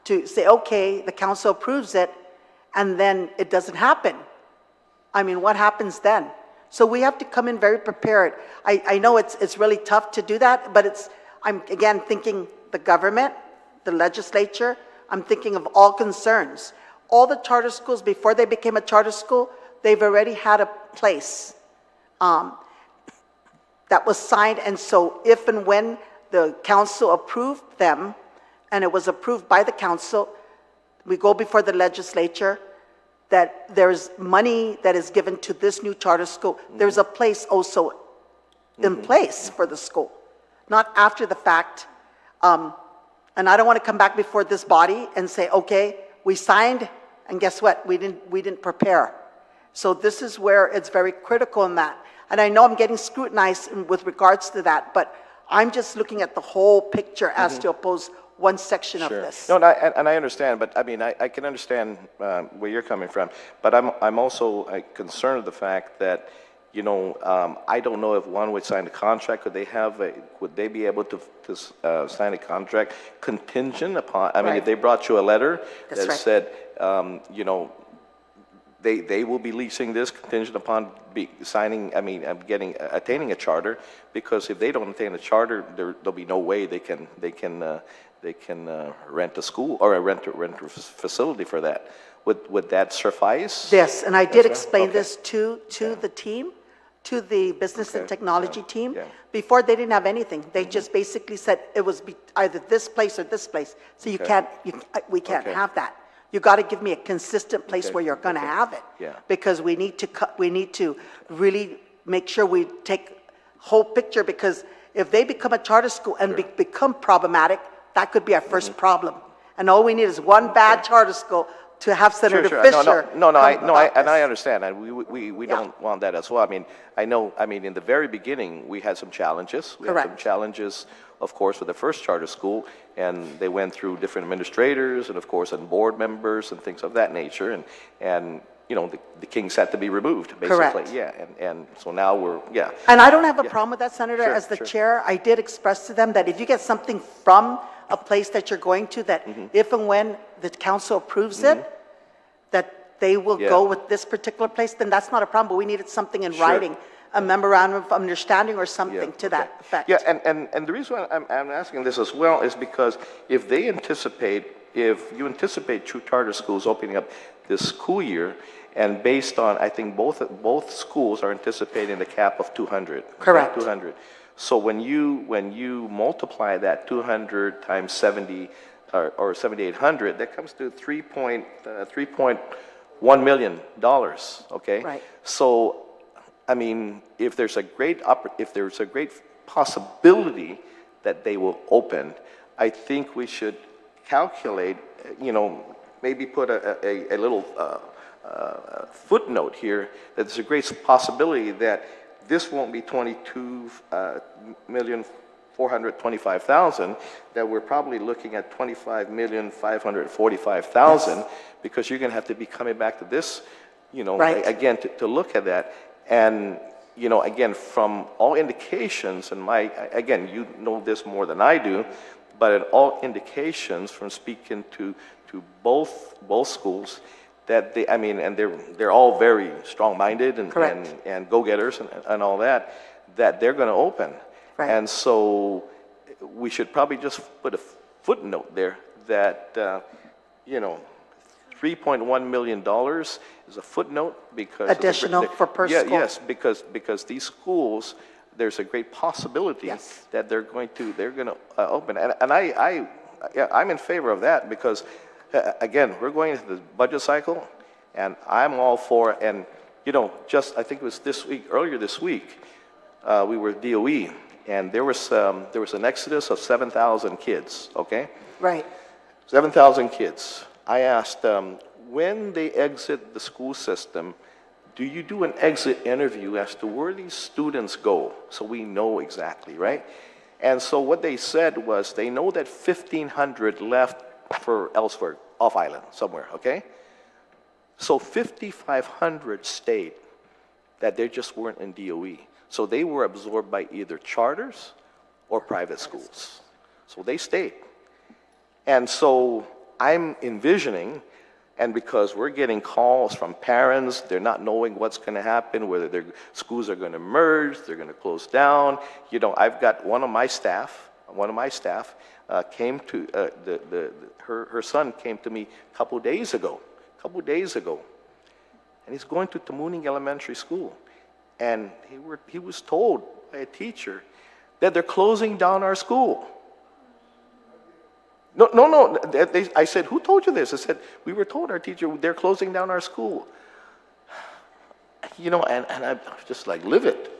to say, okay, the council approves it, and then it doesn't happen. I mean, what happens then? So we have to come in very prepared. I know it's really tough to do that, but I'm again thinking the government, the legislature, I'm thinking of all concerns. All the charter schools, before they became a charter school, they've already had a place that was signed, and so if and when the council approved them, and it was approved by the council, we go before the legislature, that there's money that is given to this new charter school. There's a place also in place for the school, not after the fact. And I don't want to come back before this body and say, okay, we signed, and guess what? We didn't prepare. So this is where it's very critical in that. And I know I'm getting scrutinized with regards to that, but I'm just looking at the whole picture as to oppose one section of this. No, and I understand, but I can understand where you're coming from. But I'm also concerned of the fact that, I don't know if one would sign a contract. Would they be able to sign a contract contingent upon? If they brought you a letter that said, they will be leasing this contingent upon attaining a charter, because if they don't attain a charter, there'll be no way they can rent a school or rent a facility for that. Would that suffice? Yes, and I did explain this to the team, to the business and technology team. Before, they didn't have anything. They just basically said it was either this place or this place. So we can't have that. You got to give me a consistent place where you're going to have it. Because we need to really make sure we take whole picture, because if they become a charter school and become problematic, that could be our first problem. And all we need is one bad charter school to have Senator Fisher. I understand, and we don't want that as well. I know, in the very beginning, we had some challenges. We had some challenges, of course, with the first charter school, and they went through different administrators and, of course, and board members and things of that nature, and the kings had to be removed, basically. Correct. And so now we're, And I don't have a problem with that, Senator. As the chair, I did express to them that if you get something from a place that you're going to, that if and when the council approves it, that they will go with this particular place, then that's not a problem, but we needed something in writing, a memorandum of understanding or something to that effect. And the reason why I'm asking this as well is because if you anticipate two charter schools opening up this school year, and based on, I think both schools are anticipating the cap of 200. Correct. 200. So when you multiply that 200 times 70 or 7,800, that comes to $3.1 million. Okay. Right. So, if there's a great possibility that they will open, I think we should calculate. Maybe put a little footnote here that there's a great possibility that this won't be 22,425,000, that we're probably looking at 25,545,000, because you're going to have to be coming back to this, again, to look at that. And, again, from all indications, and again, you know this more than I do, But all indications from speaking to both schools that they, I mean, and they're all very strong-minded and go-getters and all that, that they're going to open. Right. And so we should probably just put a footnote there that, you know, $3.1 million is a footnote because additional for per school. Yes, because these schools, there's a great possibility that they're going to open, and I'm in favor of that because again, we're going into the budget cycle, and I'm all for. And you know, just I think it was earlier this week, we were DOE, and there was an exodus of 7,000 kids. Okay, right, 7,000 kids. I asked when they exit the school system, do you do an exit interview as to where these students go so we know exactly, right? And so what they said was they know that 1,500 left for elsewhere, off island, somewhere, okay? So 5,500 stayed, that they just weren't in DOE. So they were absorbed by either charters or private schools. So they stayed. And so I'm envisioning, and because we're getting calls from parents, they're not knowing what's going to happen, whether their schools are going to merge, they're going to close down. You know, I've got one of my staff came to, her son came to me a couple days ago, and he's going to Tamuning Elementary School. And he was told by a teacher that they're closing down our school. No. I said, who told you this? I said, we were told, our teacher, they're closing down our school. You know, and I'm just like, live it.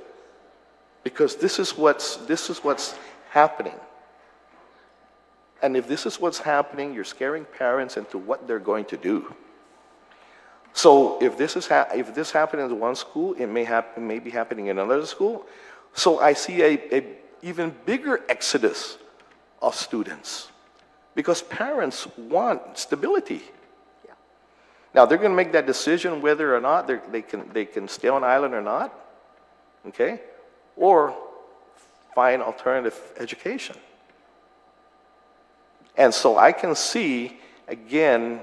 Because this is what's happening. And if this is what's happening, you're scaring parents into what they're going to do. So if this happened in one school, it may be happening in another school. So I see a even bigger exodus of students. Because parents want stability. Yeah. Now they're going to make that decision whether or not they can stay on island or not, okay, or find alternative education. And so I can see again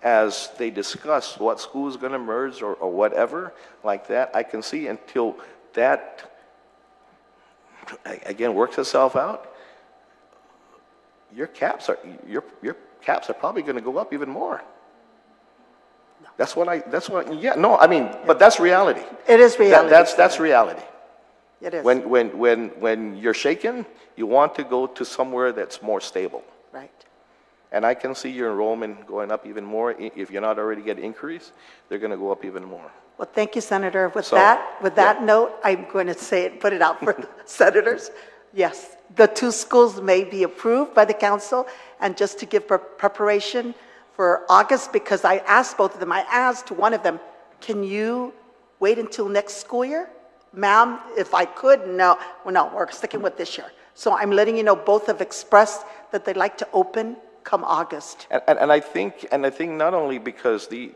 as they discuss what school is going to merge or whatever like that. I can see until that again works itself out. Your caps are probably going to go up even more. But that's reality. It is reality. That's reality. It is. When you're shaken, you want to go to somewhere that's more stable. Right. And I can see your enrollment going up even more. If you're not already getting increase, they're going to go up even more. Well, thank you, Senator. With that note, I'm going to put it out for the senators. Yes, the two schools may be approved by the council, and just to give preparation for August, because I asked both of them, I asked one of them, can you wait until next school year? Ma'am, if I could, no. Well, no, we're sticking with this year. So I'm letting you know both have expressed that they'd like to open come August. And I think not only because these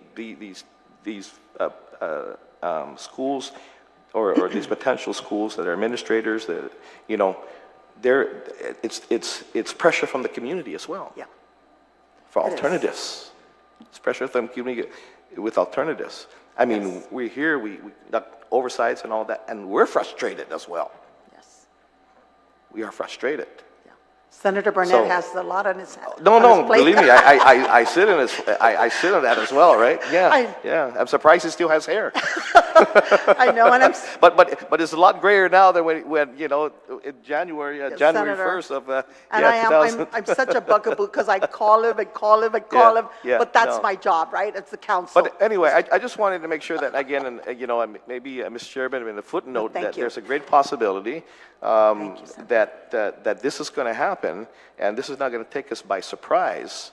schools or these potential schools that are administrators that, you know, it's pressure from the community as well. Yeah. For alternatives. It's pressure from the community with alternatives. I mean, we're here, we got oversights and all that, and we're frustrated as well. Yes. We are frustrated. Senator Barnett has a lot on his plate. No, believe me, I sit in that as well, right? Yeah, I'm surprised he still has hair. I know, and but it's a lot grayer now than when you know in January 1st of I'm such a bugaboo because I call him, but that's my job, right? It's the council. But anyway, I just wanted to make sure that again, and you know, maybe Mr. Chairman, in the footnote that there's a great possibility that this is going to happen, and this is not going to take us by surprise.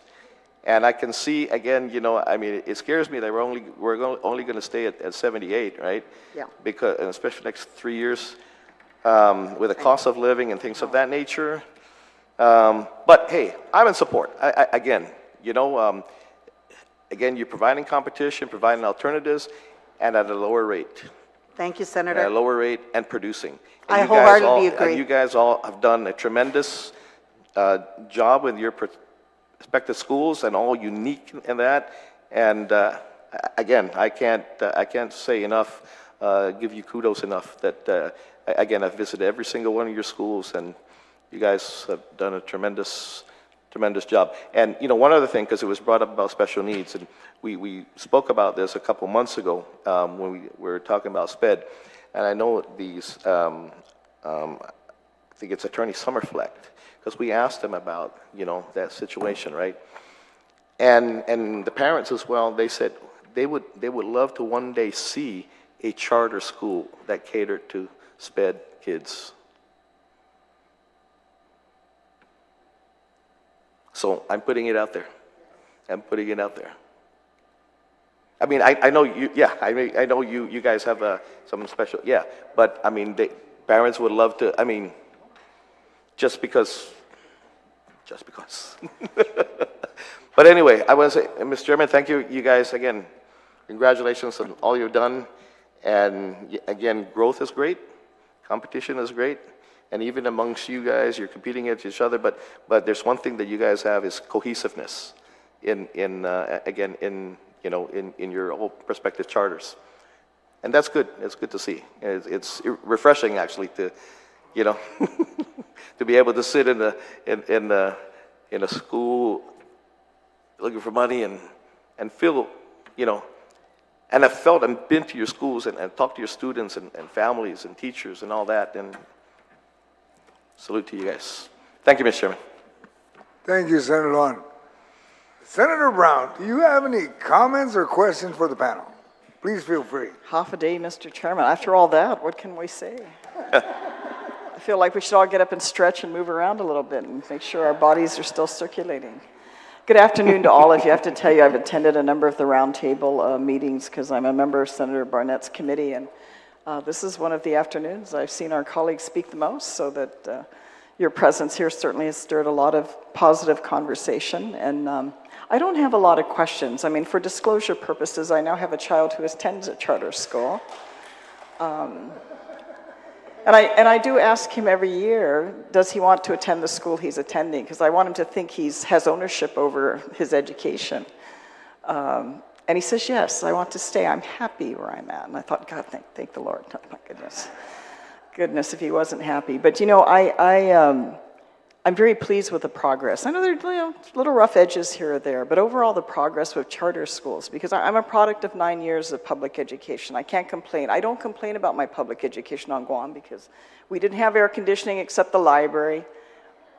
And I can see again, you know, I mean, it scares me that we're only going to stay at 78, right? Yeah. Because, and especially next 3 years, with the cost of living and things of that nature. But hey, I'm in support. Again, you know, again, you're providing competition, providing alternatives, and at a lower rate. Thank you, Senator. At a lower rate and producing. I wholeheartedly agree. And you guys all have done a tremendous job with your respective schools and all unique in that. And again, I can't say enough, give you kudos enough that, again, I've visited every single one of your schools, and you guys have done a tremendous job. And, you know, one other thing, because it was brought up about special needs, and we spoke about this a couple months ago when we were talking about SPED, and I know these, I think it's Attorney Summerfleck, because we asked him about, you know, that situation, right? And the parents as well, they said they would love to one day see a charter school that catered to SPED kids. So I'm putting it out there. I'm putting it out there. I mean, I know you, yeah, I know you guys have something special, yeah, but I mean, parents would love to, I mean, just because. But anyway, I want to say, Mr. Chairman, thank you, you guys, again, congratulations on all you've done. And again, growth is great, competition is great, and even amongst you guys, you're competing against each other, but there's one thing that you guys have is cohesiveness in your whole prospective charters. And that's good, it's good to see. It's refreshing, actually, to, you know, to be able to sit in a school looking for money and feel, you know, and I've felt and been to your schools and talked to your students and families and teachers and all that, and salute to you guys. Thank you, Mr. Chairman. Thank you, Senator Luan. Senator Brown, do you have any comments or questions for the panel? Please feel free. Half a day, Mr. Chairman. After all that, what can we say? I feel like we should all get up and stretch and move around a little bit and make sure our bodies are still circulating. Good afternoon to all of you. I have to tell you, I've attended a number of the roundtable meetings because I'm a member of Senator Barnett's committee, and this is one of the afternoons I've seen our colleagues speak the most, so that your presence here certainly has stirred a lot of positive conversation. And I don't have a lot of questions. I mean, for disclosure purposes, I now have a child who attends a charter school. And I do ask him every year, does he want to attend the school he's attending? Because I want him to think he has ownership over his education. And he says, yes, I want to stay. I'm happy where I'm at. And I thought, God, thank the Lord. Oh, my goodness. Goodness, if he wasn't happy. But, you know, I'm very pleased with the progress. I know there are little rough edges here or there, but overall the progress with charter schools, because I'm a product of 9 years of public education. I can't complain. I don't complain about my public education on Guam because we didn't have air conditioning except the library,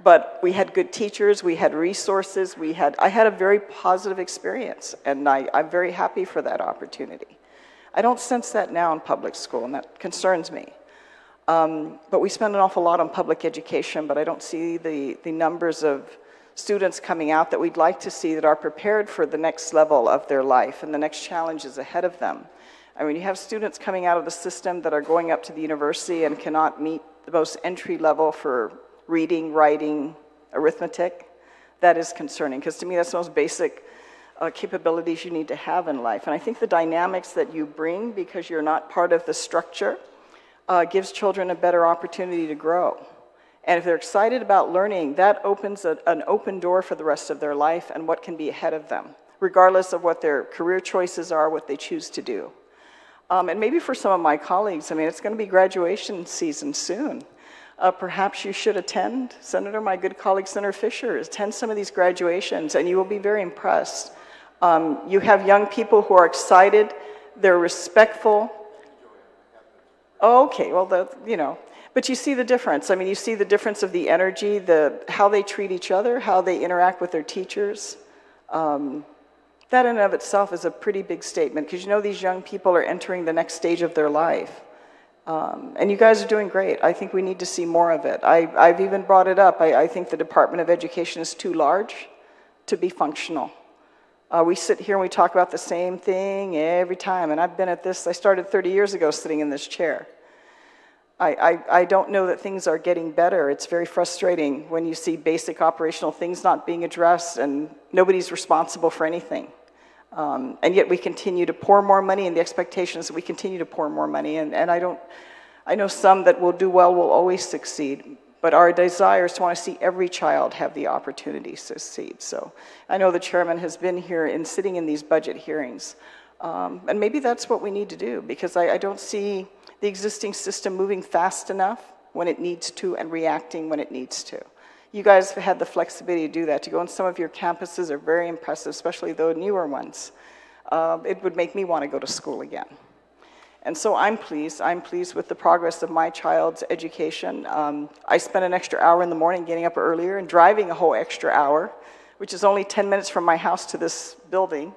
but we had good teachers, we had resources, I had a very positive experience, and I'm very happy for that opportunity. I don't sense that now in public school, and that concerns me. But we spend an awful lot on public education, but I don't see the numbers of students coming out that we'd like to see that are prepared for the next level of their life and the next challenges ahead of them. I mean, you have students coming out of the system that are going up to the university and cannot meet the most entry level for reading, writing, arithmetic. That is concerning, because to me that's the most basic capabilities you need to have in life. And I think the dynamics that you bring, because you're not part of the structure, gives children a better opportunity to grow. And if they're excited about learning, that opens an open door for the rest of their life and what can be ahead of them, regardless of what their career choices are, what they choose to do. And maybe for some of my colleagues, I mean, it's going to be graduation season soon. Perhaps you should attend, Senator, my good colleague, Senator Fisher, attend some of these graduations, and you will be very impressed. You have young people who are excited, they're respectful. Okay, well, you know, but you see the difference. I mean, you see the difference of the energy, how they treat each other, how they interact with their teachers. That in and of itself is a pretty big statement, because you know these young people are entering the next stage of their life. And you guys are doing great. I think we need to see more of it. I've even brought it up. I think the Department of Education is too large to be functional. We sit here and we talk about the same thing every time, and I've been at this, I started 30 years ago sitting in this chair. I don't know that things are getting better. It's very frustrating when you see basic operational things not being addressed and nobody's responsible for anything. And yet we continue to pour more money, and the expectation is that we continue to pour more money, and I know some that will do well will always succeed, But our desire is to want to see every child have the opportunity to succeed. So I know the chairman has been here and sitting in these budget hearings. And maybe that's what we need to do, because I don't see the existing system moving fast enough when it needs to and reacting when it needs to. You guys have had the flexibility to do that. To go on some of your campuses are very impressive, especially the newer ones. It would make me want to go to school again. And so I'm pleased with the progress of my child's education. I spent an extra hour in the morning getting up earlier and driving a whole extra hour, which is only 10 minutes from my house to this building.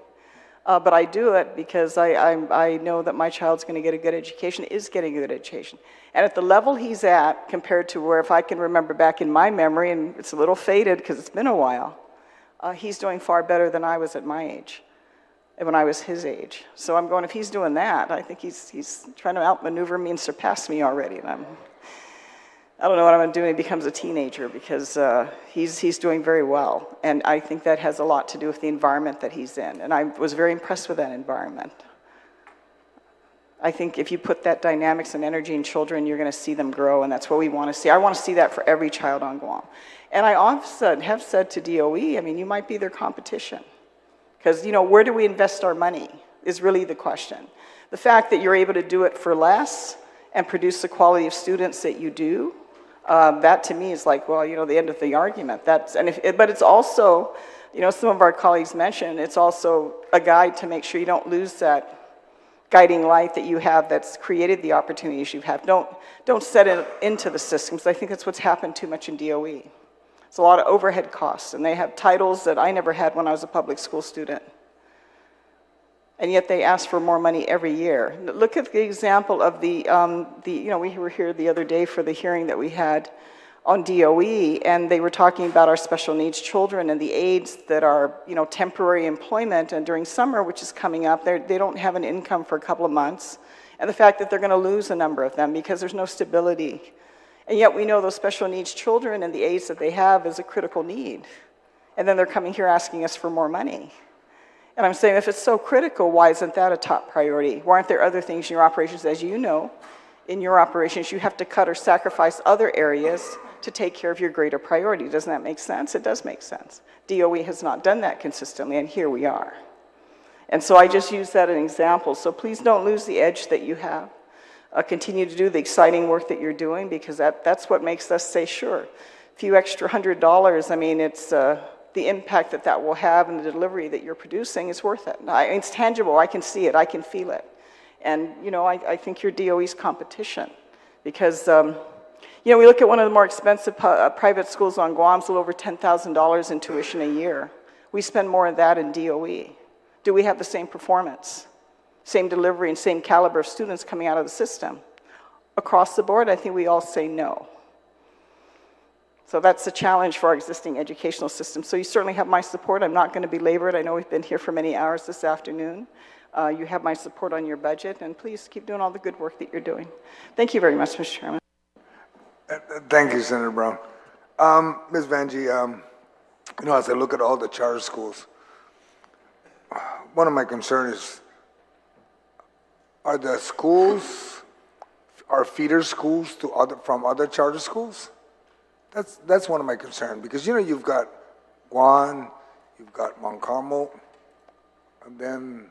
But I do it because I know that my child's going to get a good education, is getting a good education. And at the level he's at, compared to where, if I can remember back in my memory, and it's a little faded because it's been a while, he's doing far better than I was at my age, when I was his age. So I'm going, if he's doing that, I think he's trying to outmaneuver me and surpass me already. And I don't know what I'm going to do when he becomes a teenager, because he's doing very well. And I think that has a lot to do with the environment that he's in. And I was very impressed with that environment. I think if you put that dynamics and energy in children, you're going to see them grow, and that's what we want to see. I want to see that for every child on Guam. And I often have said to DOE, I mean, you might be their competition. Because, you know, where do we invest our money is really the question. The fact that you're able to do it for less and produce the quality of students that you do, that to me is like, well, you know, the end of the argument. But it's also, you know, some of our colleagues mentioned, it's also a guide to make sure you don't lose that guiding light that you have that's created the opportunities you have. Don't set it into the systems. I think that's what's happened too much in DOE. It's a lot of overhead costs, and they have titles that I never had when I was a public school student. And yet they ask for more money every year. Look at the example of you know, we were here the other day for the hearing that we had on DOE, and they were talking about our special needs children and the aides that are, you know, temporary employment, and during summer, which is coming up, they don't have an income for a couple of months, and the fact that they're going to lose a number of them because there's no stability. And yet we know those special needs children and the aides that they have is a critical need. And then they're coming here asking us for more money. And I'm saying, if it's so critical, why isn't that a top priority? Why aren't there other things in your operations? As you know, in your operations, you have to cut or sacrifice other areas to take care of your greater priority. Doesn't that make sense? It does make sense. DOE has not done that consistently, and here we are. And so I just use that as an example. So please don't lose the edge that you have. Continue to do the exciting work that you're doing, because that's what makes us say, sure, a few extra $100, I mean, it's the impact that will have and the delivery that you're producing is worth it. It's tangible. I can see it. I can feel it. And, you know, I think you're DOE's competition, because, you know, we look at one of the more expensive private schools on Guam, it's a little over $10,000 in tuition a year. We spend more of that in DOE. Do we have the same performance, same delivery, and same caliber of students coming out of the system? Across the board, I think we all say no. So that's the challenge for our existing educational system. So you certainly have my support. I'm not going to belabor it. I know we've been here for many hours this afternoon. You have my support on your budget, and please keep doing all the good work that you're doing. Thank you very much, Mr. Chairman. Thank you, Senator Brown. Ms. Vanjie, you know, as I look at all the charter schools, one of my concerns is, are the schools, are feeder schools from other charter schools? That's one of my concerns, because, you know, you've got Guam, you've got Mount Carmel, and then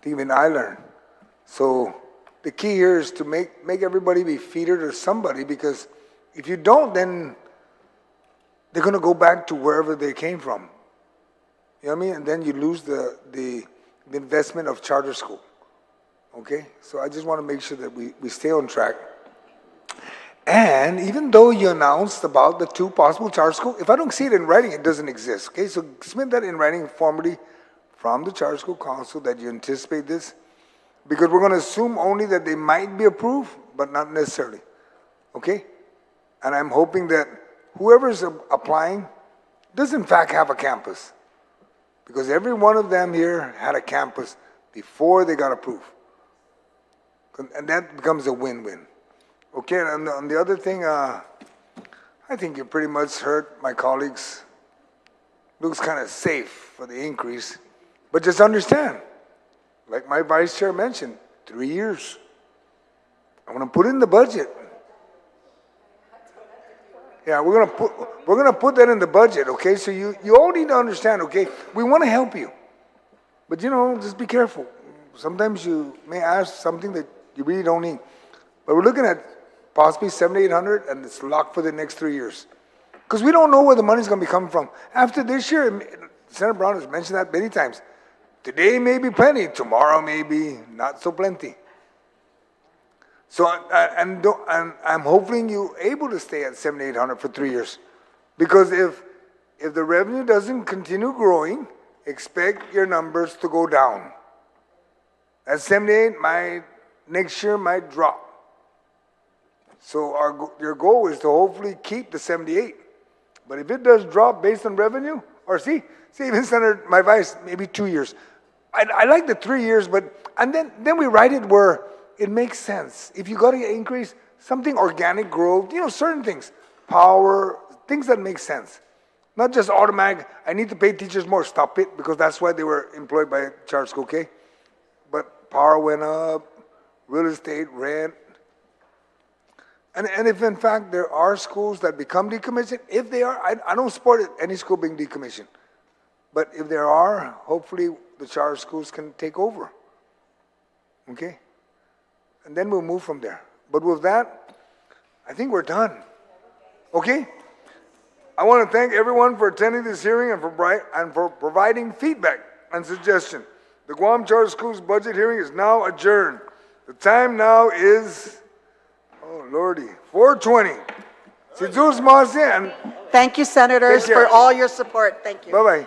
even Island. So the key here is to make everybody be feeder to somebody, because if you don't, then they're going to go back to wherever they came from. You know what I mean? And then you lose the investment of charter school. Okay? So I just want to make sure that we stay on track. And even though you announced about the 2 possible charter schools, if I don't see it in writing, it doesn't exist. Okay? So submit that in writing formally from the Charter School Council that you anticipate this, because we're going to assume only that they might be approved, but not necessarily. Okay? And I'm hoping that whoever's applying does in fact have a campus, because every one of them here had a campus before they got approved. And that becomes a win-win. Okay, and on the other thing, I think you pretty much heard my colleagues. Looks kind of safe for the increase, but just understand, like my vice chair mentioned, 3 years. I want to put it in the budget. Yeah, we're gonna put that in the budget, okay? So you all need to understand, okay? We want to help you, but you know, just be careful. Sometimes you may ask something that you really don't need. But we're looking at possibly 700, 800, and it's locked for the next 3 years. Because we don't know where the money's going to be coming from. After this year, Senator Brown has mentioned that many times. Today may be plenty, tomorrow may be not so plenty. So, and I'm hoping you're able to stay at 700, 800 for 3 years. Because if the revenue doesn't continue growing, expect your numbers to go down. At 78, next year might drop. So your goal is to hopefully keep the 78. But if it does drop based on revenue, or see even Senator, my advice, maybe 2 years. I like the 3 years, and then we write it where it makes sense. If you got to increase something organic growth, you know, certain things, power, things that make sense. Not just automatic, I need to pay teachers more, stop it, because that's why they were employed by a charter school, okay? But power went up, real estate, rent. And if in fact there are schools that become decommissioned, if they are, I don't support any school being decommissioned. But if there are, hopefully the charter schools can take over. Okay? And then we'll move from there. But with that, I think we're done. Okay? I want to thank everyone for attending this hearing and for providing feedback and suggestion. The Guam Charter Schools budget hearing is now adjourned. The time now is, oh Lordy, 4:20. Thank you, senators, for all your support. Thank you. Bye-bye.